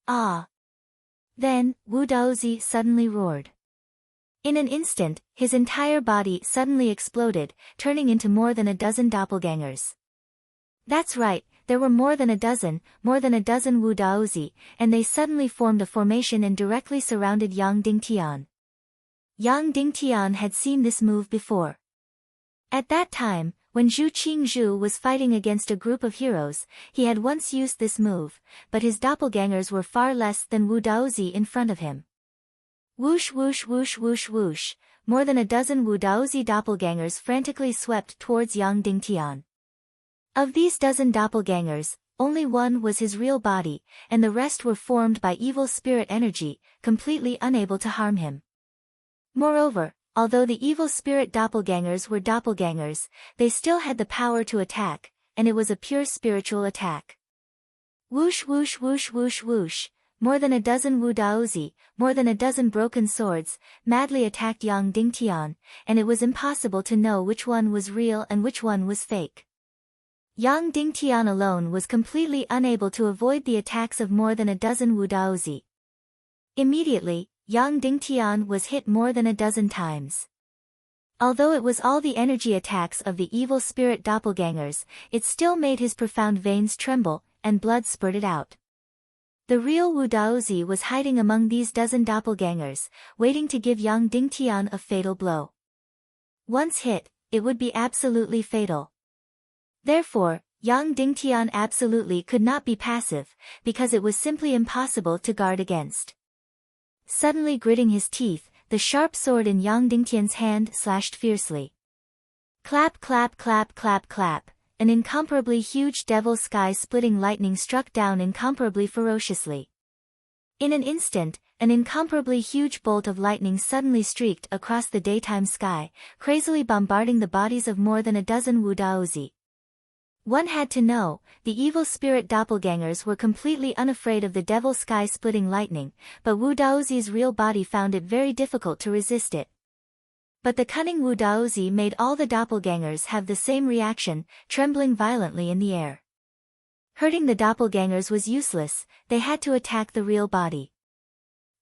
Ah! Then, Wu Daozi suddenly roared. In an instant, his entire body suddenly exploded, turning into more than a dozen doppelgangers. That's right, there were more than a dozen Wu Daozi, and they suddenly formed a formation and directly surrounded Yang Dingtian. Yang Dingtian had seen this move before. At that time, when Zhu Qingzhu was fighting against a group of heroes, he had once used this move, but his doppelgangers were far less than Wu Daozi in front of him. Whoosh whoosh whoosh whoosh whoosh, more than a dozen Wu Daozi doppelgangers frantically swept towards Yang Dingtian. Of these dozen doppelgangers, only one was his real body, and the rest were formed by evil spirit energy, completely unable to harm him. Moreover, although the evil spirit doppelgangers were doppelgangers, they still had the power to attack, and it was a pure spiritual attack. Whoosh whoosh whoosh whoosh whoosh, more than a dozen Wu Daozi, more than a dozen broken swords, madly attacked Yang Dingtian, and it was impossible to know which one was real and which one was fake. Yang Dingtian alone was completely unable to avoid the attacks of more than a dozen Wu Daozi. Immediately, Yang Dingtian was hit more than a dozen times. Although it was all the energy attacks of the evil spirit doppelgangers, it still made his profound veins tremble, and blood spurted out. The real Wu Daozi was hiding among these dozen doppelgangers, waiting to give Yang Dingtian a fatal blow. Once hit, it would be absolutely fatal. Therefore, Yang Dingtian absolutely could not be passive, because it was simply impossible to guard against. Suddenly gritting his teeth, the sharp sword in Yang Dingtian's hand slashed fiercely. Clap clap clap clap clap, an incomparably huge devil sky-splitting lightning struck down incomparably ferociously. In an instant, an incomparably huge bolt of lightning suddenly streaked across the daytime sky, crazily bombarding the bodies of more than a dozen Wu Daozi. One had to know, the evil spirit doppelgangers were completely unafraid of the devil sky-splitting lightning, but Wu Daozi's real body found it very difficult to resist it. But the cunning Wu Daozi made all the doppelgangers have the same reaction, trembling violently in the air. Hurting the doppelgangers was useless, they had to attack the real body.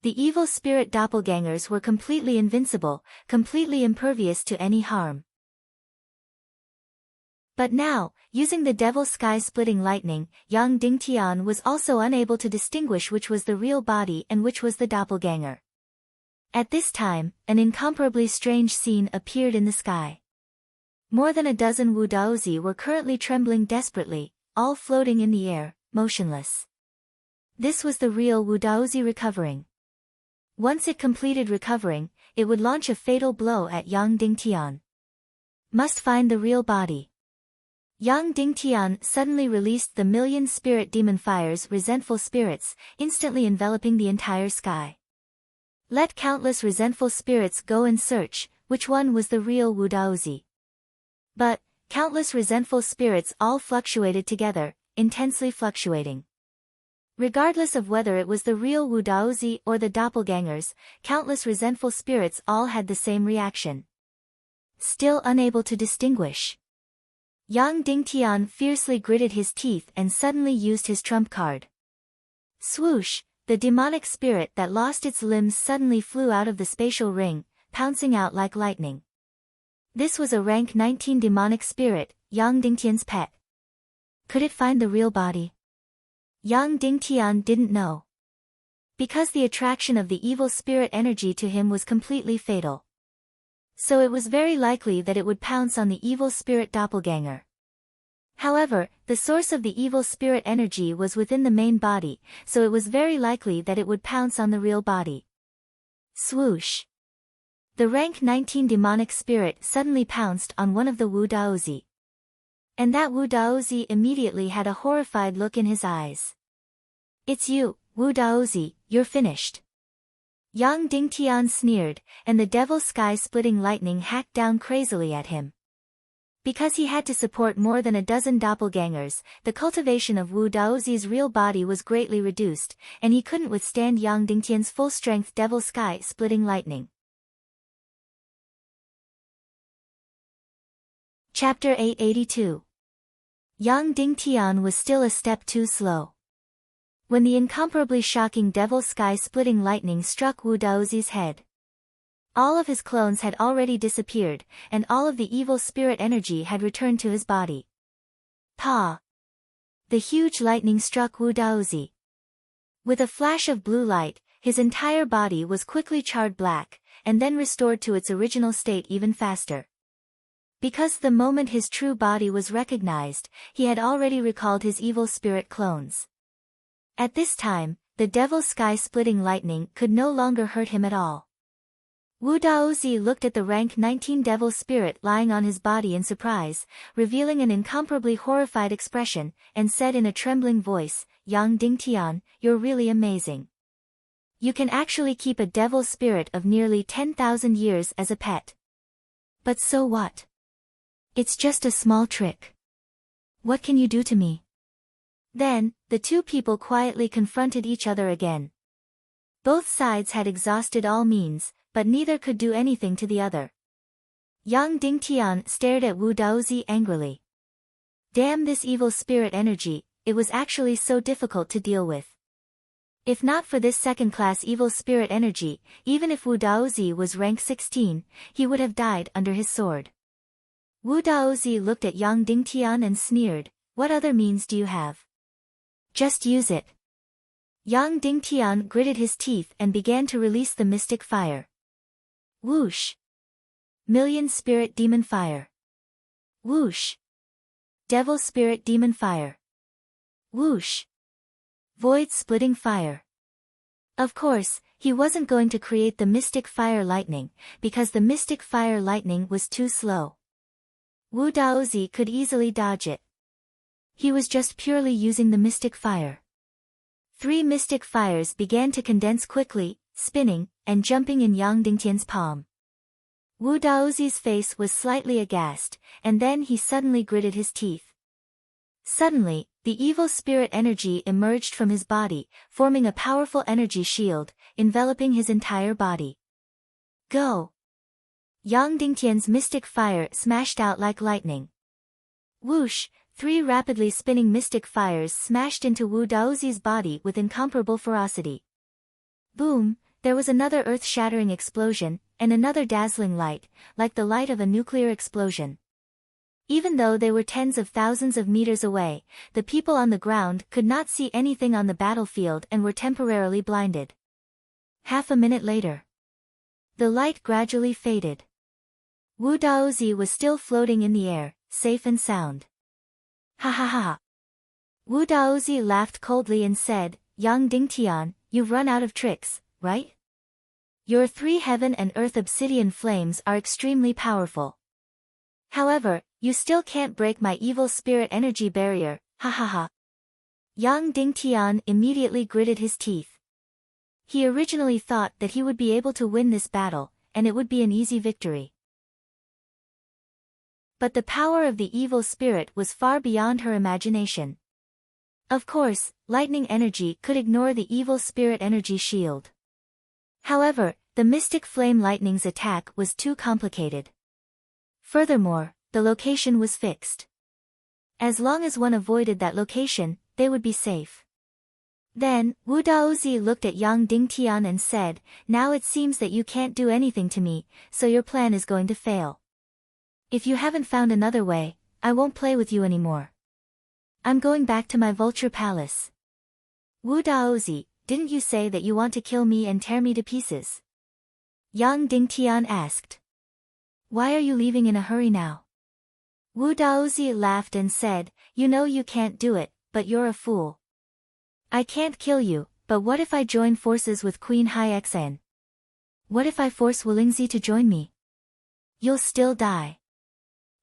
The evil spirit doppelgangers were completely invincible, completely impervious to any harm. But now, using the devil sky-splitting lightning, Yang Dingtian was also unable to distinguish which was the real body and which was the doppelganger. At this time, an incomparably strange scene appeared in the sky. More than a dozen Wu Daozi were currently trembling desperately, all floating in the air, motionless. This was the real Wu Daozi recovering. Once it completed recovering, it would launch a fatal blow at Yang Dingtian. Must find the real body. Yang Dingtian suddenly released the million spirit demon fire's resentful spirits, instantly enveloping the entire sky. Let countless resentful spirits go and search, which one was the real Wu Daozi. But, countless resentful spirits all fluctuated together, intensely fluctuating. Regardless of whether it was the real Wu Daozi or the doppelgangers, countless resentful spirits all had the same reaction. Still unable to distinguish, Yang Dingtian fiercely gritted his teeth and suddenly used his trump card. Swoosh! The demonic spirit that lost its limbs suddenly flew out of the spatial ring, pouncing out like lightning. This was a rank 19 demonic spirit, Yang Dingtian's pet. Could it find the real body? Yang Dingtian didn't know. Because the attraction of the evil spirit energy to him was completely fatal. So it was very likely that it would pounce on the evil spirit doppelganger. However, the source of the evil spirit energy was within the main body, so it was very likely that it would pounce on the real body. Swoosh! The rank 19 demonic spirit suddenly pounced on one of the Wu Daozi. And that Wu Daozi immediately had a horrified look in his eyes. It's you, Wu Daozi, you're finished. Yang Dingtian sneered, and the devil sky-splitting lightning hacked down crazily at him. Because he had to support more than a dozen doppelgangers, the cultivation of Wu Daozi's real body was greatly reduced, and he couldn't withstand Yang Dingtian's full-strength devil sky-splitting lightning. Chapter 882. Yang Dingtian was still a step too slow. When the incomparably shocking devil sky-splitting lightning struck Wu Daozi's head, all of his clones had already disappeared, and all of the evil spirit energy had returned to his body. Pa! The huge lightning struck Wu Daozi. With a flash of blue light, his entire body was quickly charred black, and then restored to its original state even faster. Because the moment his true body was recognized, he had already recalled his evil spirit clones. At this time, the devil sky-splitting lightning could no longer hurt him at all. Wu Daozi looked at the rank 19 devil spirit lying on his body in surprise, revealing an incomparably horrified expression, and said in a trembling voice, Yang Dingtian, you're really amazing. You can actually keep a devil spirit of nearly 10,000 years as a pet. But so what? It's just a small trick. What can you do to me? Then, the two people quietly confronted each other again. Both sides had exhausted all means, but neither could do anything to the other. Yang Dingtian stared at Wu Daozi angrily. Damn this evil spirit energy, it was actually so difficult to deal with. If not for this second-class evil spirit energy, even if Wu Daozi was rank 16, he would have died under his sword. Wu Daozi looked at Yang Dingtian and sneered, what other means do you have? Just use it. Yang Dingtian gritted his teeth and began to release the mystic fire. Whoosh! Million spirit demon fire. Whoosh! Devil spirit demon fire. Whoosh! Void splitting fire. Of course, he wasn't going to create the mystic fire lightning, because the mystic fire lightning was too slow. Wu Daozi could easily dodge it. He was just purely using the mystic fire. 3 mystic fires began to condense quickly, spinning, and jumping in Yang Dingtian's palm. Wu Daozi's face was slightly aghast, and then he suddenly gritted his teeth. Suddenly, the evil spirit energy emerged from his body, forming a powerful energy shield, enveloping his entire body. Go! Yang Dingtian's mystic fire smashed out like lightning. Whoosh! 3 rapidly spinning mystic fires smashed into Wu Daozi's body with incomparable ferocity. Boom! There was another earth-shattering explosion, and another dazzling light, like the light of a nuclear explosion. Even though they were tens of thousands of meters away, the people on the ground could not see anything on the battlefield and were temporarily blinded. Half a minute later, the light gradually faded. Wu Daozi was still floating in the air, safe and sound. Ha ha ha. Wu Daozi laughed coldly and said, Yang Dingtian, you've run out of tricks, right? Your 3 heaven and earth obsidian flames are extremely powerful. However, you still can't break my evil spirit energy barrier, ha ha ha. Yang Dingtian immediately gritted his teeth. He originally thought that he would be able to win this battle, and it would be an easy victory. But the power of the evil spirit was far beyond her imagination. Of course, lightning energy could ignore the evil spirit energy shield. However, the mystic flame lightning's attack was too complicated. Furthermore, the location was fixed. As long as one avoided that location, they would be safe. Then, Wu Daozi looked at Yang Dingtian and said, "Now it seems that you can't do anything to me, so your plan is going to fail. If you haven't found another way, I won't play with you anymore. I'm going back to my vulture palace." "Wu Daozi, didn't you say that you want to kill me and tear me to pieces?" Yang Dingtian asked. "Why are you leaving in a hurry now?" Wu Daozi laughed and said, "You know you can't do it, but you're a fool. I can't kill you, but what if I join forces with Queen Hyxan? What if I force Wulingzi to join me? You'll still die.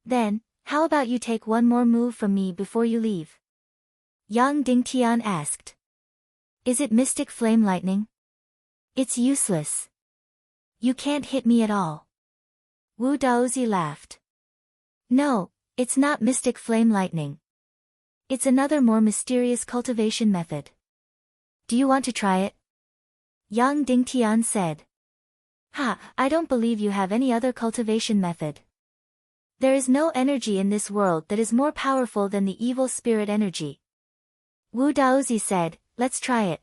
Then, how about you take one more move from me before you leave?" Yang Dingtian asked. "Is it mystic flame lightning?" "It's useless. You can't hit me at all." Wu Daozi laughed. "No, it's not mystic flame lightning. It's another more mysterious cultivation method. Do you want to try it?" Yang Dingtian said. "Ha, I don't believe you have any other cultivation method. There is no energy in this world that is more powerful than the evil spirit energy." Wu Daozi said, "Let's try it.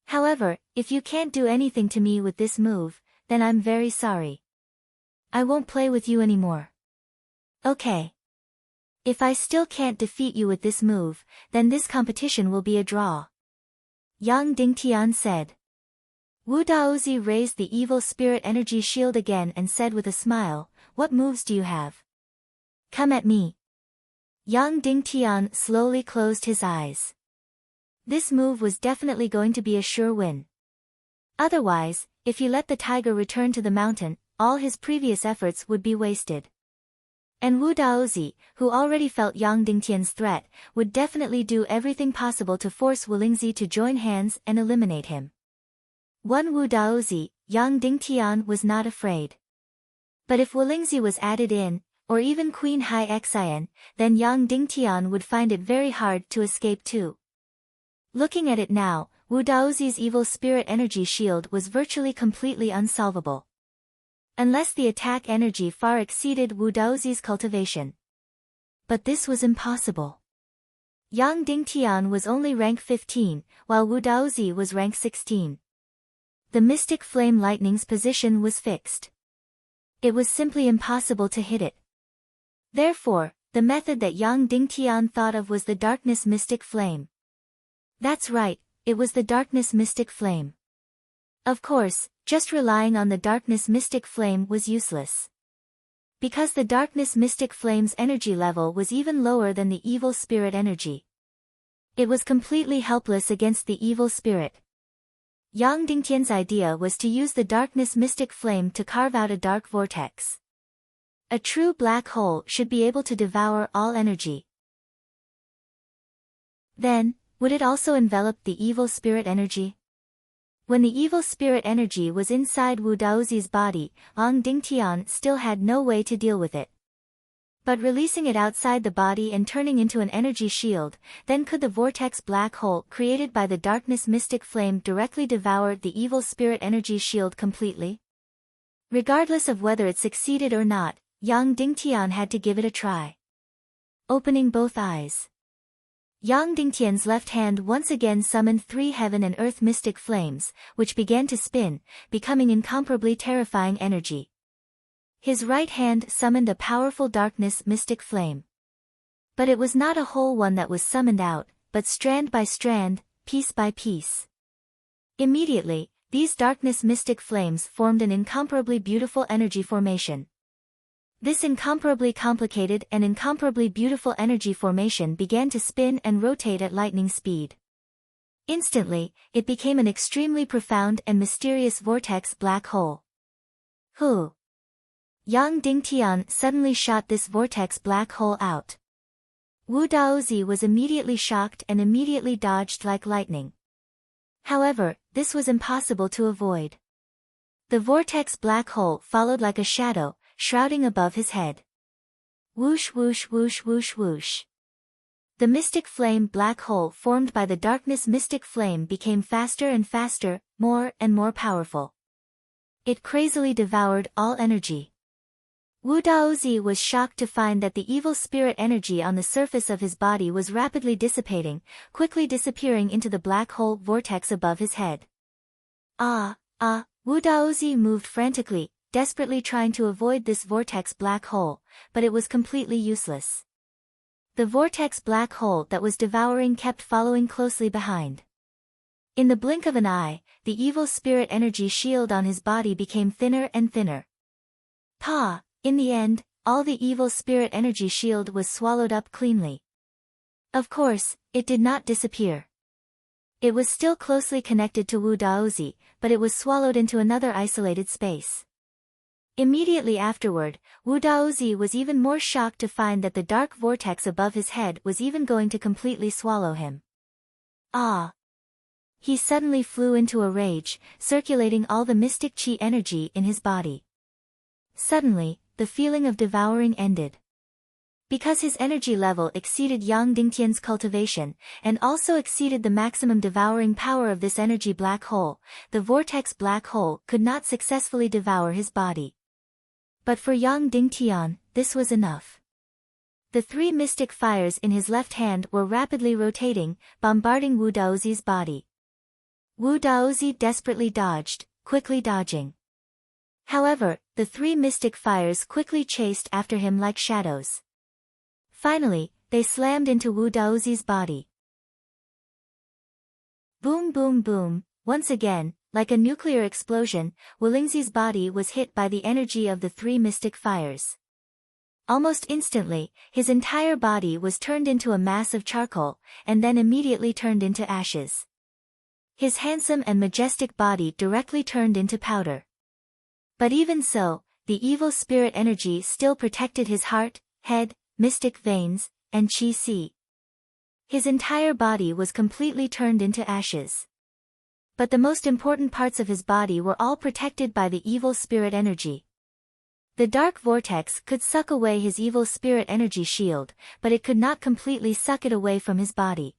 However, if you can't do anything to me with this move, then I'm very sorry. I won't play with you anymore." "Okay. If I still can't defeat you with this move, then this competition will be a draw," Yang Dingtian said. Wu Daozi raised the evil spirit energy shield again and said with a smile, "What moves do you have? Come at me." Yang Dingtian slowly closed his eyes. This move was definitely going to be a sure win. Otherwise, if he let the tiger return to the mountain, all his previous efforts would be wasted. And Wu Daozi, who already felt Yang Dingtian's threat, would definitely do everything possible to force Wulingzi to join hands and eliminate him. One Wu Daozi, Yang Dingtian was not afraid. But if Wulingzi was added in, or even Queen Hyxan, then Yang Dingtian would find it very hard to escape too. Looking at it now, Wu Daozi's evil spirit energy shield was virtually completely unsolvable. Unless the attack energy far exceeded Wu Daozi's cultivation. But this was impossible. Yang Dingtian was only rank 15, while Wu Daozi was rank 16. The mystic flame lightning's position was fixed. It was simply impossible to hit it. Therefore, the method that Yang Dingtian thought of was the darkness mystic flame. That's right, it was the darkness mystic flame. Of course, just relying on the darkness mystic flame was useless. Because the darkness mystic flame's energy level was even lower than the evil spirit energy. It was completely helpless against the evil spirit. Yang Dingtian's idea was to use the darkness mystic flame to carve out a dark vortex. A true black hole should be able to devour all energy. Then, would it also envelop the evil spirit energy? When the evil spirit energy was inside Wu Daozi's body, Yang Dingtian still had no way to deal with it. But releasing it outside the body and turning into an energy shield, then could the vortex black hole created by the darkness mystic flame directly devour the evil spirit energy shield completely? Regardless of whether it succeeded or not, Yang Dingtian had to give it a try. Opening both eyes, Yang Dingtian's left hand once again summoned 3 heaven and earth mystic flames, which began to spin, becoming incomparably terrifying energy. His right hand summoned a powerful darkness mystic flame. But it was not a whole one that was summoned out, but strand by strand, piece by piece. Immediately, these darkness mystic flames formed an incomparably beautiful energy formation. This incomparably complicated and incomparably beautiful energy formation began to spin and rotate at lightning speed. Instantly, it became an extremely profound and mysterious vortex black hole. Who? Yang Dingtian suddenly shot this vortex black hole out. Wu Daozi was immediately shocked and immediately dodged like lightning. However, this was impossible to avoid. The vortex black hole followed like a shadow, shrouding above his head. Whoosh whoosh whoosh whoosh whoosh. The mystic flame black hole formed by the darkness mystic flame became faster and faster, more and more powerful. It crazily devoured all energy. Wu Daozi was shocked to find that the evil spirit energy on the surface of his body was rapidly dissipating, quickly disappearing into the black hole vortex above his head. Wu Daozi moved frantically, desperately trying to avoid this vortex black hole, but it was completely useless. The vortex black hole that was devouring kept following closely behind. In the blink of an eye, the evil spirit energy shield on his body became thinner and thinner. In the end, all the evil spirit energy shield was swallowed up cleanly. Of course, it did not disappear. It was still closely connected to Wu Daozi, but it was swallowed into another isolated space. Immediately afterward, Wu Daozi was even more shocked to find that the dark vortex above his head was even going to completely swallow him. He suddenly flew into a rage, circulating all the mystic chi energy in his body. Suddenly, the feeling of devouring ended. Because his energy level exceeded Yang Dingtian's cultivation, and also exceeded the maximum devouring power of this energy black hole, the vortex black hole could not successfully devour his body. But for Yang Dingtian, this was enough. The three mystic fires in his left hand were rapidly rotating, bombarding Wu Daozi's body. Wu Daozi desperately dodged, quickly dodging. However, the three mystic fires quickly chased after him like shadows. Finally, they slammed into Wu Daozi's body. Boom boom boom, once again, like a nuclear explosion, Wulingzi's body was hit by the energy of the three mystic fires. Almost instantly, his entire body was turned into a mass of charcoal, and then immediately turned into ashes. His handsome and majestic body directly turned into powder. But even so, the evil spirit energy still protected his heart, head, mystic veins, and qi. His entire body was completely turned into ashes. But the most important parts of his body were all protected by the evil spirit energy. The dark vortex could suck away his evil spirit energy shield, but it could not completely suck it away from his body.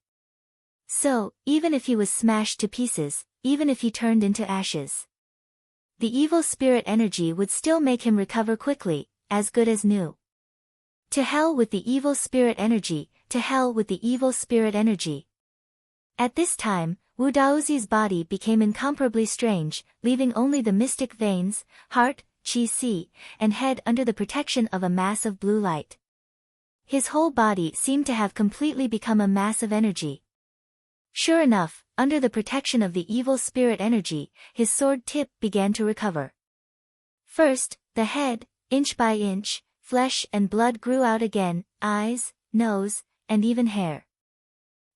So, even if he was smashed to pieces, even if he turned into ashes, the evil spirit energy would still make him recover quickly, as good as new. To hell with the evil spirit energy, to hell with the evil spirit energy. At this time, Wu Daozi's body became incomparably strange, leaving only the mystic veins, heart, qi, and head under the protection of a mass of blue light. His whole body seemed to have completely become a mass of energy. Sure enough, under the protection of the evil spirit energy, his sword tip began to recover. First, the head, inch by inch, flesh and blood grew out again, eyes, nose, and even hair.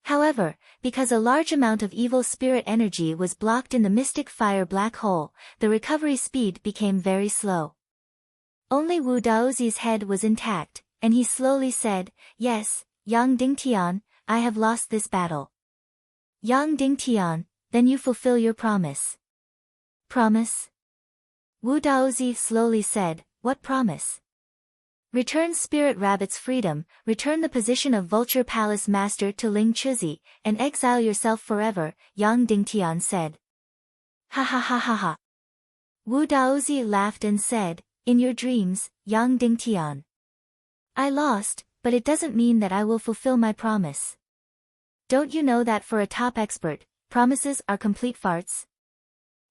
However, because a large amount of evil spirit energy was blocked in the mystic fire black hole, the recovery speed became very slow. Only Wu Daozi's head was intact, and he slowly said, "Yes, Yang Dingtian, I have lost this battle." "Yang Dingtian, then you fulfill your promise." "Promise?" Wu Daozi slowly said, "What promise?" "Return Spirit Rabbit's freedom, return the position of Vulture Palace Master to Ling Chuzi, and exile yourself forever," Yang Dingtian said. "Ha ha ha ha ha." Wu Daozi laughed and said, "In your dreams, Yang Dingtian. I lost, but it doesn't mean that I will fulfill my promise. Don't you know that for a top expert, promises are complete farts?"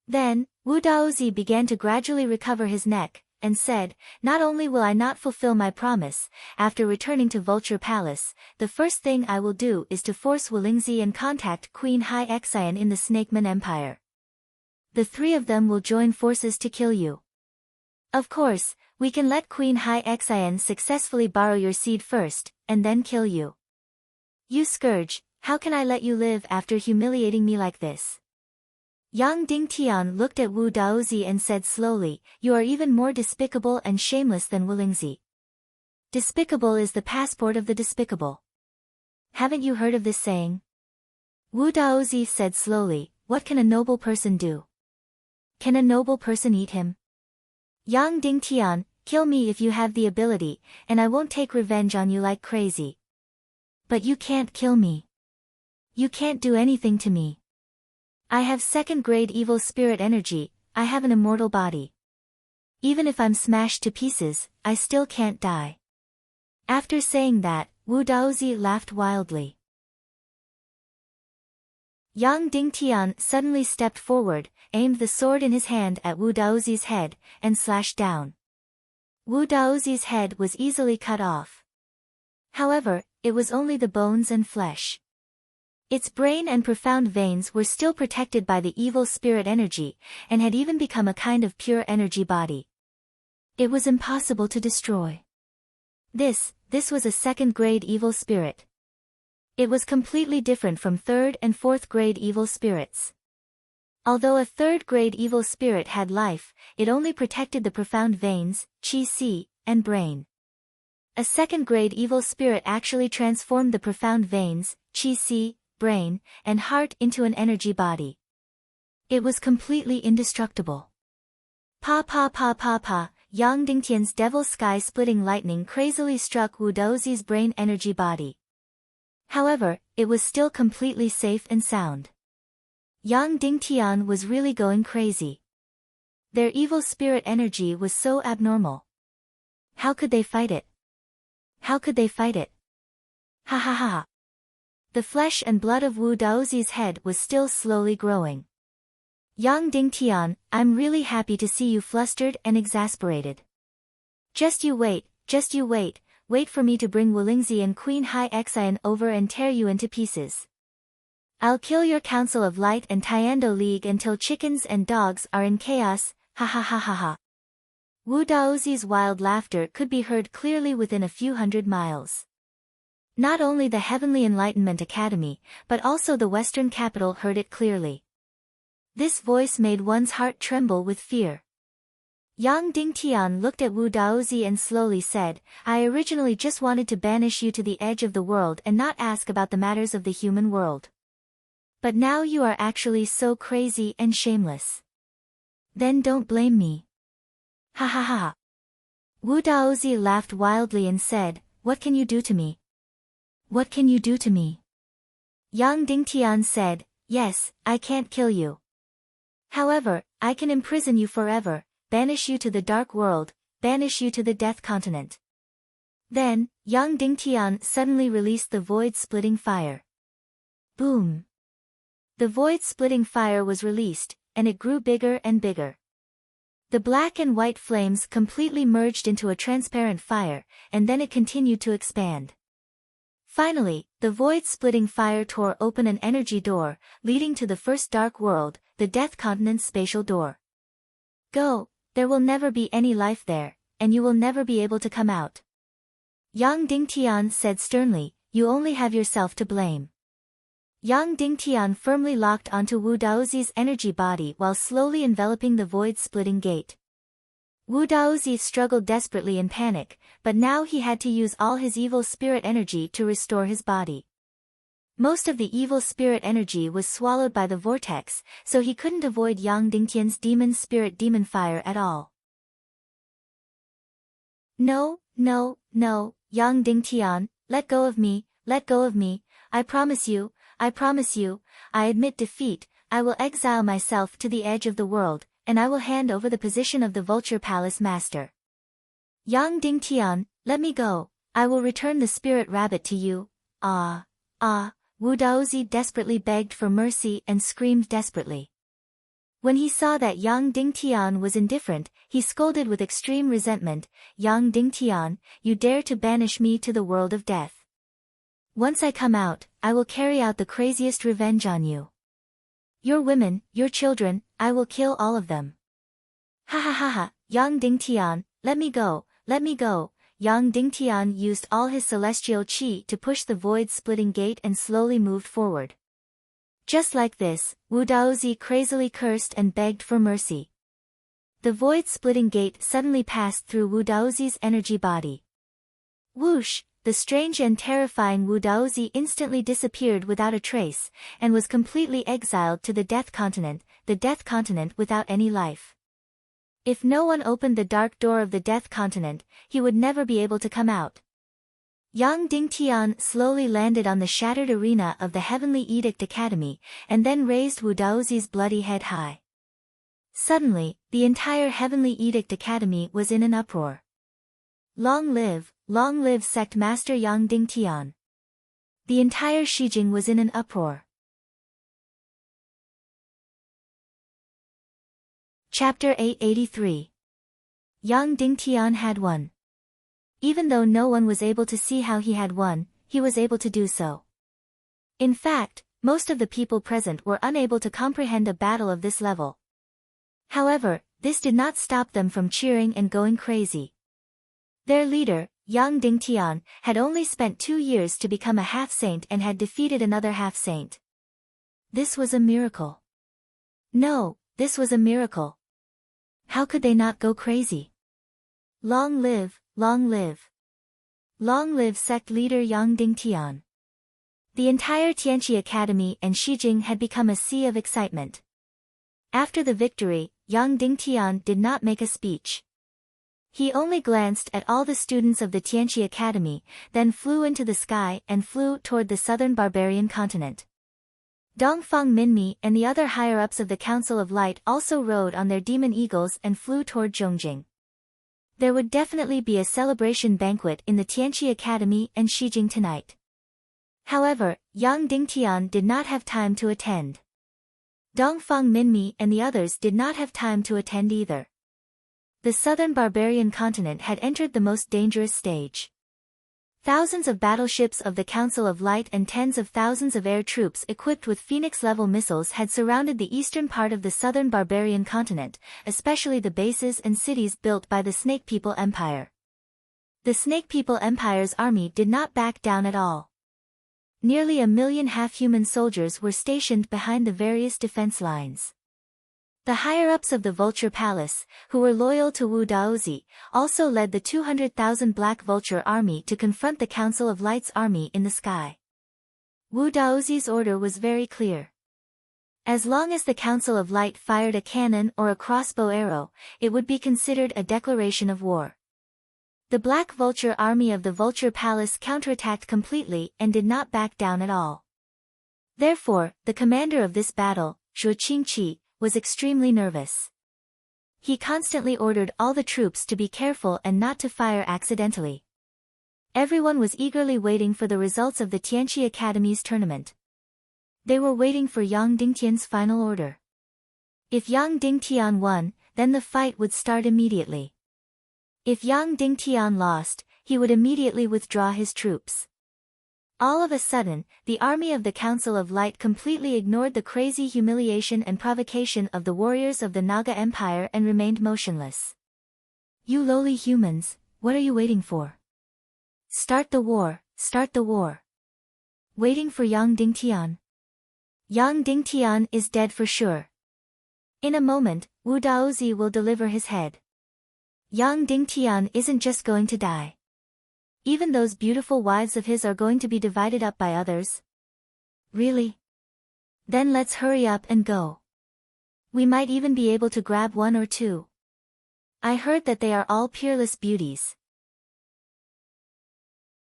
Then, Wu Daozi began to gradually recover his neck, and said, "Not only will I not fulfill my promise, after returning to Vulture Palace, the first thing I will do is to force Wulingzi and contact Queen Hai Xian in the Snakeman Empire. The three of them will join forces to kill you. Of course, we can let Queen Hai Xian successfully borrow your seed first, and then kill you. You scourge, how can I let you live after humiliating me like this?" Yang Dingtian looked at Wu Daozi and said slowly, "You are even more despicable and shameless than Wulingzi. Despicable is the passport of the despicable. Haven't you heard of this saying?" Wu Daozi said slowly, "What can a noble person do? Can a noble person eat him?" "Yang Dingtian, kill me if you have the ability, and I won't take revenge on you like crazy. But you can't kill me. You can't do anything to me. I have second-grade evil spirit energy, I have an immortal body. Even if I'm smashed to pieces, I still can't die. After saying that, Wu Daozi laughed wildly. Yang Dingtian suddenly stepped forward, aimed the sword in his hand at Wu Daozi's head, and slashed down. Wu Daozi's head was easily cut off. However, it was only the bones and flesh. Its brain and profound veins were still protected by the evil spirit energy, and had even become a kind of pure energy body. It was impossible to destroy. This was a second-grade evil spirit. It was completely different from third and fourth-grade evil spirits. Although a third-grade evil spirit had life, it only protected the profound veins, qi, and brain. A second-grade evil spirit actually transformed the profound veins, qi, brain, and heart into an energy body. It was completely indestructible. Pa pa pa pa pa, Yang Dingtian's devil sky-splitting lightning crazily struck Wu Daozi's brain energy body. However, it was still completely safe and sound. Yang Dingtian was really going crazy. Their evil spirit energy was so abnormal. How could they fight it? How could they fight it? Ha ha ha. The flesh and blood of Wu Daozi's head was still slowly growing. Yang Dingtian, I'm really happy to see you flustered and exasperated. Just you wait, wait for me to bring Wulingzi and Queen Hai Xian over and tear you into pieces. I'll kill your Council of Light and Tiando League until chickens and dogs are in chaos, ha ha ha ha ha. Wu Daozi's wild laughter could be heard clearly within a few hundred miles. Not only the Heavenly Enlightenment Academy, but also the Western capital heard it clearly. This voice made one's heart tremble with fear. Yang Dingtian looked at Wu Daozi and slowly said, I originally just wanted to banish you to the edge of the world and not ask about the matters of the human world. But now you are actually so crazy and shameless. Then don't blame me. Ha ha ha. Wu Daozi laughed wildly and said, what can you do to me? What can you do to me? Yang Dingtian said, yes, I can't kill you. However, I can imprison you forever, banish you to the dark world, banish you to the death continent. Then, Yang Dingtian suddenly released the void-splitting fire. Boom! The void-splitting fire was released, and it grew bigger and bigger. The black and white flames completely merged into a transparent fire, and then it continued to expand. Finally, the void-splitting fire tore open an energy door, leading to the first dark world, the Death Continent's spatial door. Go, there will never be any life there, and you will never be able to come out. Yang Dingtian said sternly, you only have yourself to blame. Yang Dingtian firmly locked onto Wu Daozi's energy body while slowly enveloping the void-splitting gate. Wu Daozi struggled desperately in panic, but now he had to use all his evil spirit energy to restore his body. Most of the evil spirit energy was swallowed by the vortex, so he couldn't avoid Yang Dingtian's demon spirit demon fire at all. No, Yang Dingtian, let go of me, I promise you, I admit defeat, I will exile myself to the edge of the world, and I will hand over the position of the Vulture Palace Master. Yang Dingtian, let me go, I will return the spirit rabbit to you, Wu Daozi desperately begged for mercy and screamed desperately. When he saw that Yang Dingtian was indifferent, he scolded with extreme resentment, Yang Dingtian, you dare to banish me to the world of death. Once I come out, I will carry out the craziest revenge on you. Your women, your children, I will kill all of them. Ha ha ha ha, Yang Dingtian, let me go. Yang Dingtian used all his celestial qi to push the void-splitting gate and slowly moved forward. Just like this, Wu Daozi crazily cursed and begged for mercy. The void-splitting gate suddenly passed through Wu Daozi's energy body. Whoosh! The strange and terrifying Wu Daozi instantly disappeared without a trace, and was completely exiled to the Death Continent without any life. If no one opened the dark door of the Death Continent, he would never be able to come out. Yang Dingtian slowly landed on the shattered arena of the Heavenly Edict Academy, and then raised Wu Daozi's bloody head high. Suddenly, the entire Heavenly Edict Academy was in an uproar. Long live Sect Master Yang Dingtian. The entire Shijing was in an uproar. Chapter 883. Yang Dingtian had won. Even though no one was able to see how he had won, he was able to do so. In fact, most of the people present were unable to comprehend a battle of this level. However, this did not stop them from cheering and going crazy. Their leader, Yang Dingtian, had only spent 2 years to become a half-saint and had defeated another half-saint. This was a miracle. No, this was a miracle. How could they not go crazy? Long live sect leader Yang Dingtian. The entire Tianqi Academy and Shijing had become a sea of excitement. After the victory, Yang Dingtian did not make a speech. He only glanced at all the students of the Tianqi Academy, then flew into the sky and flew toward the southern barbarian continent. Dongfang Minmi and the other higher-ups of the Council of Light also rode on their demon eagles and flew toward Zhongjing. There would definitely be a celebration banquet in the Tianqi Academy and Shijing tonight. However, Yang Dingtian did not have time to attend. Dongfang Minmi and the others did not have time to attend either. The southern barbarian continent had entered the most dangerous stage. Thousands of battleships of the Council of Light and tens of thousands of air troops equipped with Phoenix-level missiles had surrounded the eastern part of the southern barbarian continent, especially the bases and cities built by the Snake People Empire. The Snake People Empire's army did not back down at all. Nearly 1 million half-human soldiers were stationed behind the various defense lines. The higher-ups of the Vulture Palace, who were loyal to Wu Daozi, also led the 200,000 Black Vulture army to confront the Council of Light's army in the sky. Wu Daozi's order was very clear. As long as the Council of Light fired a cannon or a crossbow arrow, it would be considered a declaration of war. The Black Vulture army of the Vulture Palace counterattacked completely and did not back down at all. Therefore, the commander of this battle, Zhuo Qingqi, was extremely nervous. He constantly ordered all the troops to be careful and not to fire accidentally. Everyone was eagerly waiting for the results of the Tianqi Academy's tournament. They were waiting for Yang Dingtian's final order. If Yang Dingtian won, then the fight would start immediately. If Yang Dingtian lost, he would immediately withdraw his troops. All of a sudden, the army of the Council of Light completely ignored the crazy humiliation and provocation of the warriors of the Naga Empire and remained motionless. You lowly humans, what are you waiting for? Start the war, start the war. Waiting for Yang Dingtian. Yang Dingtian is dead for sure. In a moment, Wu Daozi will deliver his head. Yang Dingtian isn't just going to die. Even those beautiful wives of his are going to be divided up by others. Really? Then let's hurry up and go. We might even be able to grab 1 or 2. I heard that they are all peerless beauties.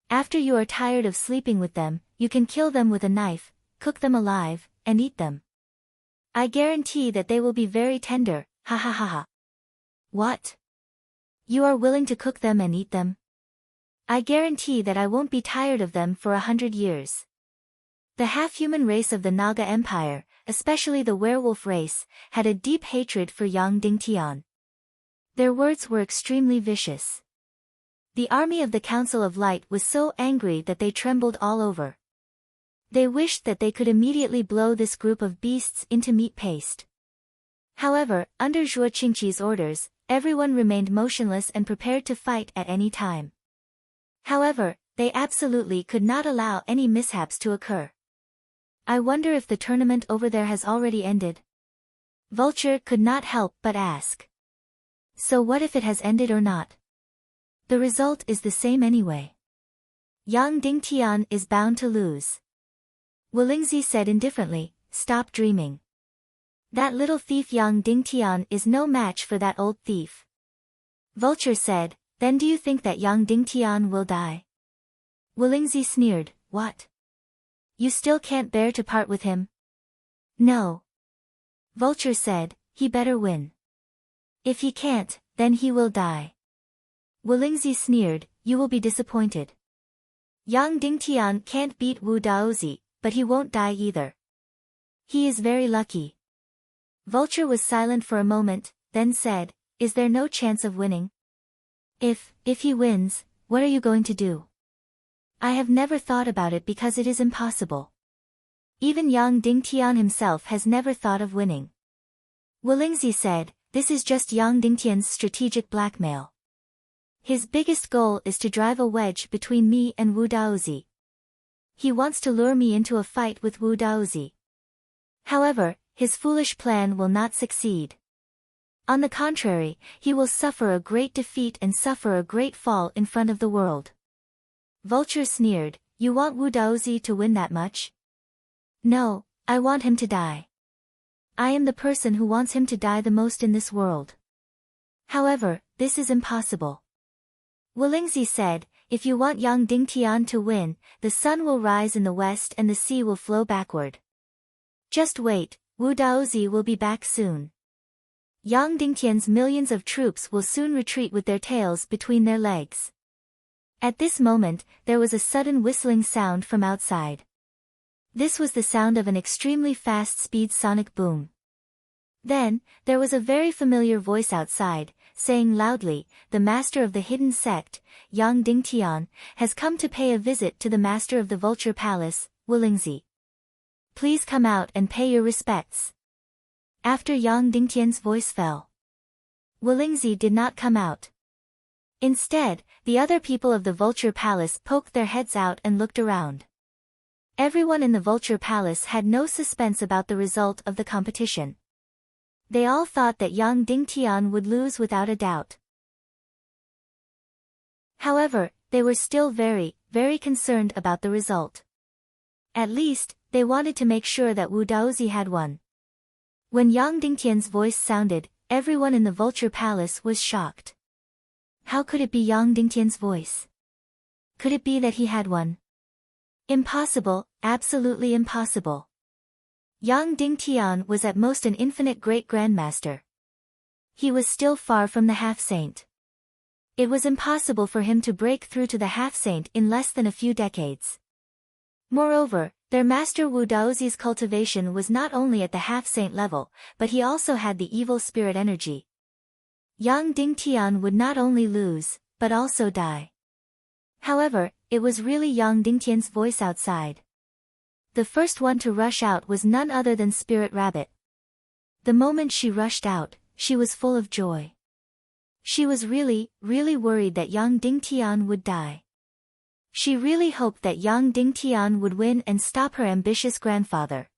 After you are tired of sleeping with them, you can kill them with a knife, cook them alive, and eat them. I guarantee that they will be very tender, ha ha ha ha. What? You are willing to cook them and eat them? I guarantee that I won't be tired of them for 100 years. The half-human race of the Naga Empire, especially the werewolf race, had a deep hatred for Yang Dingtian. Their words were extremely vicious. The army of the Council of Light was so angry that they trembled all over. They wished that they could immediately blow this group of beasts into meat paste. However, under Zhuo Qingqi's orders, everyone remained motionless and prepared to fight at any time. However, they absolutely could not allow any mishaps to occur. I wonder if the tournament over there has already ended? Vulture could not help but ask. So what if it has ended or not? The result is the same anyway. Yang Dingtian is bound to lose. Wolingzi said indifferently, stop dreaming. That little thief Yang Dingtian is no match for that old thief. Vulture said, then do you think that Yang Dingtian will die? Wulingzi sneered, "What? You still can't bear to part with him?" "No." Vulture said, "He better win. If he can't, then he will die." Wulingzi sneered, "You will be disappointed. Yang Dingtian can't beat Wu Daozi, but he won't die either. He is very lucky." Vulture was silent for a moment, then said, "Is there no chance of winning? If he wins, what are you going to do?" "I have never thought about it because it is impossible. Even Yang Dingtian himself has never thought of winning." Wulingzi said, "This is just Yang Dingtian's strategic blackmail. His biggest goal is to drive a wedge between me and Wu Daozi. He wants to lure me into a fight with Wu Daozi. However, his foolish plan will not succeed. On the contrary, he will suffer a great defeat and suffer a great fall in front of the world." Vulture sneered, "You want Wu Daozi to win that much?" "No, I want him to die. I am the person who wants him to die the most in this world. However, this is impossible." Wulingzi said, "If you want Yang Dingtian to win, the sun will rise in the west and the sea will flow backward. Just wait, Wu Daozi will be back soon. Yang Dingtian's millions of troops will soon retreat with their tails between their legs." At this moment, there was a sudden whistling sound from outside. This was the sound of an extremely fast-speed sonic boom. Then, there was a very familiar voice outside, saying loudly, "The master of the hidden sect, Yang Dingtian, has come to pay a visit to the master of the Vulture Palace, Wulingzi. Please come out and pay your respects." After Yang Dingtian's voice fell, Wulingzi did not come out. Instead, the other people of the Vulture Palace poked their heads out and looked around. Everyone in the Vulture Palace had no suspense about the result of the competition. They all thought that Yang Dingtian would lose without a doubt. However, they were still very, very concerned about the result. At least, they wanted to make sure that Wu Daozi had won. When Yang Dingtian's voice sounded, everyone in the Vulture Palace was shocked. How could it be Yang Dingtian's voice? Could it be that he had won? Impossible, absolutely impossible. Yang Dingtian was at most an infinite great grandmaster. He was still far from the half-saint. It was impossible for him to break through to the half-saint in less than a few decades. Moreover, their master Wu Daozi's cultivation was not only at the half-saint level, but he also had the evil spirit energy. Yang Dingtian would not only lose, but also die. However, it was really Yang Dingtian's voice outside. The first one to rush out was none other than Spirit Rabbit. The moment she rushed out, she was full of joy. She was really, really worried that Yang Dingtian would die. She really hoped that Yang Dingtian would win and stop her ambitious grandfather.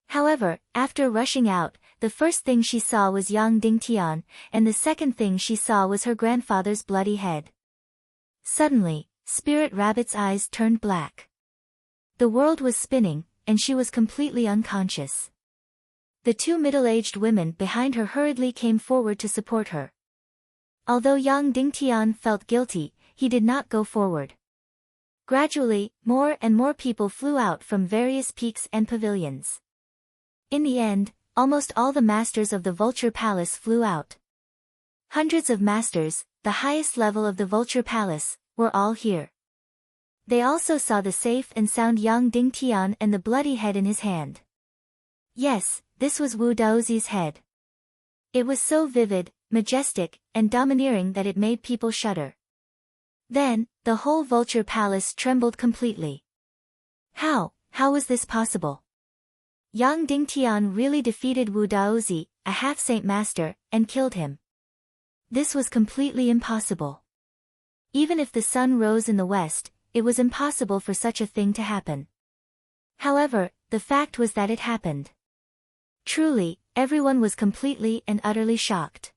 However, after rushing out, the first thing she saw was Yang Dingtian, and the second thing she saw was her grandfather's bloody head. Suddenly, Spirit Rabbit's eyes turned black. The world was spinning, and she was completely unconscious. The two middle-aged women behind her hurriedly came forward to support her. Although Yang Dingtian felt guilty, he did not go forward. Gradually, more and more people flew out from various peaks and pavilions. In the end, almost all the masters of the Vulture Palace flew out. Hundreds of masters, the highest level of the Vulture Palace, were all here. They also saw the safe and sound Yang Dingtian and the bloody head in his hand. Yes, this was Wu Daozi's head. It was so vivid, majestic, and domineering that it made people shudder. Then, the whole Vulture Palace trembled completely. How was this possible? Yang Dingtian really defeated Wu Daozi, a half-saint master, and killed him. This was completely impossible. Even if the sun rose in the west, it was impossible for such a thing to happen. However, the fact was that it happened. Truly, everyone was completely and utterly shocked.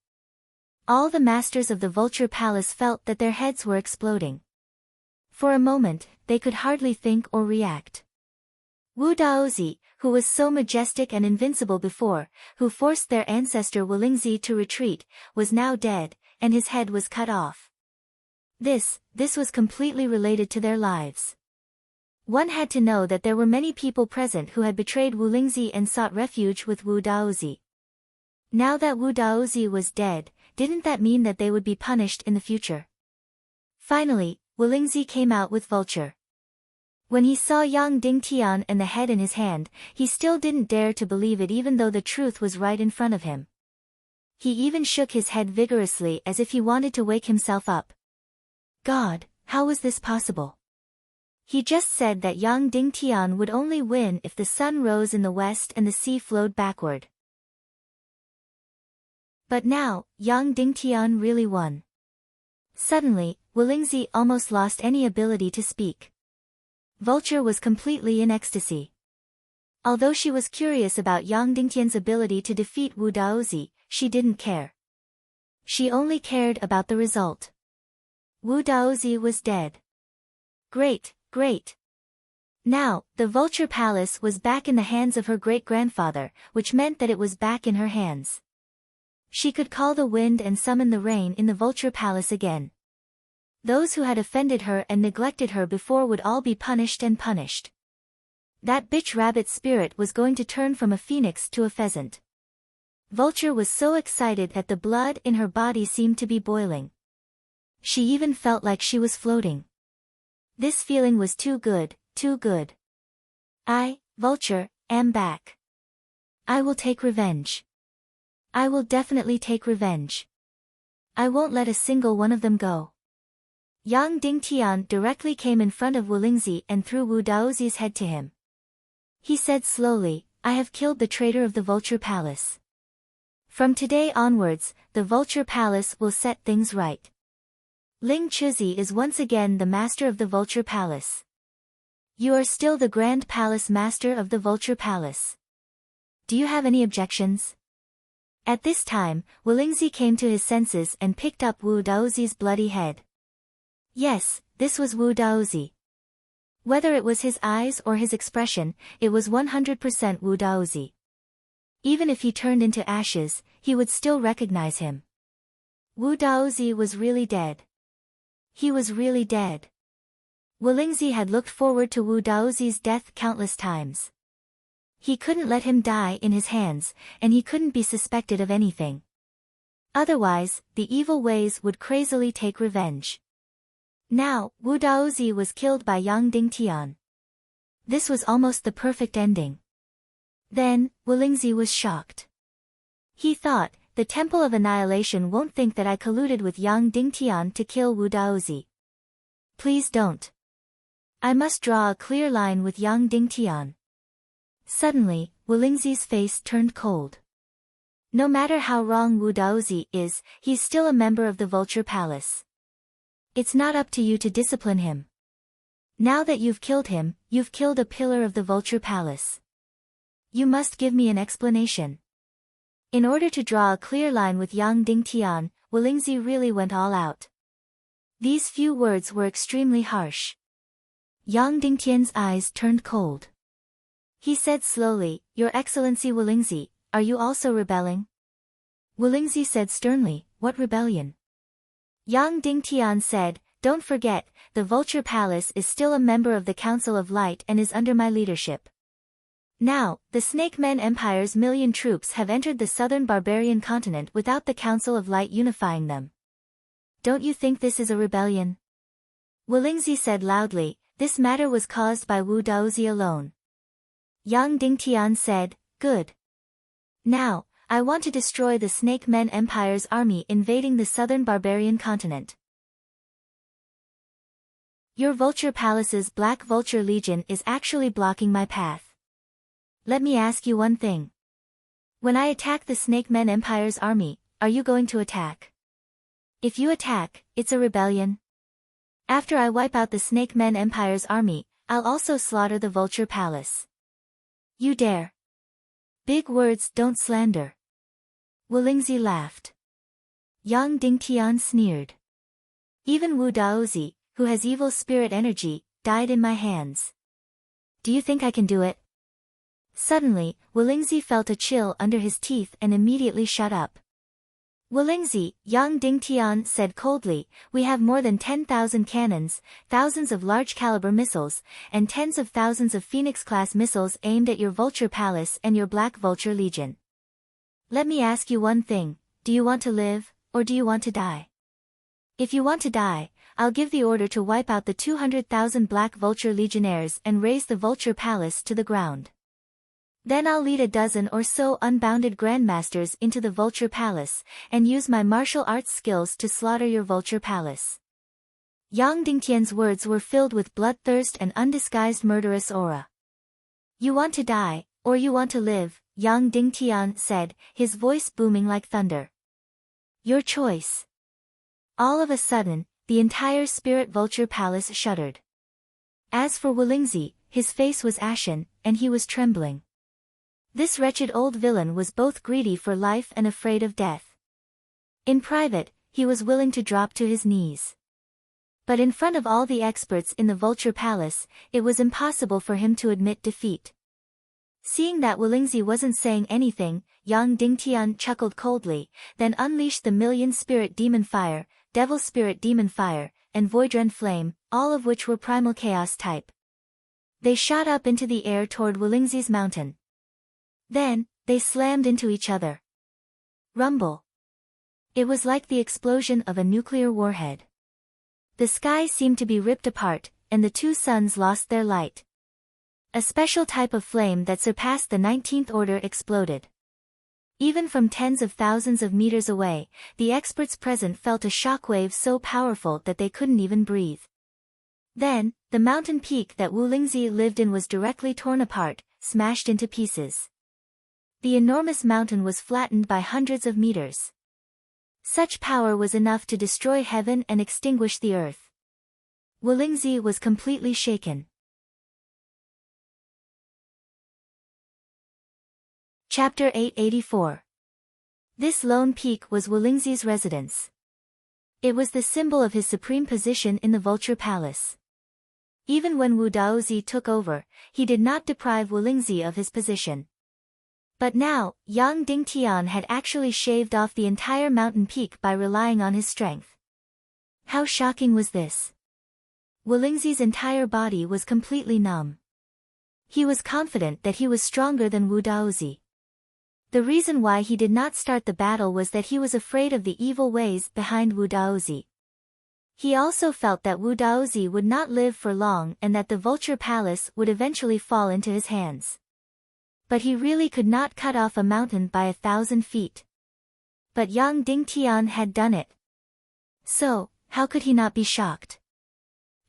All the masters of the Vulture Palace felt that their heads were exploding. For a moment, they could hardly think or react. Wu Daozi, who was so majestic and invincible before, who forced their ancestor Wulingzi to retreat, was now dead, and his head was cut off. This was completely related to their lives. One had to know that there were many people present who had betrayed Wu Lingzi and sought refuge with Wu Daozi. Now that Wu Daozi was dead, didn't that mean that they would be punished in the future? Finally, Wu Lingzi came out with Vulture. When he saw Yang Dingtian and the head in his hand, he still didn't dare to believe it even though the truth was right in front of him. He even shook his head vigorously as if he wanted to wake himself up. God, how was this possible? He just said that Yang Dingtian would only win if the sun rose in the west and the sea flowed backward. But now, Yang Dingtian really won. Suddenly, Wu Lingzi almost lost any ability to speak. Vulture was completely in ecstasy. Although she was curious about Yang Dingtian's ability to defeat Wu Daozi, she didn't care. She only cared about the result. Wu Daozi was dead. Great, great. Now, the Vulture Palace was back in the hands of her great-grandfather, which meant that it was back in her hands. She could call the wind and summon the rain in the Vulture Palace again. Those who had offended her and neglected her before would all be punished and punished. That bitch rabbit spirit was going to turn from a phoenix to a pheasant. Vulture was so excited that the blood in her body seemed to be boiling. She even felt like she was floating. This feeling was too good, too good. I, Vulture, am back. I will take revenge. I will definitely take revenge. I won't let a single one of them go. Yang Dingtian directly came in front of Wu Lingzi and threw Wu Daozi's head to him. He said slowly, I have killed the traitor of the Vulture Palace. From today onwards, the Vulture Palace will set things right. Ling Chuzi is once again the master of the Vulture Palace. You are still the Grand Palace Master of the Vulture Palace. Do you have any objections? At this time, Wu Lingzi came to his senses and picked up Wu Daozi's bloody head. Yes, this was Wu Daozi. Whether it was his eyes or his expression, it was 100% Wu Daozi. Even if he turned into ashes, he would still recognize him. Wu Daozi was really dead. He was really dead. Wu Lingzi had looked forward to Wu Daozi's death countless times. He couldn't let him die in his hands, and he couldn't be suspected of anything. Otherwise, the evil ways would crazily take revenge. Now, Wu Daozi was killed by Yang Dingtian. This was almost the perfect ending. Then, Wu Lingzi was shocked. He thought, the Temple of Annihilation won't think that I colluded with Yang Dingtian to kill Wu Daozi. Please don't. I must draw a clear line with Yang Dingtian. Suddenly, Wu Lingzi's face turned cold. No matter how wrong Wu Daozi is, he's still a member of the Vulture Palace. It's not up to you to discipline him. Now that you've killed him, you've killed a pillar of the Vulture Palace. You must give me an explanation. In order to draw a clear line with Yang Dingtian, Wu Lingzi really went all out. These few words were extremely harsh. Yang Dingtian's eyes turned cold. He said slowly, Your Excellency Wu Lingzi, are you also rebelling? Wu Lingzi said sternly, What rebellion? Yang Dingtian said, Don't forget, the Vulture Palace is still a member of the Council of Light and is under my leadership. Now, the Snake Men Empire's million troops have entered the southern barbarian continent without the Council of Light unifying them. Don't you think this is a rebellion? Wu Lingzi said loudly, This matter was caused by Wu Daozi alone. Yang Dingtian said, Good. Now, I want to destroy the Snake Men Empire's army invading the southern barbarian continent. Your Vulture Palace's Black Vulture Legion is actually blocking my path. Let me ask you one thing. When I attack the Snake Men Empire's army, are you going to attack? If you attack, it's a rebellion. After I wipe out the Snake Men Empire's army, I'll also slaughter the Vulture Palace. You dare. Big words don't slander. Wu Lingzi laughed. Yang Dingtian sneered. Even Wu Daozi, who has evil spirit energy, died in my hands. Do you think I can do it? Suddenly, Wu Lingzi felt a chill under his teeth and immediately shut up. Wulingzi, Yang Dingtian said coldly, we have more than 10,000 cannons, thousands of large-caliber missiles, and tens of thousands of Phoenix-class missiles aimed at your Vulture Palace and your Black Vulture Legion. Let me ask you one thing, do you want to live, or do you want to die? If you want to die, I'll give the order to wipe out the 200,000 Black Vulture Legionnaires and raze the Vulture Palace to the ground. Then I'll lead a dozen or so unbounded grandmasters into the Vulture Palace, and use my martial arts skills to slaughter your Vulture Palace. Yang Dingtian's words were filled with bloodthirst and undisguised murderous aura. You want to die, or you want to live, Yang Dingtian said, his voice booming like thunder. Your choice. All of a sudden, the entire Spirit Vulture Palace shuddered. As for Wulingzi, his face was ashen, and he was trembling. This wretched old villain was both greedy for life and afraid of death. In private, he was willing to drop to his knees. But in front of all the experts in the Vulture Palace, it was impossible for him to admit defeat. Seeing that Wulingzi wasn't saying anything, Yang Dingtian chuckled coldly, then unleashed the Million Spirit Demon Fire, Devil Spirit Demon Fire, and Voidren Flame, all of which were Primal Chaos type. They shot up into the air toward Wulingzi's mountain. Then, they slammed into each other. Rumble. It was like the explosion of a nuclear warhead. The sky seemed to be ripped apart, and the two suns lost their light. A special type of flame that surpassed the 19th order exploded. Even from tens of thousands of meters away, the experts present felt a shockwave so powerful that they couldn't even breathe. Then, the mountain peak that Wulingzi lived in was directly torn apart, smashed into pieces. The enormous mountain was flattened by hundreds of meters. Such power was enough to destroy heaven and extinguish the earth. Wulingzi was completely shaken. Chapter 884. This lone peak was Wulingzi's residence. It was the symbol of his supreme position in the Vulture Palace. Even when Wu Daozi took over, he did not deprive Wulingzi of his position. But now, Yang Dingtian had actually shaved off the entire mountain peak by relying on his strength. How shocking was this? Wulingzi's entire body was completely numb. He was confident that he was stronger than Wu Daozi. The reason why he did not start the battle was that he was afraid of the evil ways behind Wu Daozi. He also felt that Wu Daozi would not live for long and that the Vulture Palace would eventually fall into his hands. But he really could not cut off a mountain by 1,000 feet. But Yang Dingtian had done it. So, how could he not be shocked?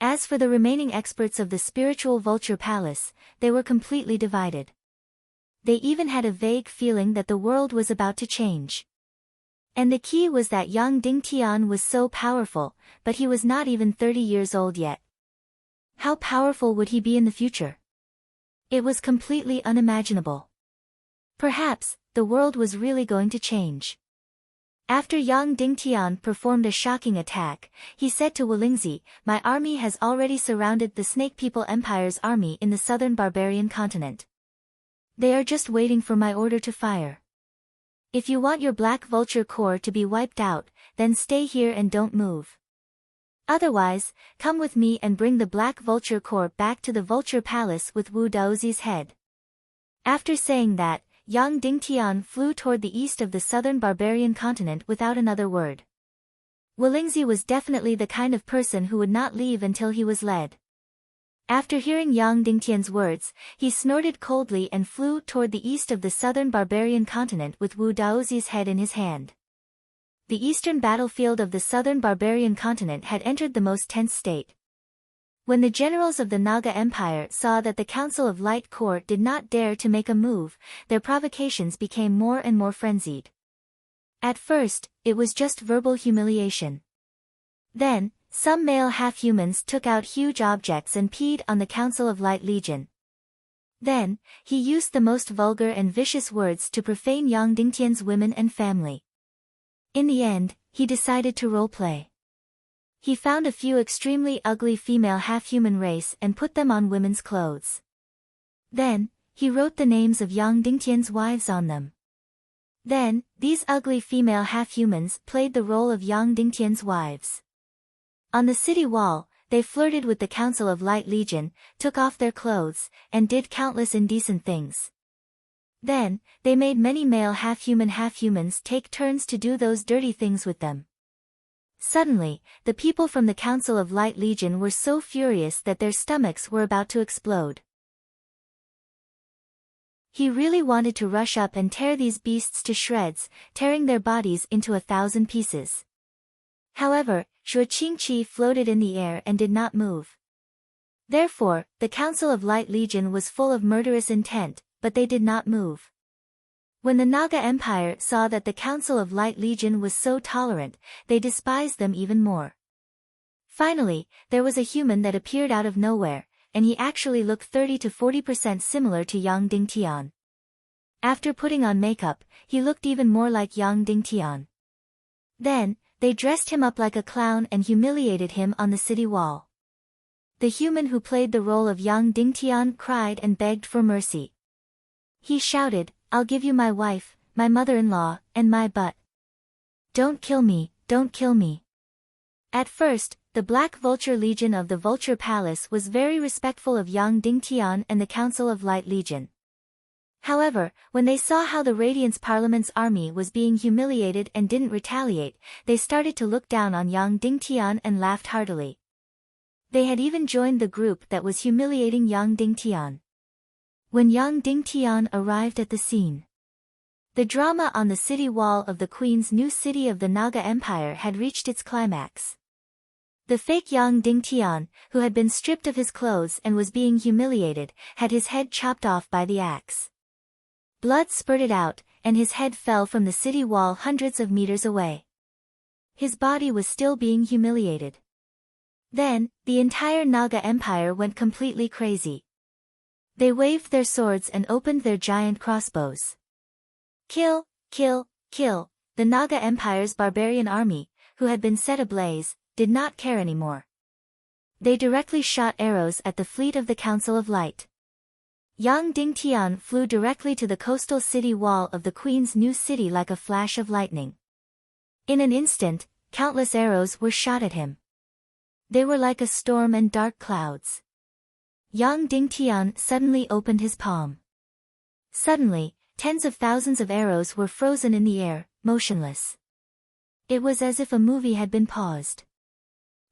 As for the remaining experts of the spiritual Vulture Palace, they were completely divided. They even had a vague feeling that the world was about to change. And the key was that Yang Dingtian was so powerful, but he was not even 30 years old yet. How powerful would he be in the future? It was completely unimaginable. Perhaps, the world was really going to change. After Yang Dingtian performed a shocking attack, he said to Wulingzi, my army has already surrounded the Snake People Empire's army in the southern barbarian continent. They are just waiting for my order to fire. If you want your Black Vulture Corps to be wiped out, then stay here and don't move. Otherwise, come with me and bring the Black Vulture Corps back to the Vulture Palace with Wu Daozi's head. After saying that, Yang Dingtian flew toward the east of the southern barbarian continent without another word. Wulingzi was definitely the kind of person who would not leave until he was led. After hearing Yang Dingtian's words, he snorted coldly and flew toward the east of the southern barbarian continent with Wu Daozi's head in his hand. The eastern battlefield of the southern barbarian continent had entered the most tense state. When the generals of the Naga Empire saw that the Council of Light Corps did not dare to make a move, their provocations became more and more frenzied. At first, it was just verbal humiliation. Then, some male half-humans took out huge objects and peed on the Council of Light Legion. Then, he used the most vulgar and vicious words to profane Yang Dingtian's women and family. In the end, he decided to roleplay. He found a few extremely ugly female half-human race and put them on women's clothes. Then, he wrote the names of Yang Dingtian's wives on them. Then, these ugly female half-humans played the role of Yang Dingtian's wives. On the city wall, they flirted with the Council of Light Legion, took off their clothes, and did countless indecent things. Then, they made many male half-humans take turns to do those dirty things with them. Suddenly, the people from the Council of Light Legion were so furious that their stomachs were about to explode. He really wanted to rush up and tear these beasts to shreds, tearing their bodies into 1,000 pieces. However, Shuo Qingqi floated in the air and did not move. Therefore, the Council of Light Legion was full of murderous intent, but they did not move. When the Naga Empire saw that the Council of Light Legion was so tolerant, they despised them even more. Finally, there was a human that appeared out of nowhere, and he actually looked 30 to 40% similar to Yang Dingtian. After putting on makeup, he looked even more like Yang Dingtian. Then, they dressed him up like a clown and humiliated him on the city wall. The human who played the role of Yang Dingtian cried and begged for mercy. He shouted, "I'll give you my wife, my mother-in-law, and my butt. Don't kill me, don't kill me." At first, the Black Vulture Legion of the Vulture Palace was very respectful of Yang Dingtian and the Council of Light Legion. However, when they saw how the Radiance Parliament's army was being humiliated and didn't retaliate, they started to look down on Yang Dingtian and laughed heartily. They had even joined the group that was humiliating Yang Dingtian. When Yang Dingtian arrived at the scene, the drama on the city wall of the Queen's new city of the Naga Empire had reached its climax. The fake Yang Dingtian, who had been stripped of his clothes and was being humiliated, had his head chopped off by the axe. Blood spurted out, and his head fell from the city wall hundreds of meters away. His body was still being humiliated. Then, the entire Naga Empire went completely crazy. They waved their swords and opened their giant crossbows. Kill, kill, kill! The Naga Empire's barbarian army, who had been set ablaze, did not care anymore. They directly shot arrows at the fleet of the Council of Light. Yang Dingtian flew directly to the coastal city wall of the Queen's new city like a flash of lightning. In an instant, countless arrows were shot at him. They were like a storm and dark clouds. Yang Dingtian suddenly opened his palm. Suddenly, tens of thousands of arrows were frozen in the air, motionless. It was as if a movie had been paused.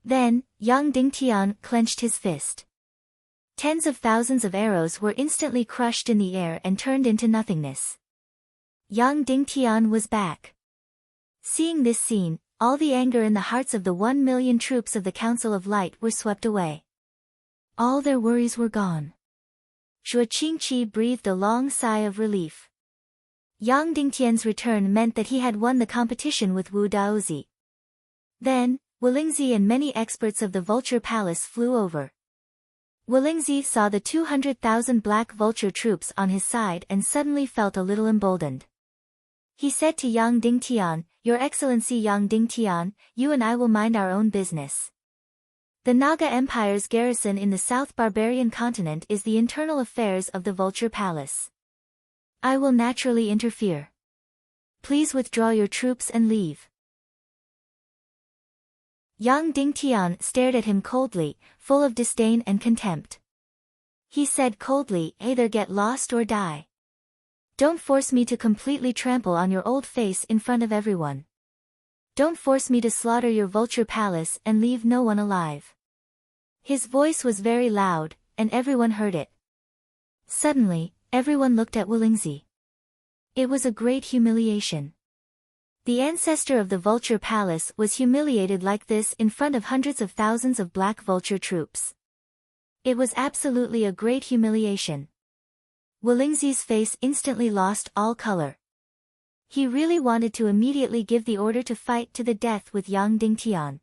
Then, Yang Dingtian clenched his fist. Tens of thousands of arrows were instantly crushed in the air and turned into nothingness. Yang Dingtian was back. Seeing this scene, all the anger in the hearts of the 1,000,000 troops of the Council of Light were swept away. All their worries were gone. Shuo Qingqi breathed a long sigh of relief. Yang Dingtian's return meant that he had won the competition with Wu Daozi. Then, Wolingzi and many experts of the Vulture Palace flew over. Wolingzi saw the 200,000 Black Vulture troops on his side and suddenly felt a little emboldened. He said to Yang Dingtian, "Your Excellency Yang Dingtian, you and I will mind our own business. The Naga Empire's garrison in the South Barbarian continent is the internal affairs of the Vulture Palace. I will naturally interfere. Please withdraw your troops and leave." Yang Dingtian stared at him coldly, full of disdain and contempt. He said coldly, "Either get lost or die. Don't force me to completely trample on your old face in front of everyone. Don't force me to slaughter your Vulture Palace and leave no one alive." His voice was very loud, and everyone heard it. Suddenly, everyone looked at Wolingzi. It was a great humiliation. The ancestor of the Vulture Palace was humiliated like this in front of hundreds of thousands of Black Vulture troops. It was absolutely a great humiliation. Wolingzi's face instantly lost all color. He really wanted to immediately give the order to fight to the death with Yang Dingtian.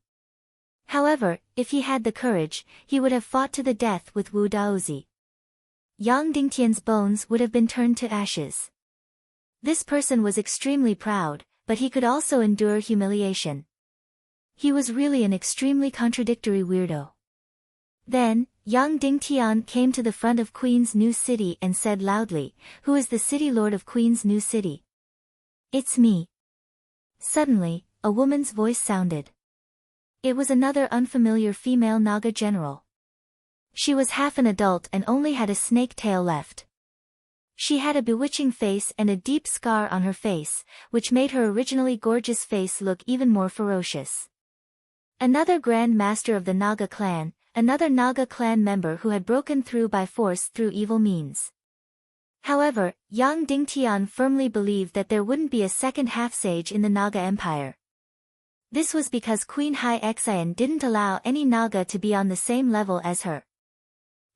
However, if he had the courage, he would have fought to the death with Wu Daozi. Yang Dingtian's bones would have been turned to ashes. This person was extremely proud, but he could also endure humiliation. He was really an extremely contradictory weirdo. Then, Yang Dingtian came to the front of Queen's new city and said loudly, "Who is the city lord of Queen's new city?" It's me. Suddenly, a woman's voice sounded. It was another unfamiliar female Naga general. She was half an adult and only had a snake tail left. She had a bewitching face and a deep scar on her face, which made her originally gorgeous face look even more ferocious. Another Grand Master of the Naga clan, another Naga clan member who had broken through by force through evil means. However, Yang Dingtian firmly believed that there wouldn't be a second half-sage in the Naga Empire. This was because Queen Hai Xian didn't allow any Naga to be on the same level as her.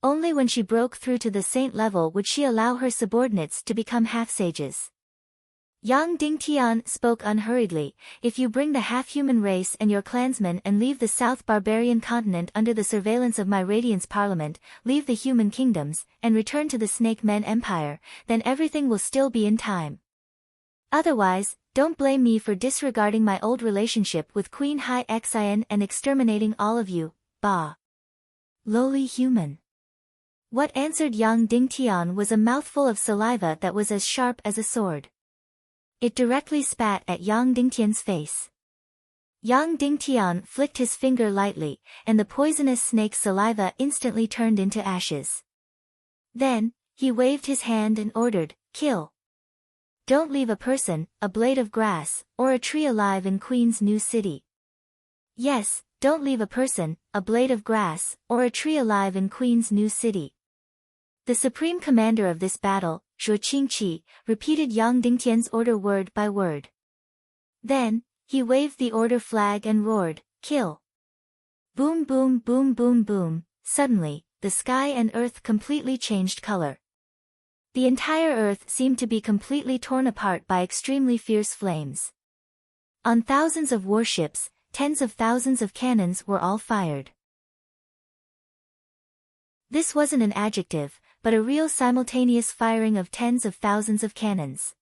Only when she broke through to the saint level would she allow her subordinates to become half-sages. Yang Dingtian spoke unhurriedly, if you bring the half-human race and your clansmen and leave the South Barbarian continent under the surveillance of my Radiance Parliament, leave the human kingdoms, and return to the Snake Men Empire, then everything will still be in time. Otherwise, don't blame me for disregarding my old relationship with Queen Hai Xian and exterminating all of you, bah. Lowly human. What answered Yang Dingtian was a mouthful of saliva that was as sharp as a sword. It directly spat at Yang Dingtian's face. Yang Dingtian flicked his finger lightly, and the poisonous snake's saliva instantly turned into ashes. Then, he waved his hand and ordered, kill. Don't leave a person, a blade of grass, or a tree alive in Queen's new city. Yes, don't leave a person, a blade of grass, or a tree alive in Queen's new city. The supreme commander of this battle, Zhuo Qingqi, repeated Yang Dingtian's order word by word. Then, he waved the order flag and roared, kill. Boom boom boom boom boom, suddenly, the sky and earth completely changed color. The entire earth seemed to be completely torn apart by extremely fierce flames. On thousands of warships, tens of thousands of cannons were all fired. This wasn't an adjective, but a real simultaneous firing of tens of thousands of cannons.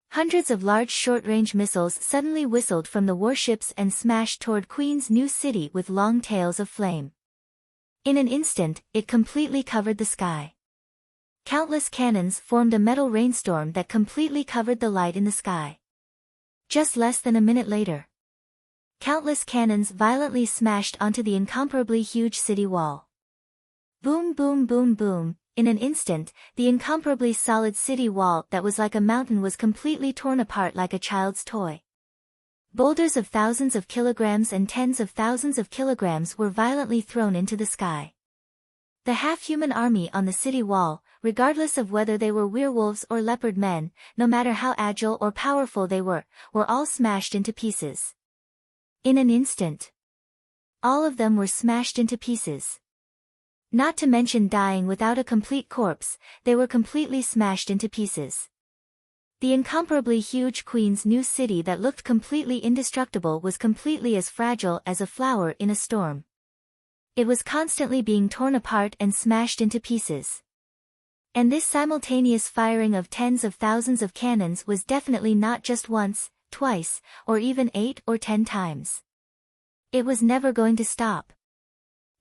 Hundreds of large short-range missiles suddenly whistled from the warships and smashed toward Queen's new city with long tails of flame. In an instant, it completely covered the sky. Countless cannons formed a metal rainstorm that completely covered the light in the sky. Just less than a minute later, countless cannons violently smashed onto the incomparably huge city wall. Boom boom boom boom, in an instant, the incomparably solid city wall that was like a mountain was completely torn apart like a child's toy. Boulders of thousands of kilograms and tens of thousands of kilograms were violently thrown into the sky. The half-human army on the city wall, regardless of whether they were werewolves or leopard men, no matter how agile or powerful they were all smashed into pieces. In an instant, all of them were smashed into pieces. Not to mention dying without a complete corpse, they were completely smashed into pieces. The incomparably huge Queen's new city that looked completely indestructible was completely as fragile as a flower in a storm. It was constantly being torn apart and smashed into pieces. And this simultaneous firing of tens of thousands of cannons was definitely not just once, twice, or even 8 or 10 times. It was never going to stop.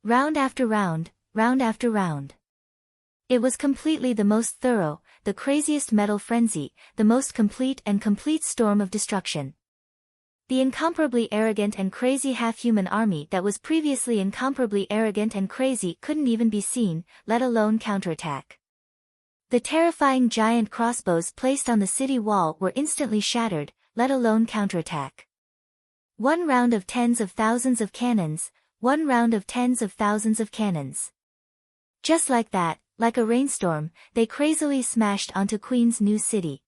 Round after round, round after round. It was completely the most thorough, the craziest metal frenzy, the most complete storm of destruction. The incomparably arrogant and crazy half-human army that was previously incomparably arrogant and crazy couldn't even be seen, let alone counterattack. The terrifying giant crossbows placed on the city wall were instantly shattered, let alone counterattack. One round of tens of thousands of cannons, one round of tens of thousands of cannons. Just like that, like a rainstorm, they crazily smashed onto Queen's new city.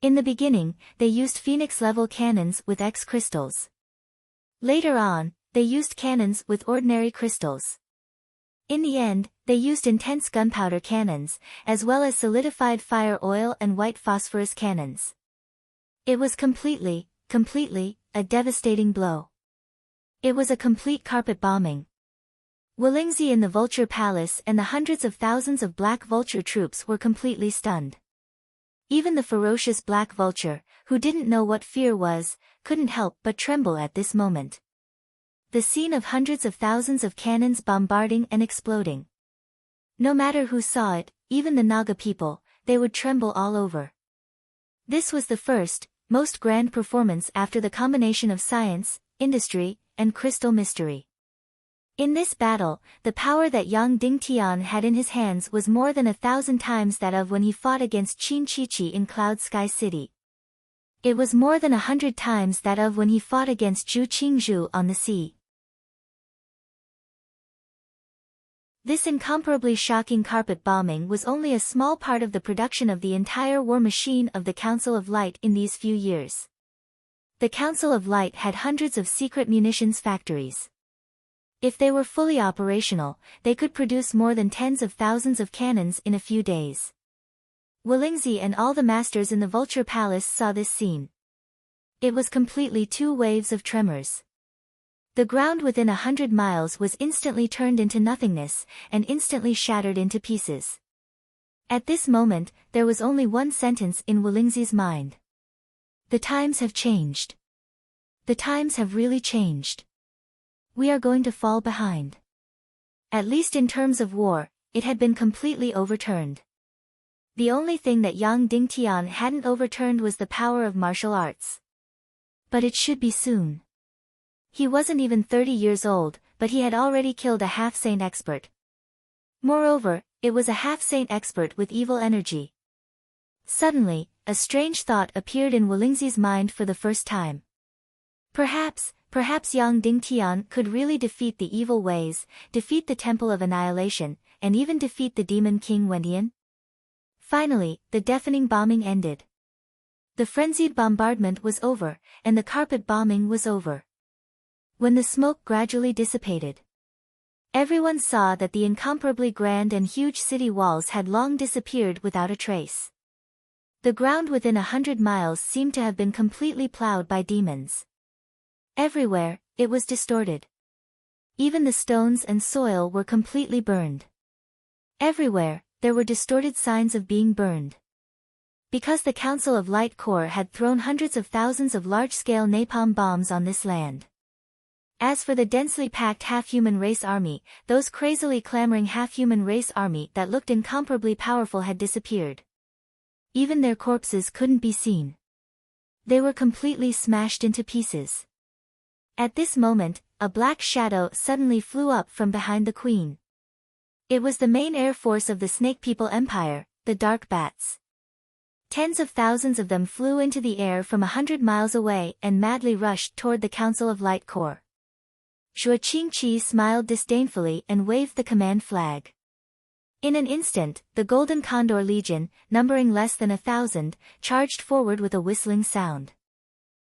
In the beginning, they used Phoenix-level cannons with X crystals. Later on, they used cannons with ordinary crystals. In the end, they used intense gunpowder cannons, as well as solidified fire oil and white phosphorus cannons. It was completely, a devastating blow. It was a complete carpet bombing. Wolingzi in the Vulture Palace and the hundreds of thousands of Black Vulture troops were completely stunned. Even the ferocious Black Vulture, who didn't know what fear was, couldn't help but tremble at this moment. The scene of hundreds of thousands of cannons bombarding and exploding. No matter who saw it, even the Naga people, they would tremble all over. This was the first, most grand performance after the combination of science, industry, and crystal mystery. In this battle, the power that Yang Dingtian had in his hands was more than 1,000 times that of when he fought against Qin Chichi in Cloud Sky City. It was more than 100 times that of when he fought against Zhu Qingzhu on the sea. This incomparably shocking carpet bombing was only a small part of the production of the entire war machine of the Council of Light in these few years. The Council of Light had hundreds of secret munitions factories. If they were fully operational, they could produce more than tens of thousands of cannons in a few days. Wulingzi and all the masters in the Vulture Palace saw this scene. It was completely two waves of tremors. The ground within 100 miles was instantly turned into nothingness, and instantly shattered into pieces. At this moment, there was only one sentence in Wulingzi's mind. The times have changed. The times have really changed. We are going to fall behind. At least in terms of war, it had been completely overturned. The only thing that Yang Dingtian hadn't overturned was the power of martial arts. But it should be soon. He wasn't even 30 years old, but he had already killed a half-saint expert. Moreover, it was a half-saint expert with evil energy. Suddenly, a strange thought appeared in Wulingzi's mind for the first time. Perhaps Yang Dingtian could really defeat the evil ways, defeat the Temple of Annihilation, and even defeat the Demon King Wendian? Finally, the deafening bombing ended. The frenzied bombardment was over, and the carpet bombing was over. When the smoke gradually dissipated, everyone saw that the incomparably grand and huge city walls had long disappeared without a trace. The ground within 100 miles seemed to have been completely plowed by demons. Everywhere, it was distorted. Even the stones and soil were completely burned. Everywhere, there were distorted signs of being burned. Because the Council of Light Corps had thrown hundreds of thousands of large-scale napalm bombs on this land. As for the densely packed half-human race army, those crazily clamoring half-human race army that looked incomparably powerful had disappeared. Even their corpses couldn't be seen. They were completely smashed into pieces. At this moment, a black shadow suddenly flew up from behind the queen. It was the main air force of the Snake People Empire, the Dark Bats. Tens of thousands of them flew into the air from 100 miles away and madly rushed toward the Council of Light Corps. Zhuo Qingqi smiled disdainfully and waved the command flag. In an instant, the Golden Condor Legion, numbering less than 1,000, charged forward with a whistling sound.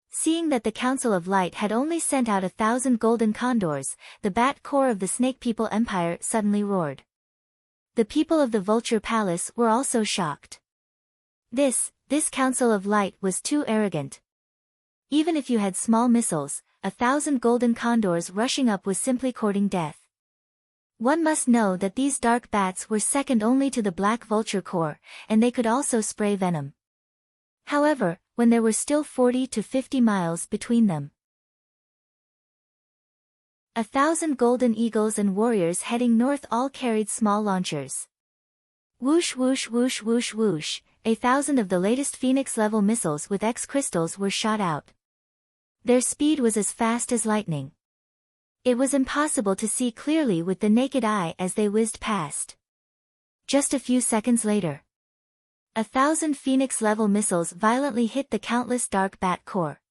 Seeing that the Council of Light had only sent out 1,000 golden condors, the Bat Corps of the Snake People Empire suddenly roared. The people of the Vulture Palace were also shocked. This Council of Light was too arrogant. Even if you had small missiles, 1,000 golden condors rushing up was simply courting death. One must know that these dark bats were second only to the Black Vulture Corps, and they could also spray venom. However, when there were still 40 to 50 miles between them, 1,000 golden eagles and warriors heading north all carried small launchers. Whoosh whoosh whoosh whoosh whoosh, 1,000 of the latest Phoenix-level missiles with X crystals were shot out. Their speed was as fast as lightning. It was impossible to see clearly with the naked eye as they whizzed past. Just a few seconds later, 1,000 Phoenix-level missiles violently hit the countless Dark Bat Corps.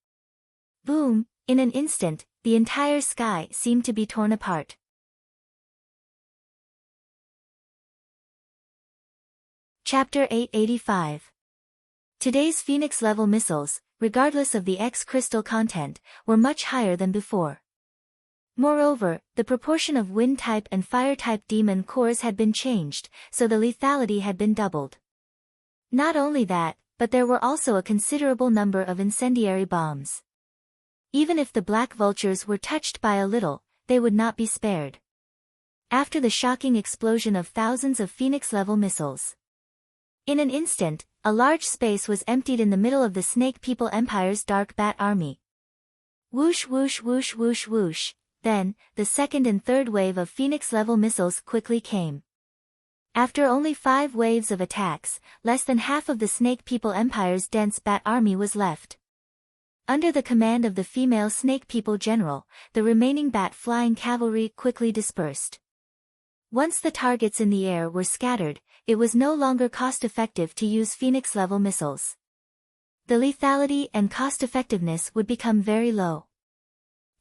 Boom! In an instant, the entire sky seemed to be torn apart. Chapter 885. Today's Phoenix-level missiles, regardless of the X-crystal content, were much higher than before. Moreover, the proportion of Wind-type and Fire-type demon cores had been changed, so the lethality had been doubled. Not only that, but there were also a considerable number of incendiary bombs. Even if the Black Vultures were touched by a little, they would not be spared. After the shocking explosion of thousands of Phoenix-level missiles, in an instant, a large space was emptied in the middle of the Snake People Empire's Dark Bat Army. Whoosh whoosh whoosh whoosh whoosh. Then, the second and third wave of Phoenix-level missiles quickly came. After only 5 waves of attacks, less than half of the Snake People Empire's dense bat army was left. Under the command of the female Snake People general, the remaining bat flying cavalry quickly dispersed. Once the targets in the air were scattered, it was no longer cost-effective to use Phoenix-level missiles. The lethality and cost-effectiveness would become very low.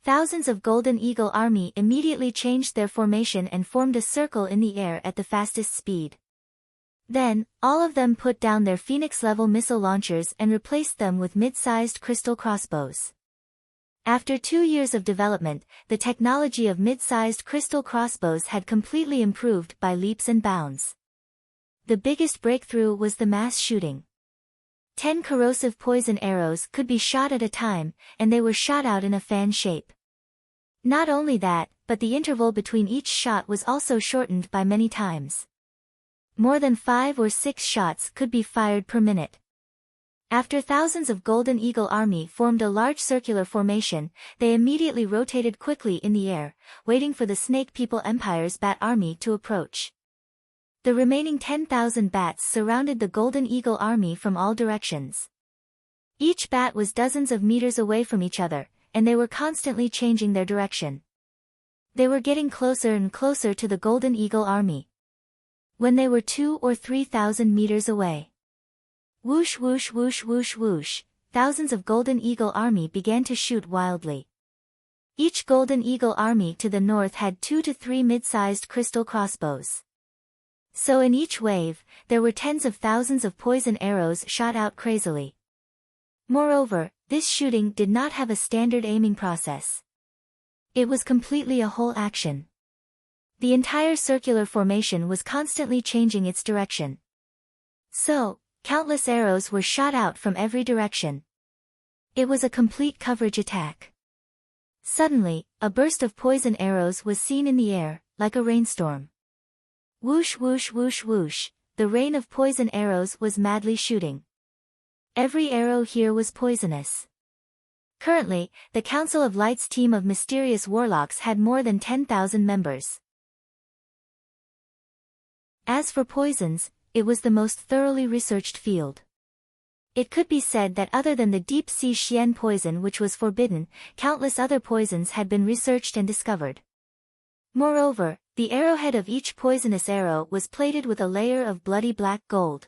Thousands of Golden Eagle Army immediately changed their formation and formed a circle in the air at the fastest speed. Then, all of them put down their Phoenix-level missile launchers and replaced them with mid-sized crystal crossbows. After 2 years of development, the technology of mid-sized crystal crossbows had completely improved by leaps and bounds. The biggest breakthrough was the mass shooting. 10 corrosive poison arrows could be shot at a time, and they were shot out in a fan shape. Not only that, but the interval between each shot was also shortened by many times. More than 5 or 6 shots could be fired per minute. After thousands of Golden Eagle Army formed a large circular formation, they immediately rotated quickly in the air, waiting for the Snake People Empire's bat army to approach. The remaining 10,000 bats surrounded the Golden Eagle Army from all directions. Each bat was dozens of meters away from each other, and they were constantly changing their direction. They were getting closer and closer to the Golden Eagle Army. When they were 2,000 or 3,000 meters away. Whoosh whoosh whoosh whoosh whoosh, thousands of Golden Eagle Army began to shoot wildly. Each Golden Eagle Army to the north had 2 to 3 mid-sized crystal crossbows. So in each wave, there were tens of thousands of poison arrows shot out crazily. Moreover, this shooting did not have a standard aiming process. It was completely a whole action. The entire circular formation was constantly changing its direction. So, countless arrows were shot out from every direction. It was a complete coverage attack. Suddenly, a burst of poison arrows was seen in the air, like a rainstorm. Whoosh whoosh whoosh whoosh, the rain of poison arrows was madly shooting. Every arrow here was poisonous. Currently, the Council of Light's team of mysterious warlocks had more than 10,000 members. As for poisons, it was the most thoroughly researched field. It could be said that other than the deep-sea Xian poison which was forbidden, countless other poisons had been researched and discovered. Moreover, the arrowhead of each poisonous arrow was plated with a layer of bloody black gold.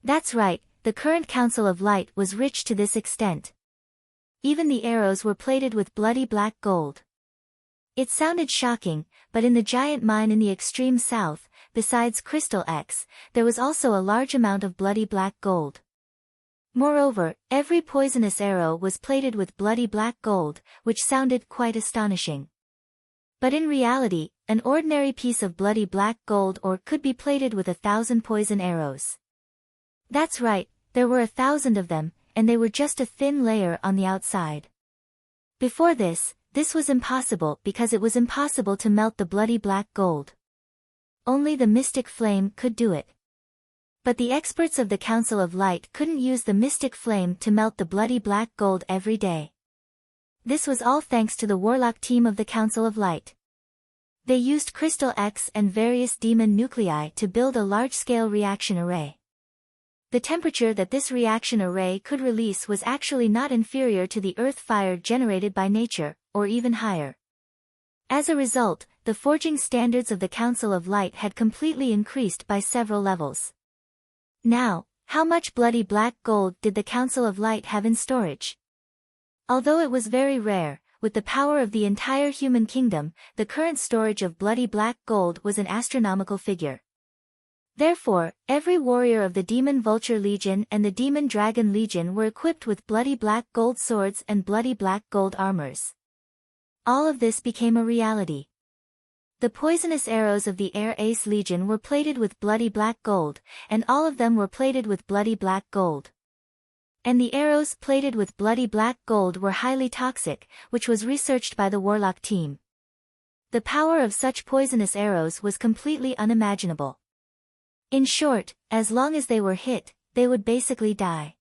That's right, the current Council of Light was rich to this extent. Even the arrows were plated with bloody black gold. It sounded shocking, but in the giant mine in the extreme south, besides Crystal X, there was also a large amount of bloody black gold. Moreover, every poisonous arrow was plated with bloody black gold, which sounded quite astonishing. But in reality, an ordinary piece of bloody black gold ore could be plated with 1,000 poison arrows. That's right, there were 1,000 of them, and they were just a thin layer on the outside. Before this was impossible because it was impossible to melt the bloody black gold. Only the mystic flame could do it. But the experts of the Council of Light couldn't use the mystic flame to melt the bloody black gold every day. This was all thanks to the warlock team of the Council of Light. They used Crystal X and various demon nuclei to build a large-scale reaction array. The temperature that this reaction array could release was actually not inferior to the earth fire generated by nature, or even higher. As a result, the forging standards of the Council of Light had completely increased by several levels. Now, how much bloody black gold did the Council of Light have in storage? Although it was very rare, with the power of the entire human kingdom, the current storage of bloody black gold was an astronomical figure. Therefore, every warrior of the Demon Vulture Legion and the Demon Dragon Legion were equipped with bloody black gold swords and bloody black gold armors. All of this became a reality. The poisonous arrows of the Air Ace Legion were plated with bloody black gold, and all of them were plated with bloody black gold. And the arrows plated with bloody black gold were highly toxic, which was researched by the Warlock team. The power of such poisonous arrows was completely unimaginable. In short, as long as they were hit, they would basically die.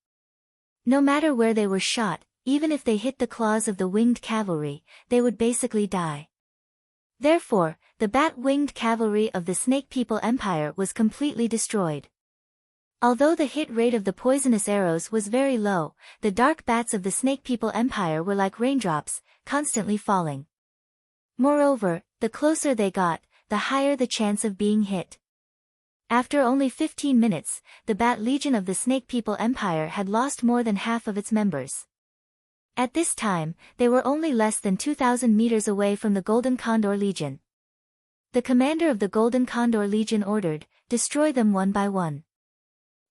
No matter where they were shot, even if they hit the claws of the winged cavalry, they would basically die. Therefore, the bat-winged cavalry of the Snake People Empire was completely destroyed. Although the hit rate of the poisonous arrows was very low, the dark bats of the Snake People Empire were like raindrops, constantly falling. Moreover, the closer they got, the higher the chance of being hit. After only 15 minutes, the Bat Legion of the Snake People Empire had lost more than half of its members. At this time, they were only less than 2,000 meters away from the Golden Condor Legion. The commander of the Golden Condor Legion ordered, "Destroy them one by one."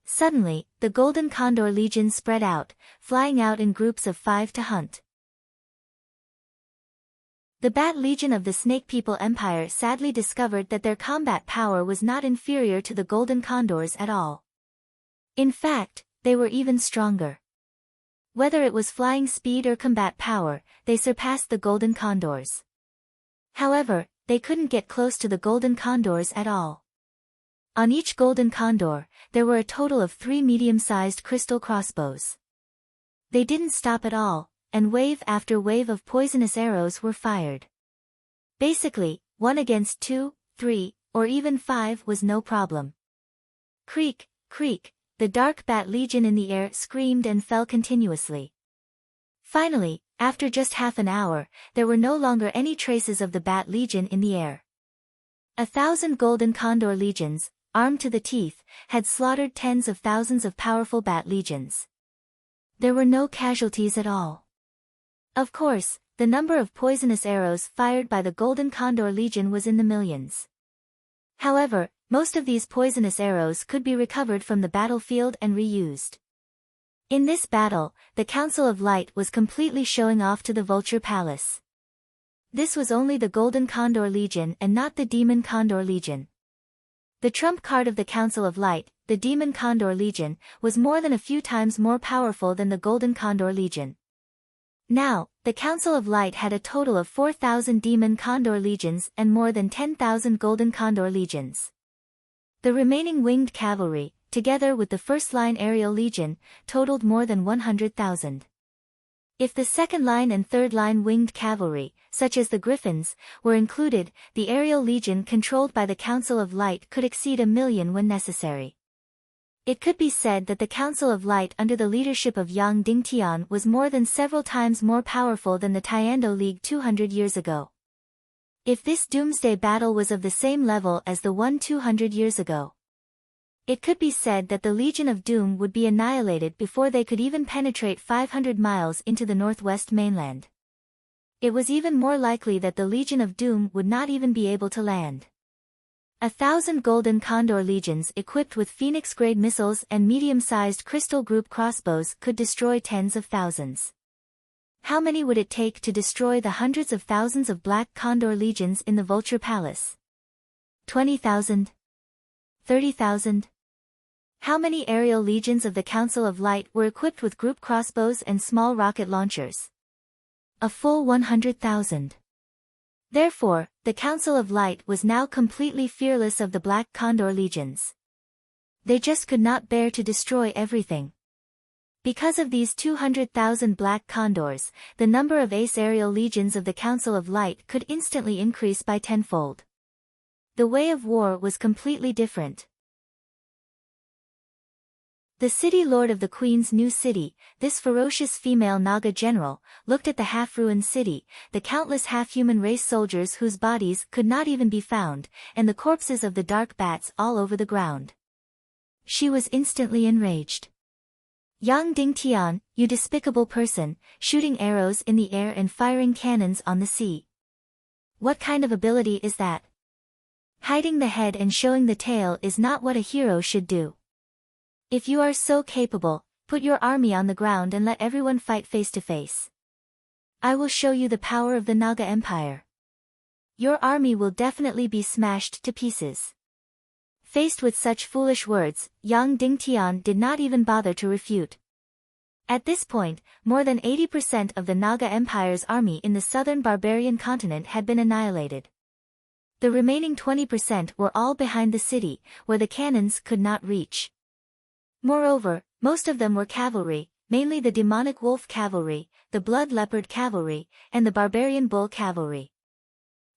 Suddenly, the Golden Condor Legion spread out, flying out in groups of 5 to hunt. The Bat Legion of the Snake People Empire sadly discovered that their combat power was not inferior to the Golden Condors at all. In fact, they were even stronger. Whether it was flying speed or combat power, they surpassed the Golden Condors. However, they couldn't get close to the Golden Condors at all. On each Golden Condor, there were a total of 3 medium-sized crystal crossbows. They didn't stop at all, and wave after wave of poisonous arrows were fired. Basically, 1 against 2, 3, or even 5 was no problem. Creak, creak, the Dark Bat Legion in the air screamed and fell continuously. Finally, after just half an hour, there were no longer any traces of the Bat Legion in the air. 1,000 Golden Condor Legions, armed to the teeth, had slaughtered tens of thousands of powerful Bat Legions. There were no casualties at all. Of course, the number of poisonous arrows fired by the Golden Condor Legion was in the millions. However, most of these poisonous arrows could be recovered from the battlefield and reused. In this battle, the Council of Light was completely showing off to the Vulture Palace. This was only the Golden Condor Legion and not the Demon Condor Legion. The trump card of the Council of Light, the Demon Condor Legion, was more than a few times more powerful than the Golden Condor Legion. Now, the Council of Light had a total of 4,000 Demon Condor Legions and more than 10,000 Golden Condor Legions. The remaining winged cavalry, together with the first-line aerial legion, totaled more than 100,000. If the second-line and third-line winged cavalry, such as the Griffins, were included, the aerial legion controlled by the Council of Light could exceed 1,000,000 when necessary. It could be said that the Council of Light under the leadership of Yang Dingtian was more than several times more powerful than the Tiando League 200 years ago. If this doomsday battle was of the same level as the one 200 years ago, it could be said that the Legion of Doom would be annihilated before they could even penetrate 500 miles into the northwest mainland. It was even more likely that the Legion of Doom would not even be able to land. 1,000 Golden Condor Legions equipped with Phoenix-grade missiles and medium-sized crystal group crossbows could destroy tens of thousands. How many would it take to destroy the hundreds of thousands of Black Condor Legions in the Vulture Palace? 20,000? 30,000? How many aerial legions of the Council of Light were equipped with group crossbows and small rocket launchers? A full 100,000. Therefore, the Council of Light was now completely fearless of the Black Condor Legions. They just could not bear to destroy everything. Because of these 200,000 Black Condors, the number of ace aerial legions of the Council of Light could instantly increase by tenfold. The way of war was completely different. The city lord of the Queen's new city, this ferocious female Naga general, looked at the half-ruined city, the countless half-human race soldiers whose bodies could not even be found, and the corpses of the dark bats all over the ground. She was instantly enraged. Yang Dingtian, you despicable person, shooting arrows in the air and firing cannons on the sea. What kind of ability is that? Hiding the head and showing the tail is not what a hero should do. If you are so capable, put your army on the ground and let everyone fight face to face. I will show you the power of the Naga Empire. Your army will definitely be smashed to pieces. Faced with such foolish words, Yang Dingtian did not even bother to refute. At this point, more than 80% of the Naga Empire's army in the southern barbarian continent had been annihilated. The remaining 20% were all behind the city, where the cannons could not reach. Moreover, most of them were cavalry, mainly the demonic wolf cavalry, the blood leopard cavalry, and the barbarian bull cavalry.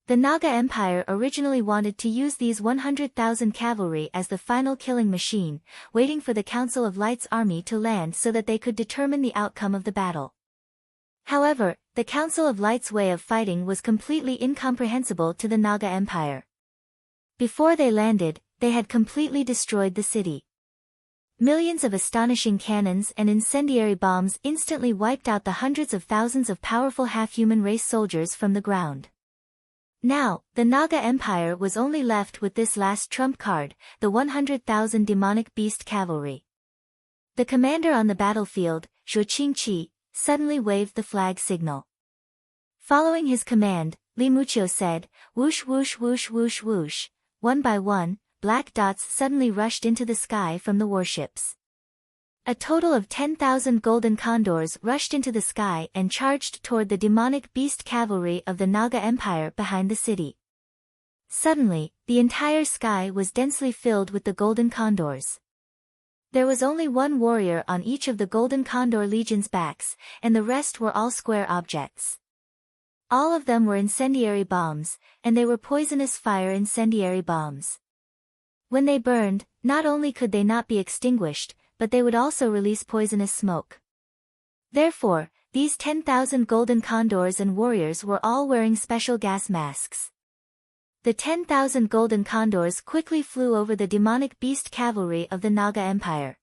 The Naga Empire originally wanted to use these 100,000 cavalry as the final killing machine, waiting for the Council of Light's army to land so that they could determine the outcome of the battle. However, the Council of Light's way of fighting was completely incomprehensible to the Naga Empire. Before they landed, they had completely destroyed the city. Millions of astonishing cannons and incendiary bombs instantly wiped out the hundreds of thousands of powerful half-human race soldiers from the ground. Now, the Naga Empire was only left with this last trump card, the 100,000 demonic beast cavalry. The commander on the battlefield, Zhuo Qingqi, suddenly waved the flag signal. Following his command, Li Muqiu said, "Whoosh whoosh whoosh whoosh whoosh." One by one, black dots suddenly rushed into the sky from the warships. A total of 10,000 golden condors rushed into the sky and charged toward the demonic beast cavalry of the Naga Empire behind the city. Suddenly, the entire sky was densely filled with the golden condors. There was only one warrior on each of the golden condor legion's backs, and the rest were all square objects. All of them were incendiary bombs, and they were poisonous fire incendiary bombs. When they burned, not only could they not be extinguished, but they would also release poisonous smoke. Therefore, these 10,000 golden condors and warriors were all wearing special gas masks. The 10,000 golden condors quickly flew over the demonic beast cavalry of the Naga Empire.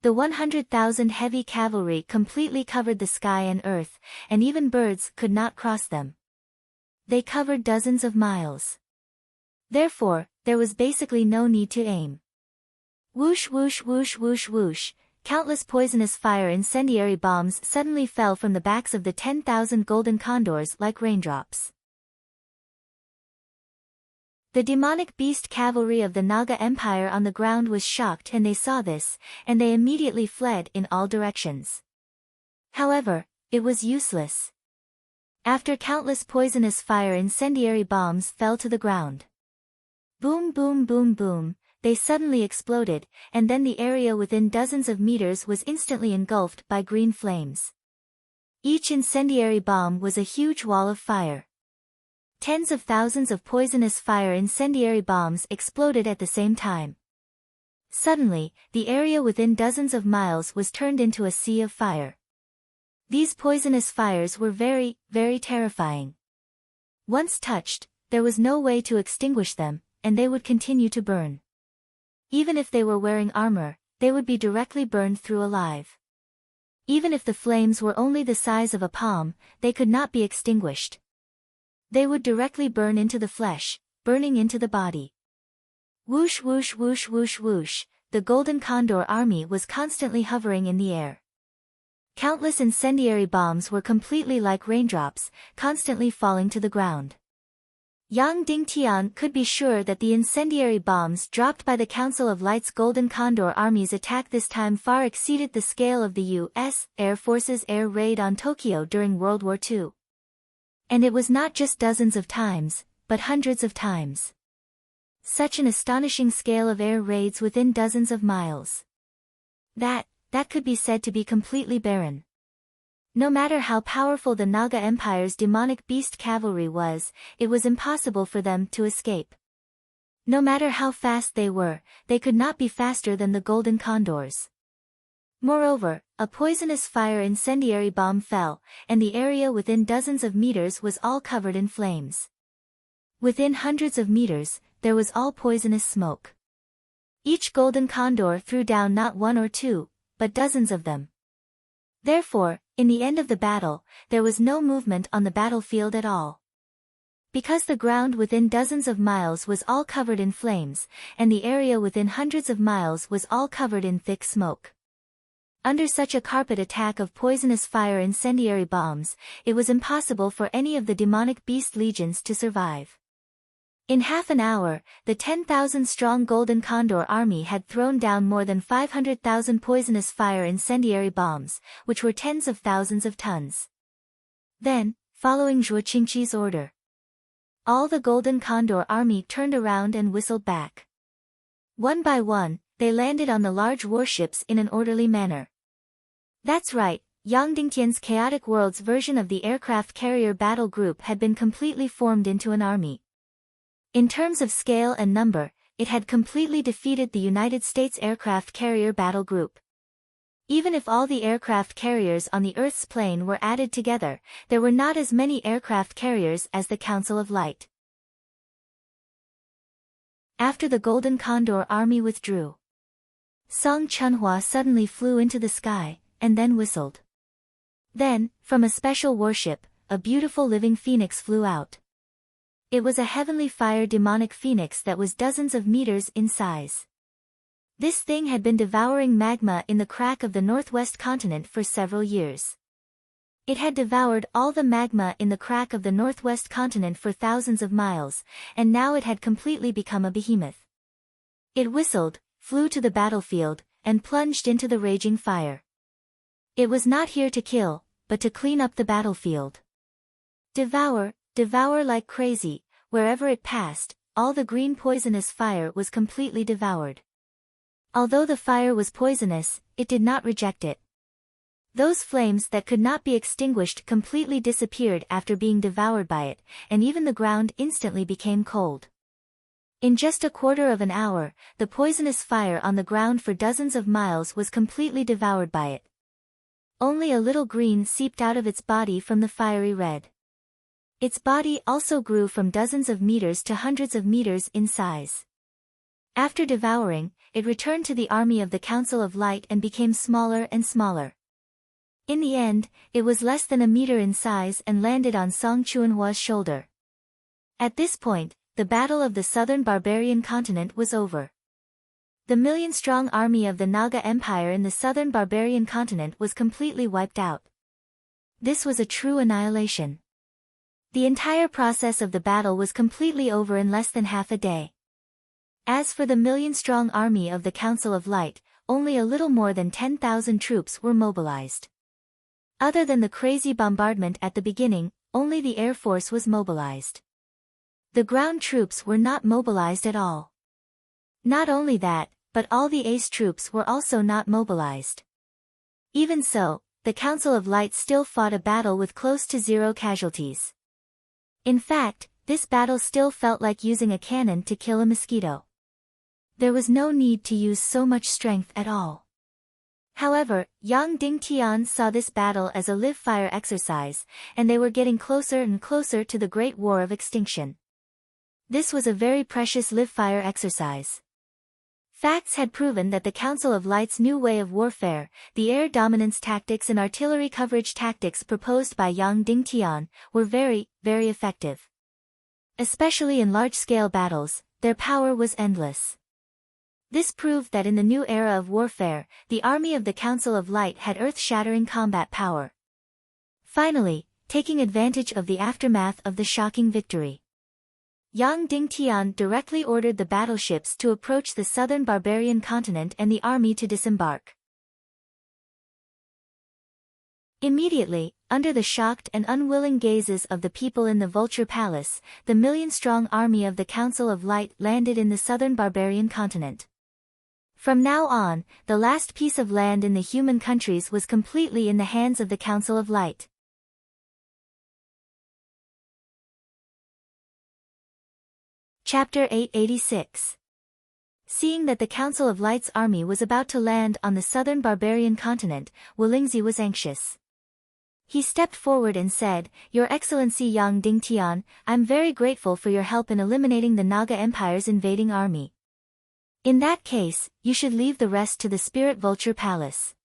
The 100,000 heavy cavalry completely covered the sky and earth, and even birds could not cross them. They covered dozens of miles. Therefore, there was basically no need to aim. Whoosh whoosh whoosh whoosh whoosh, countless poisonous fire incendiary bombs suddenly fell from the backs of the 10,000 golden condors like raindrops. The demonic beast cavalry of the Naga Empire on the ground was shocked and they saw this, and they immediately fled in all directions. However, it was useless. After countless poisonous fire incendiary bombs fell to the ground. Boom boom boom boom, they suddenly exploded, and then the area within dozens of meters was instantly engulfed by green flames. Each incendiary bomb was a huge wall of fire. Tens of thousands of poisonous fire incendiary bombs exploded at the same time. Suddenly, the area within dozens of miles was turned into a sea of fire. These poisonous fires were very, very terrifying. Once touched, there was no way to extinguish them, and they would continue to burn. Even if they were wearing armor, they would be directly burned through alive. Even if the flames were only the size of a palm, they could not be extinguished. They would directly burn into the flesh, burning into the body. Whoosh whoosh whoosh whoosh whoosh, the Golden Condor army was constantly hovering in the air. Countless incendiary bombs were completely like raindrops, constantly falling to the ground. Yang Dingtian could be sure that the incendiary bombs dropped by the Council of Light's Golden Condor Army's attack this time far exceeded the scale of the U.S. Air Force's air raid on Tokyo during World War II. And it was not just dozens of times, but hundreds of times. Such an astonishing scale of air raids within dozens of miles. That could be said to be completely barren. No matter how powerful the Naga Empire's demonic beast cavalry was, it was impossible for them to escape. No matter how fast they could not be faster than the Golden Condors. Moreover, a poisonous fire incendiary bomb fell, and the area within dozens of meters was all covered in flames. Within hundreds of meters, there was all poisonous smoke. Each Golden Condor threw down not one or two, but dozens of them. Therefore, in the end of the battle, there was no movement on the battlefield at all. Because the ground within dozens of miles was all covered in flames, and the area within hundreds of miles was all covered in thick smoke. Under such a carpet attack of poisonous fire incendiary bombs, it was impossible for any of the demonic beast legions to survive. In half an hour, the 10,000-strong Golden Condor army had thrown down more than 500,000 poisonous fire incendiary bombs, which were tens of thousands of tons. Then, following Zhuo Qingqi's order, all the Golden Condor army turned around and whistled back. One by one, they landed on the large warships in an orderly manner. That's right, Yang Dingtian's Chaotic Worlds version of the aircraft carrier battle group had been completely formed into an army. In terms of scale and number, it had completely defeated the United States aircraft carrier battle group. Even if all the aircraft carriers on the Earth's plane were added together, there were not as many aircraft carriers as the Council of Light. After the Golden Condor army withdrew, Song Chunhua suddenly flew into the sky, and then whistled. Then, from a special warship, a beautiful living phoenix flew out. It was a heavenly fire demonic phoenix that was dozens of meters in size. This thing had been devouring magma in the crack of the northwest continent for several years. It had devoured all the magma in the crack of the northwest continent for thousands of miles, and now it had completely become a behemoth. It whistled, flew to the battlefield, and plunged into the raging fire. It was not here to kill, but to clean up the battlefield. Devour, devour like crazy, wherever it passed, all the green poisonous fire was completely devoured. Although the fire was poisonous, it did not reject it. Those flames that could not be extinguished completely disappeared after being devoured by it, and even the ground instantly became cold. In just a quarter of an hour, the poisonous fire on the ground for dozens of miles was completely devoured by it. Only a little green seeped out of its body from the fiery red. Its body also grew from dozens of meters to hundreds of meters in size. After devouring, it returned to the army of the Council of Light and became smaller and smaller. In the end, it was less than a meter in size and landed on Song Chunhua's shoulder. At this point, the battle of the southern barbarian continent was over. The million-strong army of the Naga Empire in the southern barbarian continent was completely wiped out. This was a true annihilation. The entire process of the battle was completely over in less than half a day. As for the million-strong army of the Council of Light, only a little more than 10,000 troops were mobilized. Other than the crazy bombardment at the beginning, only the Air Force was mobilized. The ground troops were not mobilized at all. Not only that, but all the ace troops were also not mobilized. Even so, the Council of Light still fought a battle with close to zero casualties. In fact, this battle still felt like using a cannon to kill a mosquito. There was no need to use so much strength at all. However, Yang Dingtian saw this battle as a live-fire exercise, and they were getting closer and closer to the Great War of Extinction. This was a very precious live-fire exercise. Facts had proven that the Council of Light's new way of warfare, the air dominance tactics and artillery coverage tactics proposed by Yang Dingtian, were very, very effective. Especially in large-scale battles, their power was endless. This proved that in the new era of warfare, the army of the Council of Light had earth-shattering combat power. Finally, taking advantage of the aftermath of the shocking victory, Yang Dingtian directly ordered the battleships to approach the southern barbarian continent and the army to disembark. Immediately, under the shocked and unwilling gazes of the people in the Vulture Palace, the million-strong army of the Council of Light landed in the southern barbarian continent. From now on, the last piece of land in the human countries was completely in the hands of the Council of Light. Chapter 886. Seeing that the Council of Light's army was about to land on the southern barbarian continent, Wolingzi was anxious. He stepped forward and said, "Your Excellency Yang Dingtian, I'm very grateful for your help in eliminating the Naga Empire's invading army. In that case, you should leave the rest to the Spirit Vulture Palace."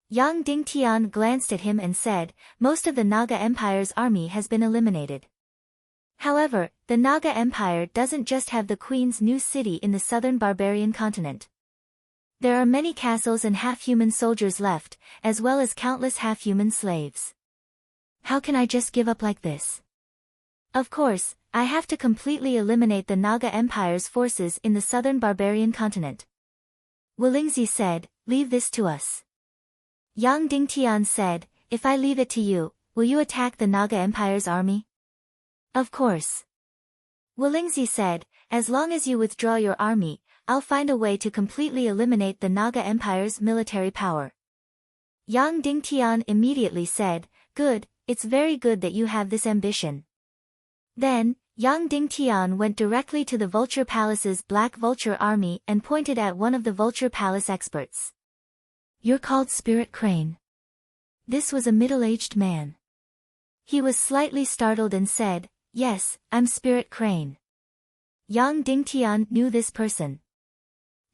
Yang Dingtian glanced at him and said, "Most of the Naga Empire's army has been eliminated. However, the Naga Empire doesn't just have the Queen's new city in the southern barbarian continent. There are many castles and half-human soldiers left, as well as countless half-human slaves. How can I just give up like this? Of course, I have to completely eliminate the Naga Empire's forces in the southern barbarian continent." Wolingzi said, "Leave this to us." Yang Dingtian said, "If I leave it to you, will you attack the Naga Empire's army?" "Of course." Wolingzi said, "As long as you withdraw your army, I'll find a way to completely eliminate the Naga Empire's military power." Yang Dingtian immediately said, "Good, it's very good that you have this ambition." Then, Yang Dingtian went directly to the Vulture Palace's Black Vulture Army and pointed at one of the Vulture Palace experts. "You're called Spirit Crane." This was a middle-aged man. He was slightly startled and said, "Yes, I'm Spirit Crane." Yang Dingtian knew this person.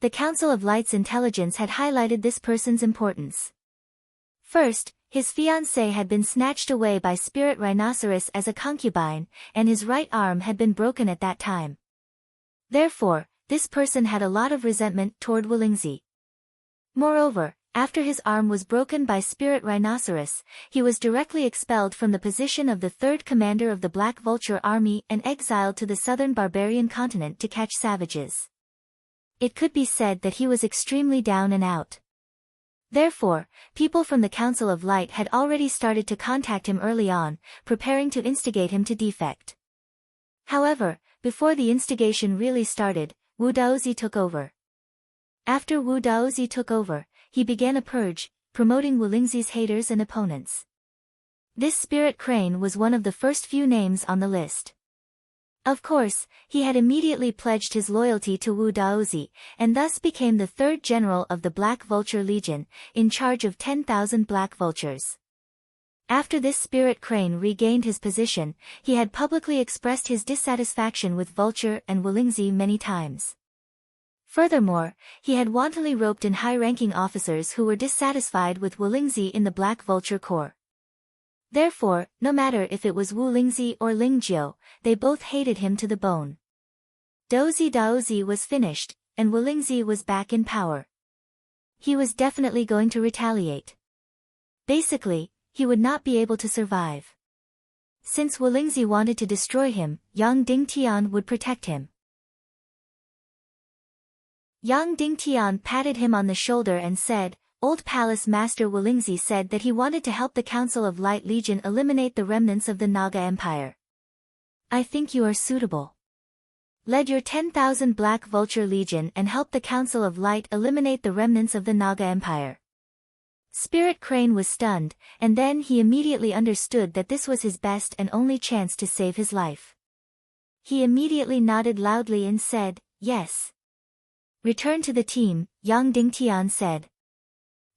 The Council of Light's intelligence had highlighted this person's importance. First, his fiancée had been snatched away by Spirit Rhinoceros as a concubine, and his right arm had been broken at that time. Therefore, this person had a lot of resentment toward Wulingzi. Moreover, after his arm was broken by Spirit Rhinoceros, he was directly expelled from the position of the third commander of the Black Vulture Army and exiled to the southern barbarian continent to catch savages. It could be said that he was extremely down and out. Therefore, people from the Council of Light had already started to contact him early on, preparing to instigate him to defect. However, before the instigation really started, Wu Daozi took over. After Wu Daozi took over, he began a purge, promoting Wulingzi's haters and opponents. This Spirit Crane was one of the first few names on the list. Of course, he had immediately pledged his loyalty to Wu Daozi, and thus became the third general of the Black Vulture Legion, in charge of 10,000 Black Vultures. After this Spirit Crane regained his position, he had publicly expressed his dissatisfaction with Vulture and Wulingzi many times. Furthermore, he had wantonly roped in high-ranking officers who were dissatisfied with Wulingzi in the Black Vulture Corps. Therefore, no matter if it was Wulingzi or Lingjiu, they both hated him to the bone. Dozi Daozi was finished, and Wulingzi was back in power. He was definitely going to retaliate. Basically, he would not be able to survive. Since Wulingzi wanted to destroy him, Yang Dingtian would protect him. Yang Dingtian patted him on the shoulder and said, "Old Palace Master Wulingzi said that he wanted to help the Council of Light Legion eliminate the remnants of the Naga Empire. I think you are suitable. Lead your 10,000 Black Vulture Legion and help the Council of Light eliminate the remnants of the Naga Empire." Spirit Crane was stunned, and then he immediately understood that this was his best and only chance to save his life. He immediately nodded loudly and said, "Yes." "Return to the team," Yang Dingtian said.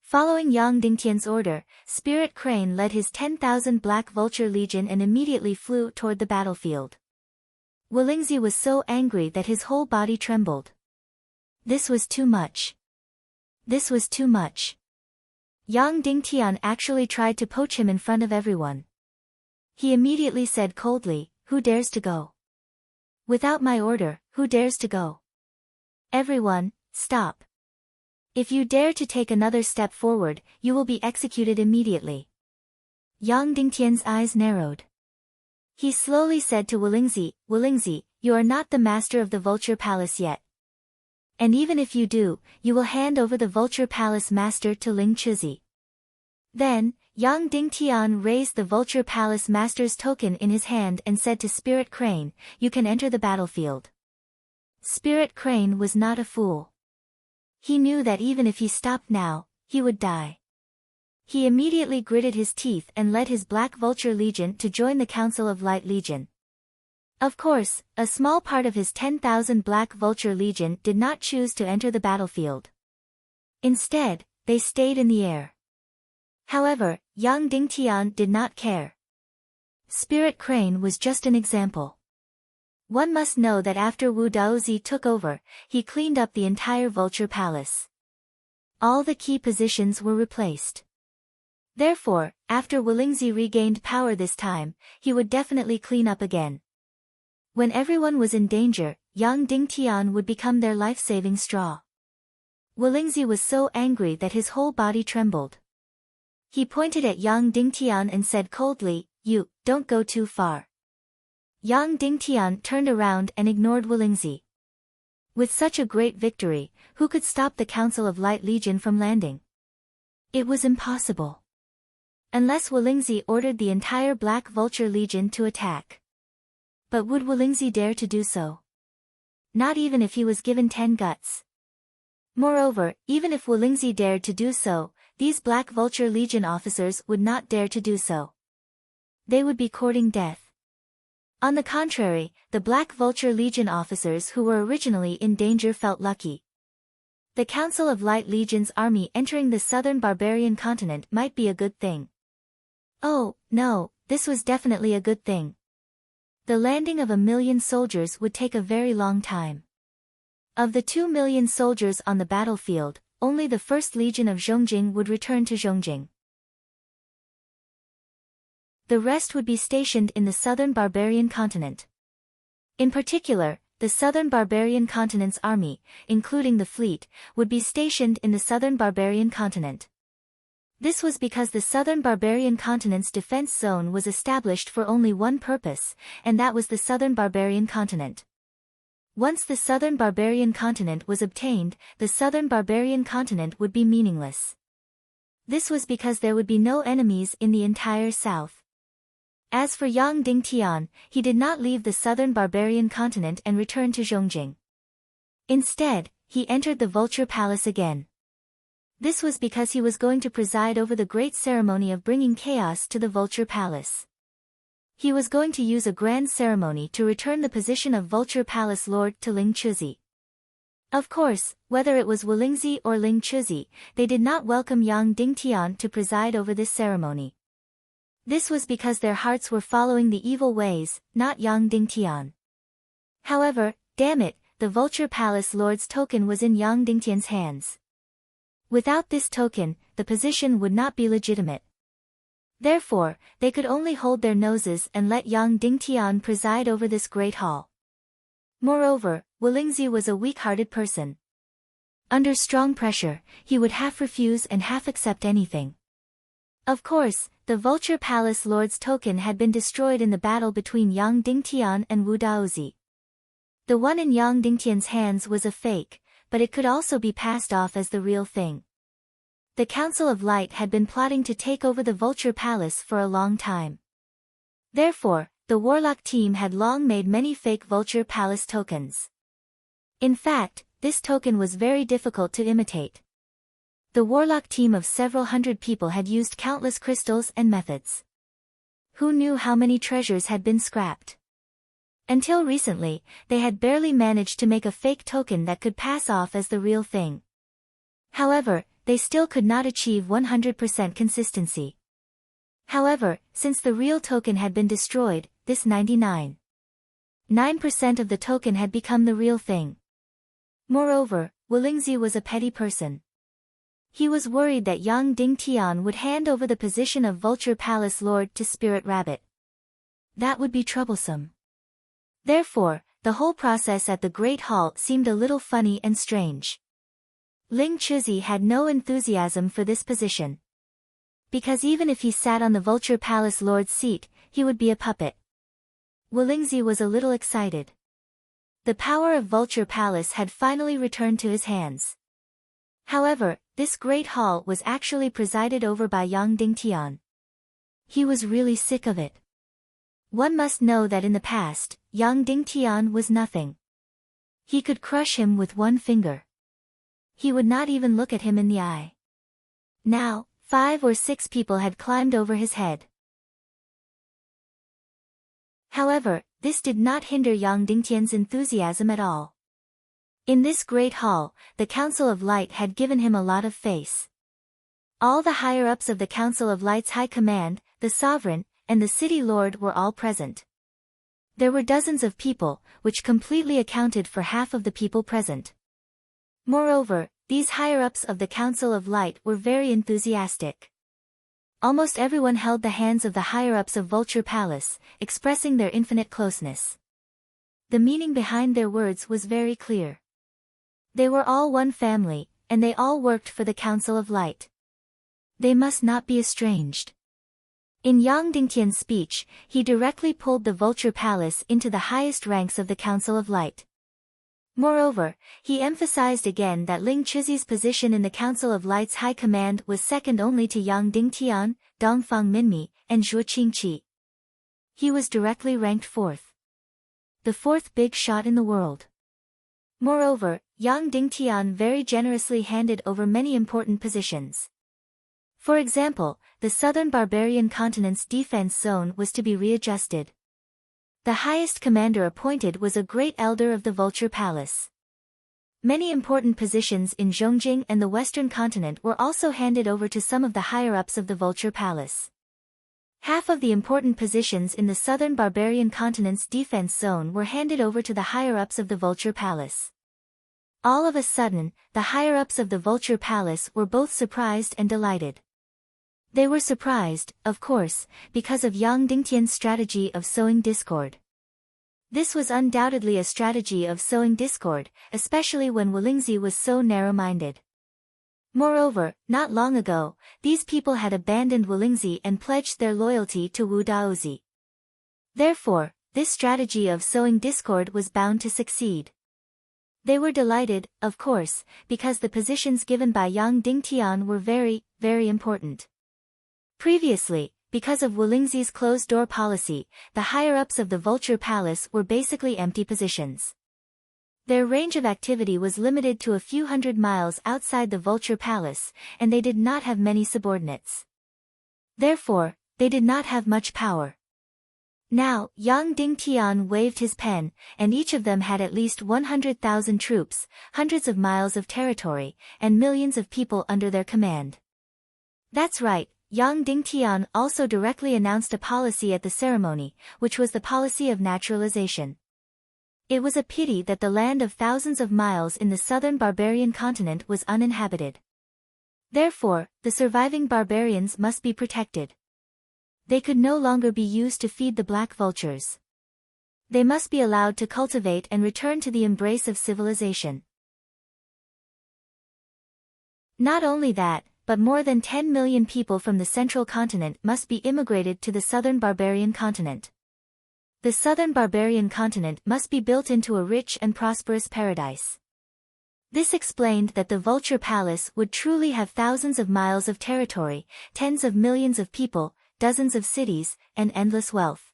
Following Yang Dingtian's order, Spirit Crane led his 10,000 Black Vulture Legion and immediately flew toward the battlefield. Wulingzi was so angry that his whole body trembled. This was too much. This was too much. Yang Dingtian actually tried to poach him in front of everyone. He immediately said coldly, "Who dares to go? Without my order, who dares to go? Everyone, stop. If you dare to take another step forward, you will be executed immediately." Yang Dingtian's eyes narrowed. He slowly said to Wulingzi, "Wulingzi, you are not the master of the Vulture Palace yet. And even if you do, you will hand over the Vulture Palace master to Ling Chuzi." Then, Yang Dingtian raised the Vulture Palace master's token in his hand and said to Spirit Crane, "You can enter the battlefield." Spirit Crane was not a fool. He knew that even if he stopped now, he would die. He immediately gritted his teeth and led his Black Vulture Legion to join the Council of Light Legion. Of course, a small part of his 10,000 Black Vulture Legion did not choose to enter the battlefield. Instead, they stayed in the air. However, Yang Dingtian did not care. Spirit Crane was just an example. One must know that after Wu Daozi took over, he cleaned up the entire Vulture Palace. All the key positions were replaced. Therefore, after Wulingzi regained power this time, he would definitely clean up again. When everyone was in danger, Yang Dingtian would become their life-saving straw. Wulingzi was so angry that his whole body trembled. He pointed at Yang Dingtian and said coldly, "You, don't go too far." Yang Dingtian turned around and ignored Wulingzi. With such a great victory, who could stop the Council of Light Legion from landing? It was impossible. Unless Wulingzi ordered the entire Black Vulture Legion to attack. But would Wulingzi dare to do so? Not even if he was given 10 guts. Moreover, even if Wulingzi dared to do so, these Black Vulture Legion officers would not dare to do so. They would be courting death. On the contrary, the Black Vulture Legion officers who were originally in danger felt lucky. The Council of Light Legion's army entering the southern barbarian continent might be a good thing. Oh, no, this was definitely a good thing. The landing of 1 million soldiers would take a very long time. Of the 2 million soldiers on the battlefield, only the 1st Legion of Zhongjing would return to Zhongjing. The rest would be stationed in the southern barbarian continent. In particular, the southern barbarian continent's army, including the fleet, would be stationed in the southern barbarian continent. This was because the southern barbarian continent's defense zone was established for only one purpose, and that was the southern barbarian continent. Once the southern barbarian continent was obtained, the southern barbarian continent would be meaningless. This was because there would be no enemies in the entire south. As for Yang Dingtian, he did not leave the southern barbarian continent and return to Zhongjing. Instead, he entered the Vulture Palace again. This was because he was going to preside over the great ceremony of bringing chaos to the Vulture Palace. He was going to use a grand ceremony to return the position of Vulture Palace Lord to Ling Chuzi. Of course, whether it was Wulingzi or Ling Chuzi, they did not welcome Yang Dingtian to preside over this ceremony. This was because their hearts were following the evil ways, not Yang Dingtian. However, damn it, the Vulture Palace Lord's token was in Yang Dingtian's hands. Without this token, the position would not be legitimate. Therefore, they could only hold their noses and let Yang Dingtian preside over this great hall. Moreover, Wulingzi was a weak-hearted person. Under strong pressure, he would half refuse and half accept anything. Of course, the Vulture Palace Lord's token had been destroyed in the battle between Yang Dingtian and Wu Daozi. The one in Yang Dingtian's hands was a fake, but it could also be passed off as the real thing. The Council of Light had been plotting to take over the Vulture Palace for a long time. Therefore, the Warlock team had long made many fake Vulture Palace tokens. In fact, this token was very difficult to imitate. The Warlock team of several hundred people had used countless crystals and methods. Who knew how many treasures had been scrapped? Until recently, they had barely managed to make a fake token that could pass off as the real thing. However, they still could not achieve 100% consistency. However, since the real token had been destroyed, this 99.9% of the token had become the real thing. Moreover, Wulingzi was a petty person. He was worried that Yang Dingtian would hand over the position of Vulture Palace Lord to Spirit Rabbit. That would be troublesome. Therefore, the whole process at the Great Hall seemed a little funny and strange. Ling Chuzi had no enthusiasm for this position. Because even if he sat on the Vulture Palace Lord's seat, he would be a puppet. Wulingzi was a little excited. The power of Vulture Palace had finally returned to his hands. However, this great hall was actually presided over by Yang Dingtian. He was really sick of it. One must know that in the past, Yang Dingtian was nothing. He could crush him with one finger. He would not even look at him in the eye. Now, 5 or 6 people had climbed over his head. However, this did not hinder Yang Dingtian's enthusiasm at all. In this great hall, the Council of Light had given him a lot of face. All the higher-ups of the Council of Light's High Command, the Sovereign, and the City Lord were all present. There were dozens of people, which completely accounted for half of the people present. Moreover, these higher-ups of the Council of Light were very enthusiastic. Almost everyone held the hands of the higher-ups of Vulture Palace, expressing their infinite closeness. The meaning behind their words was very clear. They were all one family, and they all worked for the Council of Light. They must not be estranged. In Yang Dingtian's speech, he directly pulled the Vulture Palace into the highest ranks of the Council of Light. Moreover, he emphasized again that Ling Chuzi's position in the Council of Light's High Command was second only to Yang Dingtian, Dongfang Minmi, and Zhuo Qingqi. He was directly ranked 4th. The 4th big shot in the world. Moreover, Yang Dingtian very generously handed over many important positions. For example, the southern barbarian continent's defense zone was to be readjusted. The highest commander appointed was a great elder of the Vulture Palace. Many important positions in Zhongjing and the western continent were also handed over to some of the higher-ups of the Vulture Palace. Half of the important positions in the southern barbarian continent's defense zone were handed over to the higher-ups of the Vulture Palace. All of a sudden, the higher-ups of the Vulture Palace were both surprised and delighted. They were surprised, of course, because of Yang Dingtian's strategy of sowing discord. This was undoubtedly a strategy of sowing discord, especially when Wolingzi was so narrow-minded. Moreover, not long ago, these people had abandoned Wolingzi and pledged their loyalty to Wu Daozi. Therefore, this strategy of sowing discord was bound to succeed. They were delighted, of course, because the positions given by Yang Dingtian were very, very important. Previously, because of Wolingzi's closed-door policy, the higher-ups of the Vulture Palace were basically empty positions. Their range of activity was limited to a few hundred miles outside the Vulture Palace, and they did not have many subordinates. Therefore, they did not have much power. Now, Yang Dingtian waved his pen, and each of them had at least 100,000 troops, hundreds of miles of territory, and millions of people under their command. That's right, Yang Dingtian also directly announced a policy at the ceremony, which was the policy of naturalization. It was a pity that the land of thousands of miles in the southern barbarian continent was uninhabited. Therefore, the surviving barbarians must be protected. They could no longer be used to feed the black vultures. They must be allowed to cultivate and return to the embrace of civilization. Not only that, but more than 10 million people from the central continent must be immigrated to the southern barbarian continent. The southern barbarian continent must be built into a rich and prosperous paradise. This explained that the Vulture Palace would truly have thousands of miles of territory, tens of millions of people, dozens of cities, and endless wealth.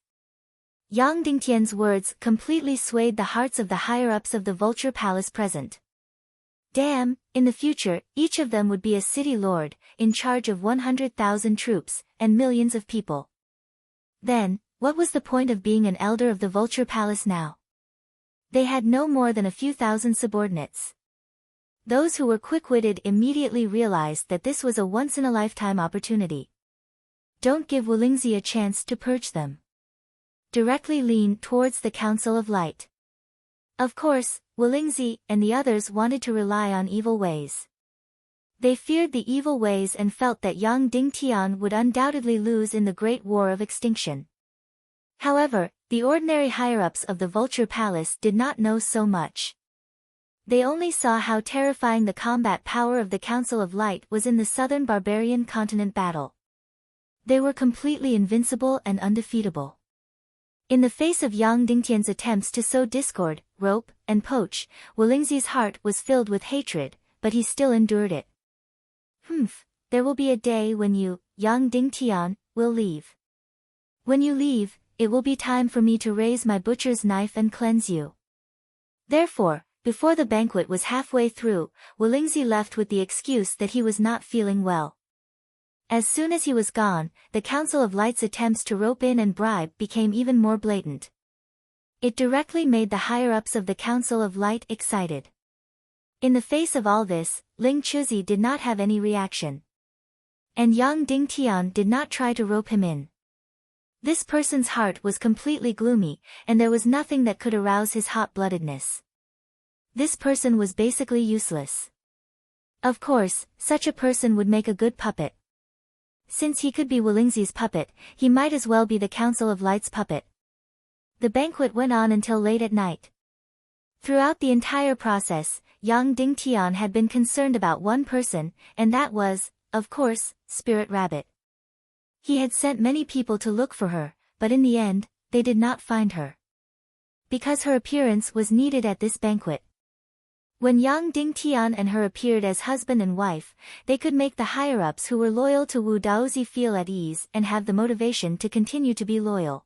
Yang Dingtian's words completely swayed the hearts of the higher-ups of the Vulture Palace present. Damn, in the future, each of them would be a city lord, in charge of 100,000 troops, and millions of people. Then, what was the point of being an elder of the Vulture Palace now? They had no more than a few thousand subordinates. Those who were quick-witted immediately realized that this was a once-in-a-lifetime opportunity. Don't give Wolingzi a chance to purge them. Directly lean towards the Council of Light. Of course, Wolingzi and the others wanted to rely on evil ways. They feared the evil ways and felt that Yang Dingtian would undoubtedly lose in the Great War of Extinction. However, the ordinary higher-ups of the Vulture Palace did not know so much. They only saw how terrifying the combat power of the Council of Light was in the southern barbarian continent battle. They were completely invincible and undefeatable. In the face of Yang Dingtian's attempts to sow discord, rope, and poach, Wolingzi's heart was filled with hatred, but he still endured it. There will be a day when you, Yang Dingtian, will leave. When you leave, it will be time for me to raise my butcher's knife and cleanse you. Therefore, before the banquet was halfway through, Wolingzi left with the excuse that he was not feeling well. As soon as he was gone, the Council of Light's attempts to rope in and bribe became even more blatant. It directly made the higher-ups of the Council of Light excited. In the face of all this, Ling Chuzi did not have any reaction. And Yang Dingtian did not try to rope him in. This person's heart was completely gloomy, and there was nothing that could arouse his hot-bloodedness. This person was basically useless. Of course, such a person would make a good puppet. Since he could be Wolingzi's puppet, he might as well be the Council of Light's puppet. The banquet went on until late at night. Throughout the entire process, Yang Dingtian had been concerned about one person, and that was, of course, Spirit Rabbit. He had sent many people to look for her, but in the end, they did not find her. Because her appearance was needed at this banquet. When Yang Dingtian and her appeared as husband and wife, they could make the higher-ups who were loyal to Wu Daozi feel at ease and have the motivation to continue to be loyal.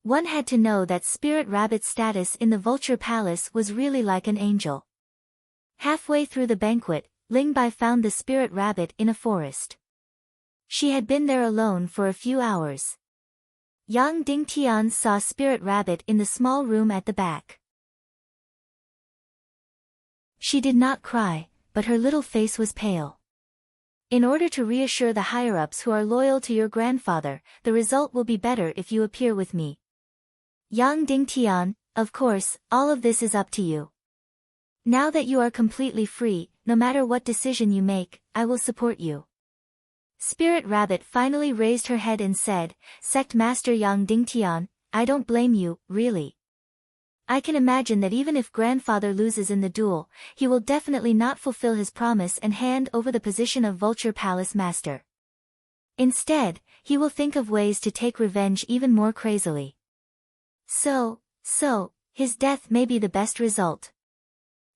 One had to know that Spirit Rabbit's status in the Vulture Palace was really like an angel. Halfway through the banquet, Ling Bai found the Spirit Rabbit in a forest. She had been there alone for a few hours. Yang Dingtian saw Spirit Rabbit in the small room at the back. She did not cry, but her little face was pale. In order to reassure the higher-ups who are loyal to your grandfather, the result will be better if you appear with me. Yang Dingtian, of course, all of this is up to you. Now that you are completely free, no matter what decision you make, I will support you. Spirit Rabbit finally raised her head and said, Sect Master Yang Dingtian, I don't blame you, really. I can imagine that even if grandfather loses in the duel, he will definitely not fulfill his promise and hand over the position of Vulture Palace Master. Instead, he will think of ways to take revenge even more crazily. So, his death may be the best result.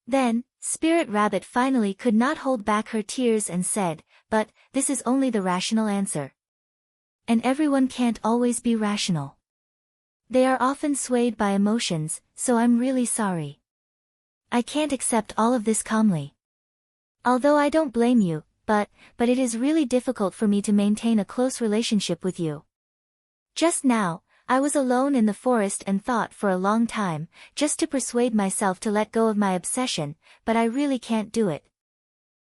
Then, Spirit Rabbit finally could not hold back her tears and said, but, this is only the rational answer. And everyone can't always be rational. They are often swayed by emotions, so I'm really sorry. I can't accept all of this calmly. Although I don't blame you, but it is really difficult for me to maintain a close relationship with you. Just now, I was alone in the forest and thought for a long time, just to persuade myself to let go of my obsession, but I really can't do it.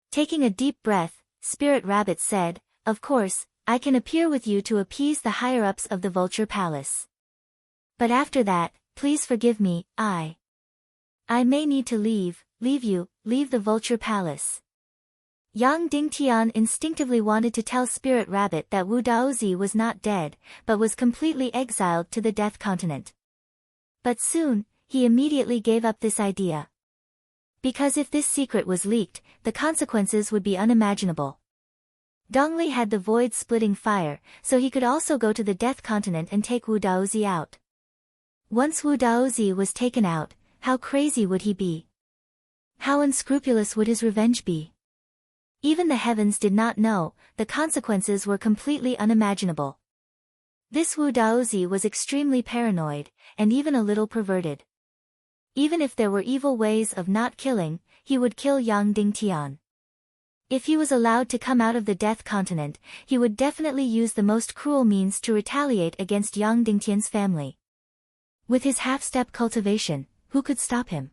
Taking a deep breath, Spirit Rabbit said, Of course, I can appear with you to appease the higher-ups of the Vulture Palace. But after that, please forgive me, I may need to leave the Vulture Palace. Yang Dingtian instinctively wanted to tell Spirit Rabbit that Wu Daozi was not dead, but was completely exiled to the Death Continent. But soon, he immediately gave up this idea. Because if this secret was leaked, the consequences would be unimaginable. Dongli had the void-splitting fire, so he could also go to the Death Continent and take Wu Daozi out. Once Wu Daozi was taken out, how crazy would he be? How unscrupulous would his revenge be? Even the heavens did not know, the consequences were completely unimaginable. This Wu Daozi was extremely paranoid, and even a little perverted. Even if there were evil ways of not killing, he would kill Yang Dingtian. If he was allowed to come out of the Death Continent, he would definitely use the most cruel means to retaliate against Yang Dingtian's family. With his half-step cultivation, who could stop him?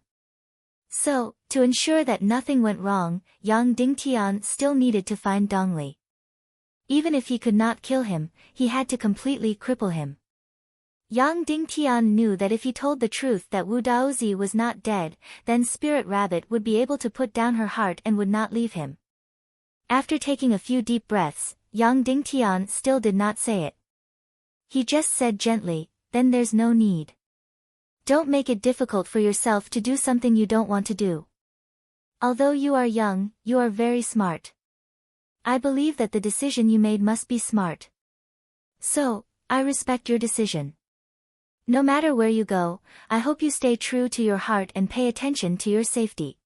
So, to ensure that nothing went wrong, Yang Dingtian still needed to find Dongli. Even if he could not kill him, he had to completely cripple him. Yang Dingtian knew that if he told the truth that Wu Daozi was not dead, then Spirit Rabbit would be able to put down her heart and would not leave him. After taking a few deep breaths, Yang Dingtian still did not say it. He just said gently, then there's no need. Don't make it difficult for yourself to do something you don't want to do. Although you are young, you are very smart. I believe that the decision you made must be smart. So, I respect your decision. No matter where you go, I hope you stay true to your heart and pay attention to your safety.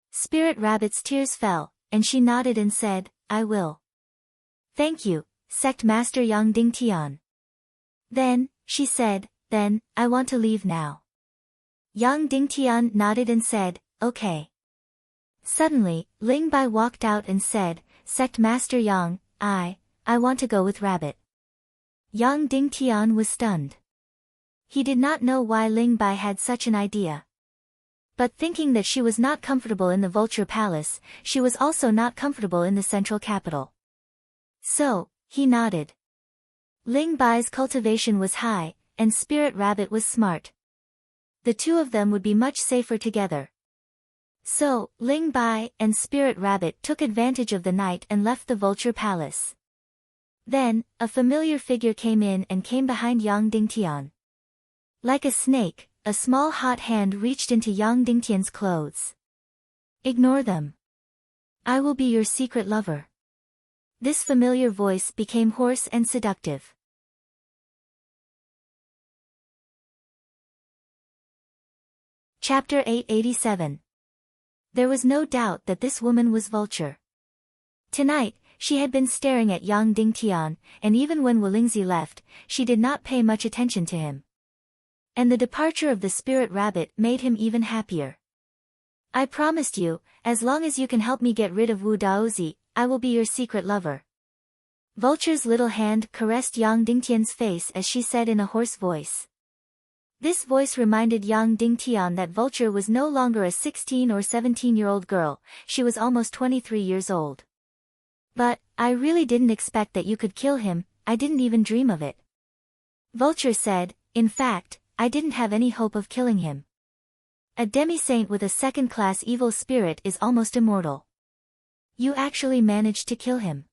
Spirit Rabbit's tears fell, and she nodded and said, I will. Thank you, Sect Master Yang Dingtian. Then, she said, then, I want to leave now. Yang Dingtian nodded and said, okay. Suddenly, Ling Bai walked out and said, Sect Master Yang, I want to go with Rabbit. Yang Dingtian was stunned. He did not know why Ling Bai had such an idea. But thinking that she was not comfortable in the Vulture Palace, she was also not comfortable in the central capital. So, he nodded. Ling Bai's cultivation was high, and Spirit Rabbit was smart. The two of them would be much safer together. So, Ling Bai and Spirit Rabbit took advantage of the night and left the Vulture Palace. Then, a familiar figure came in and came behind Yang Dingtian. Like a snake, a small hot hand reached into Yang Dingtian's clothes. Ignore them. I will be your secret lover. This familiar voice became hoarse and seductive. Chapter 887. There was no doubt that this woman was Vulture. Tonight, she had been staring at Yang Dingtian, and even when Wolingzi left, she did not pay much attention to him. And the departure of the Spirit Rabbit made him even happier. I promised you, as long as you can help me get rid of Wu Daozi, I will be your secret lover. Vulture's little hand caressed Yang Dingtian's face as she said in a hoarse voice. This voice reminded Yang Dingtian that Vulture was no longer a 16 or 17-year-old girl, she was almost 23 years old. But, I really didn't expect that you could kill him, I didn't even dream of it. Vulture said, in fact, I didn't have any hope of killing him. A demi-saint with a second-class evil spirit is almost immortal. You actually managed to kill him.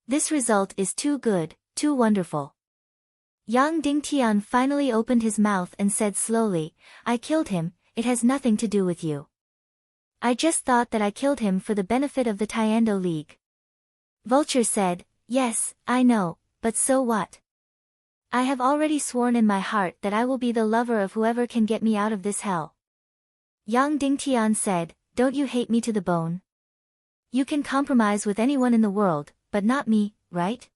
This result is too good, too wonderful. Yang Dingtian finally opened his mouth and said slowly, I killed him, it has nothing to do with you. I just thought that I killed him for the benefit of the Tiando League. Vulture said, yes, I know, but so what? I have already sworn in my heart that I will be the lover of whoever can get me out of this hell. Yang Dingtian said, don't you hate me to the bone? You can compromise with anyone in the world, but not me, right?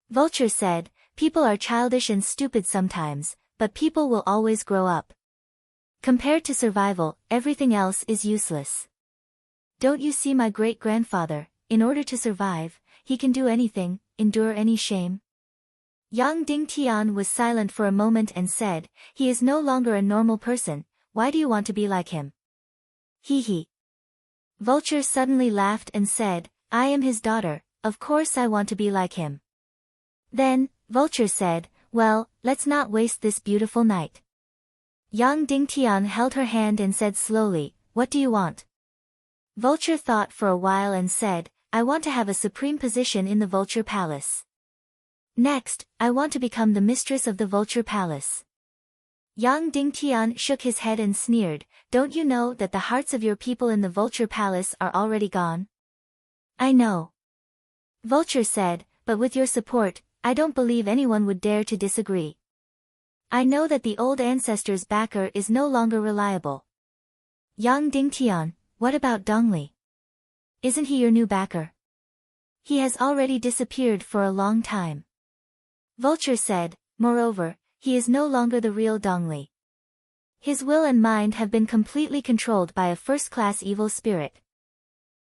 Vulture said, people are childish and stupid sometimes, but people will always grow up. Compared to survival, everything else is useless. Don't you see my great-grandfather, in order to survive, he can do anything, endure any shame? Yang Dingtian was silent for a moment and said, he is no longer a normal person, why do you want to be like him? Hee hee. Vulture suddenly laughed and said, I am his daughter, of course I want to be like him. Then, Vulture said, well, let's not waste this beautiful night. Yang Dingtian held her hand and said slowly, what do you want? Vulture thought for a while and said, I want to have a supreme position in the Vulture Palace. Next, I want to become the mistress of the Vulture Palace. Yang Dingtian shook his head and sneered, don't you know that the hearts of your people in the Vulture Palace are already gone? I know. Vulture said, but with your support, I don't believe anyone would dare to disagree. I know that the old ancestor's backer is no longer reliable. Yang Dingtian, what about Dongli? Isn't he your new backer? He has already disappeared for a long time. Vulture said, moreover, he is no longer the real Dongli. His will and mind have been completely controlled by a first-class evil spirit.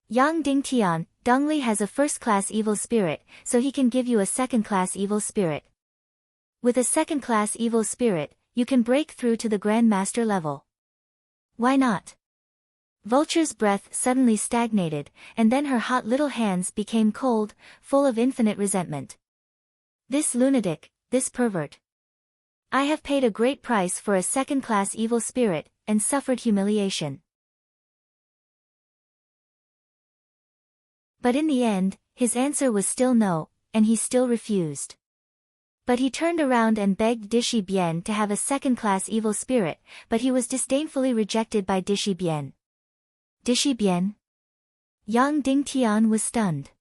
Yang Dingtian, Dongli has a first-class evil spirit, so he can give you a second-class evil spirit. With a second-class evil spirit, you can break through to the Grand Master level. Why not? Vulture's breath suddenly stagnated, and then her hot little hands became cold, full of infinite resentment. This lunatic, this pervert. I have paid a great price for a second-class evil spirit, and suffered humiliation. But in the end, his answer was still no, and he still refused. But he turned around and begged Dishi Bian to have a second-class evil spirit, but he was disdainfully rejected by Dishi Bian. Dishi Bian? Yang Dingtian was stunned.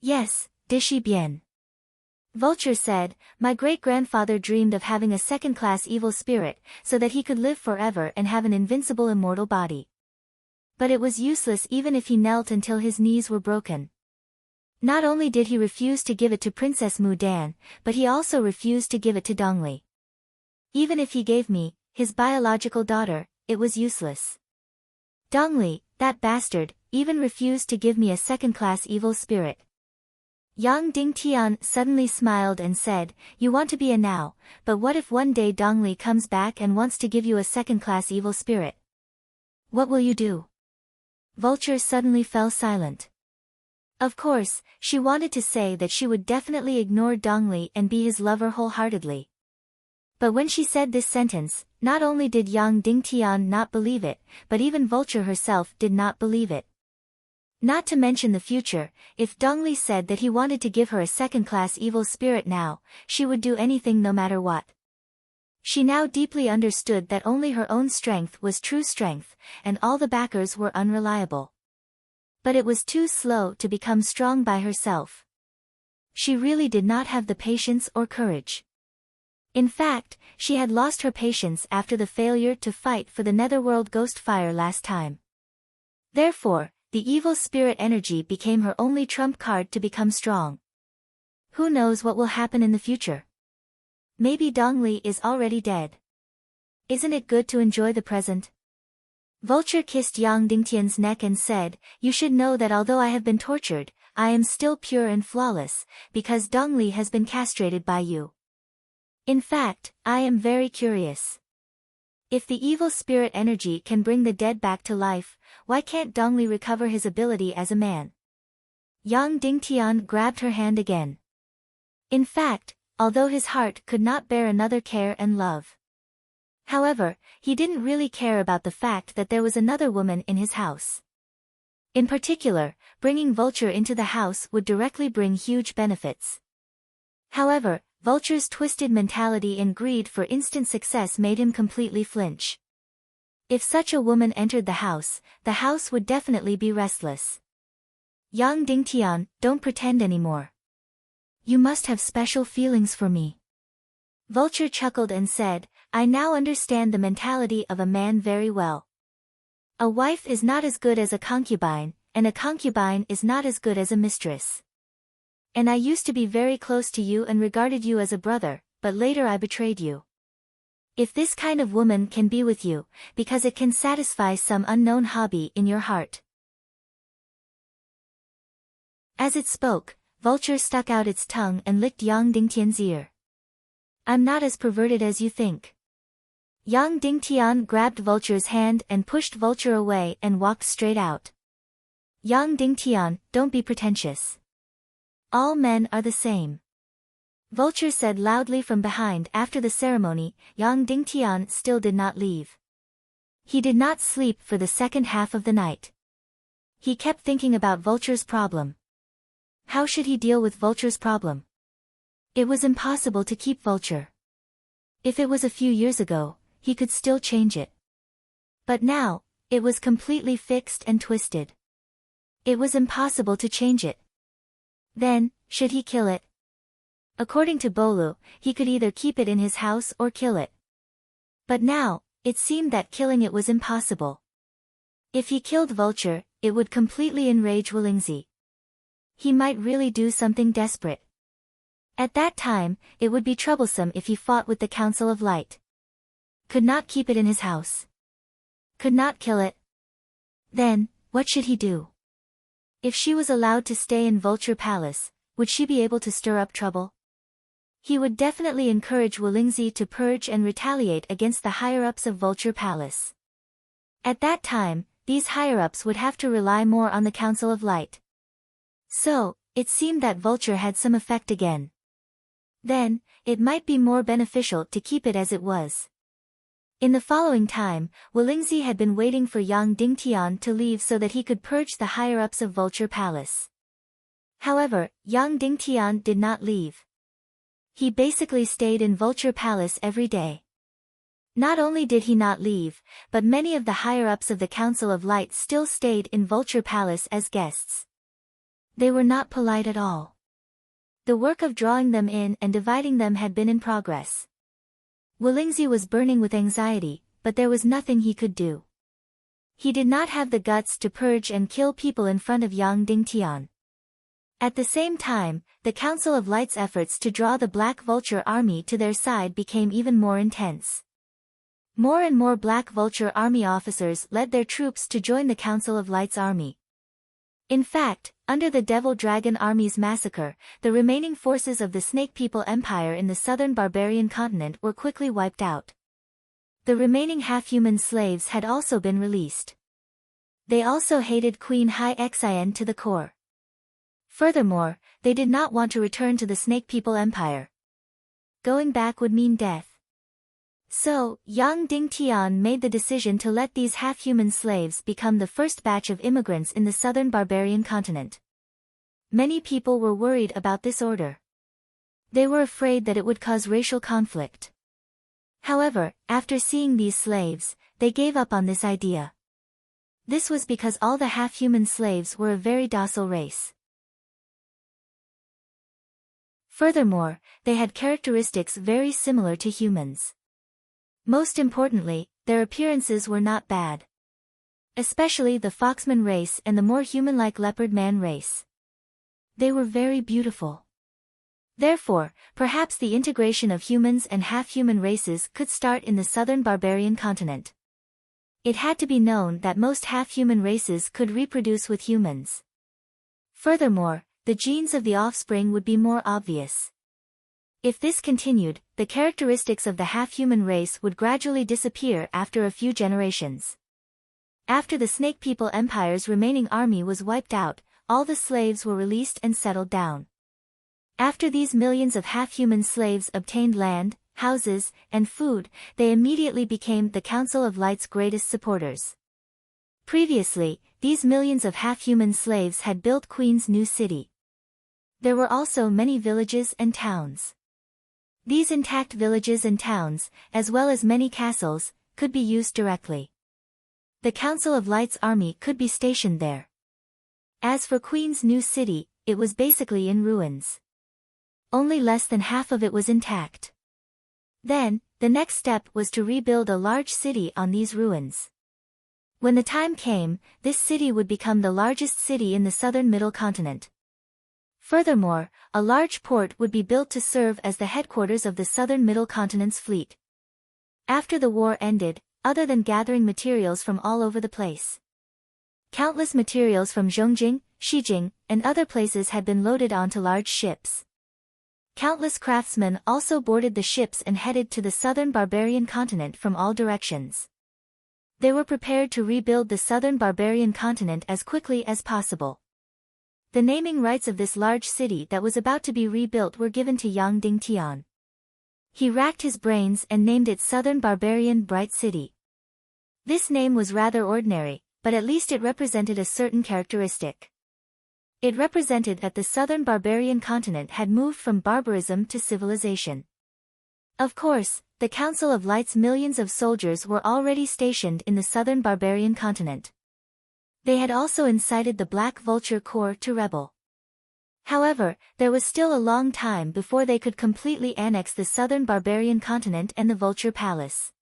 Yes, Dishi Bian. Vulture said, my great-grandfather dreamed of having a second-class evil spirit, so that he could live forever and have an invincible immortal body. But it was useless even if he knelt until his knees were broken. Not only did he refuse to give it to Princess Mu Dan, but he also refused to give it to Dongli. Even if he gave me, his biological daughter, it was useless. Dongli, that bastard, even refused to give me a second-class evil spirit. Yang Dingtian suddenly smiled and said, you want to be a now, but what if one day Dongli comes back and wants to give you a second-class evil spirit? What will you do? Vulture suddenly fell silent. Of course, she wanted to say that she would definitely ignore Dongli and be his lover wholeheartedly. But when she said this sentence, not only did Yang Dingtian not believe it, but even Vulture herself did not believe it. Not to mention the future, if Dongli said that he wanted to give her a second-class evil spirit now, she would do anything no matter what. She now deeply understood that only her own strength was true strength, and all the backers were unreliable. But it was too slow to become strong by herself. She really did not have the patience or courage. In fact, she had lost her patience after the failure to fight for the Netherworld Ghost Fire last time. Therefore, the evil spirit energy became her only trump card to become strong. Who knows what will happen in the future? Maybe Dongli is already dead. Isn't it good to enjoy the present? Vulture kissed Yang Dingtian's neck and said, "You should know that although I have been tortured, I am still pure and flawless, because Dongli has been castrated by you. In fact, I am very curious. If the evil spirit energy can bring the dead back to life, why can't Dongli recover his ability as a man?" Yang Dingtian grabbed her hand again. In fact, although his heart could not bear another care and love. However, he didn't really care about the fact that there was another woman in his house. In particular, bringing Vulture into the house would directly bring huge benefits. However, Vulture's twisted mentality and greed for instant success made him completely flinch. If such a woman entered the house would definitely be restless. "Yang Dingtian, don't pretend anymore. You must have special feelings for me." Vulture chuckled and said, "I now understand the mentality of a man very well. A wife is not as good as a concubine, and a concubine is not as good as a mistress. And I used to be very close to you and regarded you as a brother, but later I betrayed you. If this kind of woman can be with you, because it can satisfy some unknown hobby in your heart." As it spoke, Vulture stuck out its tongue and licked Yang Dingtian's ear. "I'm not as perverted as you think." Yang Dingtian grabbed Vulture's hand and pushed Vulture away and walked straight out. "Yang Dingtian, don't be pretentious. All men are the same," Vulture said loudly from behind. After the ceremony, Yang Dingtian still did not leave. He did not sleep for the second half of the night. He kept thinking about Vulture's problem. How should he deal with Vulture's problem? It was impossible to keep Vulture. If it was a few years ago, he could still change it. But now, it was completely fixed and twisted. It was impossible to change it. Then, should he kill it? According to Bolu, he could either keep it in his house or kill it. But now, it seemed that killing it was impossible. If he killed Vulture, it would completely enrage Wolingzi. He might really do something desperate. At that time, it would be troublesome if he fought with the Council of Light. Could not keep it in his house. Could not kill it. Then, what should he do? If she was allowed to stay in Vulture Palace, would she be able to stir up trouble? He would definitely encourage Wolingzi to purge and retaliate against the higher-ups of Vulture Palace. At that time, these higher-ups would have to rely more on the Council of Light. So, it seemed that Vulture had some effect again. Then, it might be more beneficial to keep it as it was. In the following time, Wolingzi had been waiting for Yang Dingtian to leave so that he could purge the higher-ups of Vulture Palace. However, Yang Dingtian did not leave. He basically stayed in Vulture Palace every day. Not only did he not leave, but many of the higher-ups of the Council of Light still stayed in Vulture Palace as guests. They were not polite at all. The work of drawing them in and dividing them had been in progress. Wolingzi was burning with anxiety, but there was nothing he could do. He did not have the guts to purge and kill people in front of Yang Dingtian. At the same time, the Council of Light's efforts to draw the Black Vulture Army to their side became even more intense. More and more Black Vulture Army officers led their troops to join the Council of Light's army. In fact, under the Devil Dragon Army's massacre, the remaining forces of the Snake People Empire in the southern barbarian continent were quickly wiped out. The remaining half-human slaves had also been released. They also hated Queen Hai Xian to the core. Furthermore, they did not want to return to the Snake People Empire. Going back would mean death. So, Yang Dingtian made the decision to let these half-human slaves become the first batch of immigrants in the southern barbarian continent. Many people were worried about this order. They were afraid that it would cause racial conflict. However, after seeing these slaves, they gave up on this idea. This was because all the half-human slaves were a very docile race. Furthermore, they had characteristics very similar to humans. Most importantly, their appearances were not bad. Especially the Foxman race and the more human-like Leopard Man race. They were very beautiful. Therefore, perhaps the integration of humans and half-human races could start in the southern barbarian continent. It had to be known that most half-human races could reproduce with humans. Furthermore, the genes of the offspring would be more obvious. If this continued, the characteristics of the half-human race would gradually disappear after a few generations. After the Snake People Empire's remaining army was wiped out, all the slaves were released and settled down. After these millions of half-human slaves obtained land, houses, and food, they immediately became the Council of Light's greatest supporters. Previously, these millions of half-human slaves had built Queen's new city. There were also many villages and towns. These intact villages and towns, as well as many castles, could be used directly. The Council of Light's army could be stationed there. As for Queen's new city, it was basically in ruins. Only less than half of it was intact. Then, the next step was to rebuild a large city on these ruins. When the time came, this city would become the largest city in the southern middle continent. Furthermore, a large port would be built to serve as the headquarters of the southern middle continent's fleet. After the war ended, other than gathering materials from all over the place, countless materials from Zhongjing, Xijing, and other places had been loaded onto large ships. Countless craftsmen also boarded the ships and headed to the southern barbarian continent from all directions. They were prepared to rebuild the southern barbarian continent as quickly as possible. The naming rights of this large city that was about to be rebuilt were given to Yang Dingtian. He racked his brains and named it Southern Barbarian Bright City. This name was rather ordinary, but at least it represented a certain characteristic. It represented that the southern barbarian continent had moved from barbarism to civilization. Of course, the Council of Light's millions of soldiers were already stationed in the southern barbarian continent. They had also incited the Black Vulture Corps to rebel. However, there was still a long time before they could completely annex the southern barbarian continent and the Vulture Palace.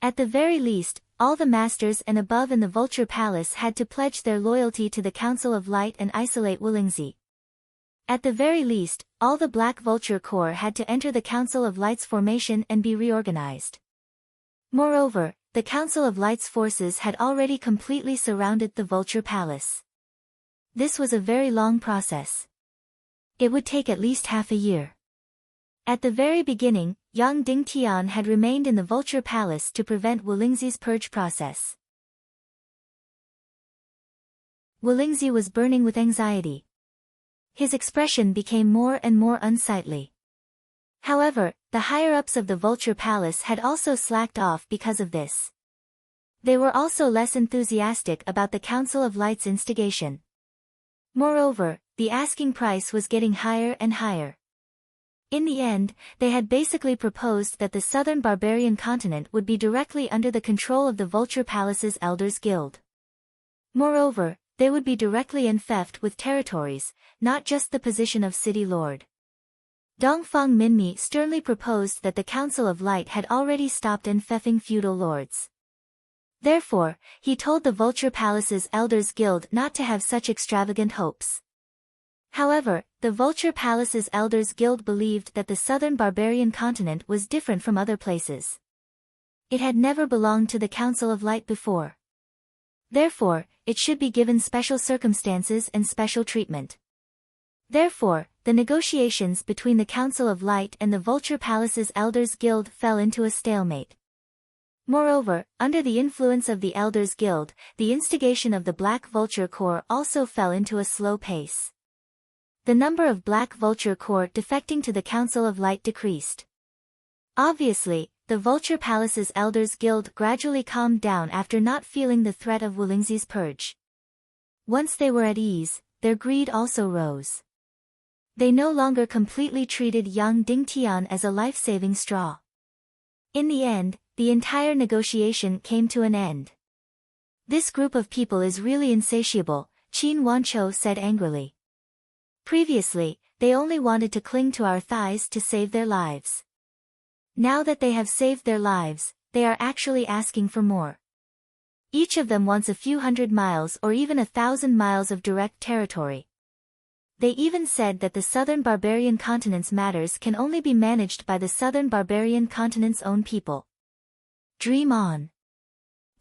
At the very least, all the masters and above in the Vulture Palace had to pledge their loyalty to the Council of Light and isolate Wulingzi. At the very least, all the Black Vulture Corps had to enter the Council of Light's formation and be reorganized. Moreover, the Council of Light's forces had already completely surrounded the Vulture Palace. This was a very long process. It would take at least half a year. At the very beginning, Yang Dingtian had remained in the Vulture Palace to prevent Wulingzi's purge process. Wulingzi was burning with anxiety. His expression became more and more unsightly. However, the higher-ups of the Vulture Palace had also slacked off because of this. They were also less enthusiastic about the Council of Light's instigation. Moreover, the asking price was getting higher and higher. In the end, they had basically proposed that the southern barbarian continent would be directly under the control of the Vulture Palace's Elders Guild. Moreover, they would be directly enfeoffed with territories, not just the position of city lord. Dongfang Minmi sternly proposed that the Council of Light had already stopped enfeffing feudal lords. Therefore, he told the Vulture Palace's Elders Guild not to have such extravagant hopes. However, the Vulture Palace's Elders Guild believed that the southern barbarian continent was different from other places. It had never belonged to the Council of Light before. Therefore, it should be given special circumstances and special treatment. Therefore, the negotiations between the Council of Light and the Vulture Palace's Elders Guild fell into a stalemate. Moreover, under the influence of the Elders Guild, the instigation of the Black Vulture Corps also fell into a slow pace. The number of Black Vulture Corps defecting to the Council of Light decreased. Obviously, the Vulture Palace's Elders Guild gradually calmed down after not feeling the threat of Wulingzi's purge. Once they were at ease, their greed also rose. They no longer completely treated Yang Dingtian as a life-saving straw. In the end, the entire negotiation came to an end. This group of people is really insatiable, Qin Wanqiu said angrily. Previously, they only wanted to cling to our thighs to save their lives. Now that they have saved their lives, they are actually asking for more. Each of them wants a few hundred miles or even 1,000 miles of direct territory. They even said that the southern barbarian continent's matters can only be managed by the southern barbarian continent's own people. Dream on.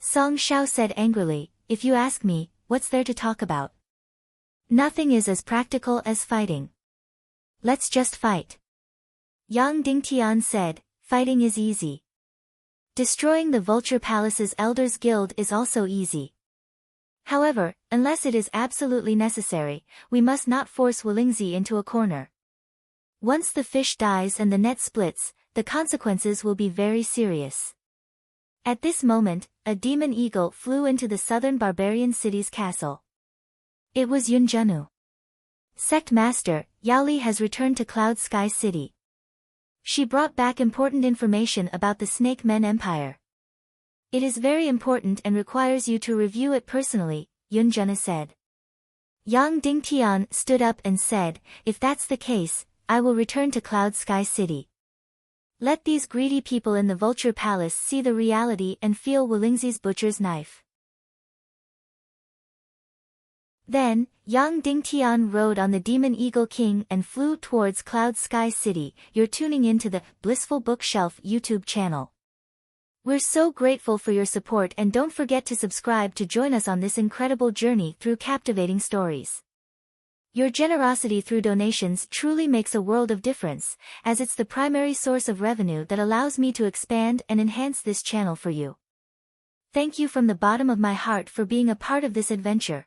Song Shao said angrily, if you ask me, what's there to talk about? Nothing is as practical as fighting. Let's just fight. Yang Dingtian said, fighting is easy. Destroying the Vulture Palace's Elders Guild is also easy. However, unless it is absolutely necessary, we must not force Wulingzi into a corner. Once the fish dies and the net splits, the consequences will be very serious. At this moment, a demon eagle flew into the southern barbarian city's castle. It was Yunjunu. Sect Master, Yaoli has returned to Cloud Sky City. She brought back important information about the Snake Men Empire. It is very important and requires you to review it personally, Yunjunu said. Yang Dingtian stood up and said, if that's the case, I will return to Cloud Sky City. Let these greedy people in the Vulture Palace see the reality and feel Wulingzi's butcher's knife. Then, Yang Dingtian rode on the Demon Eagle King and flew towards Cloud Sky City. You're tuning into the Blissful Bookshelf YouTube channel. We're so grateful for your support and don't forget to subscribe to join us on this incredible journey through captivating stories. Your generosity through donations truly makes a world of difference, as it's the primary source of revenue that allows me to expand and enhance this channel for you. Thank you from the bottom of my heart for being a part of this adventure.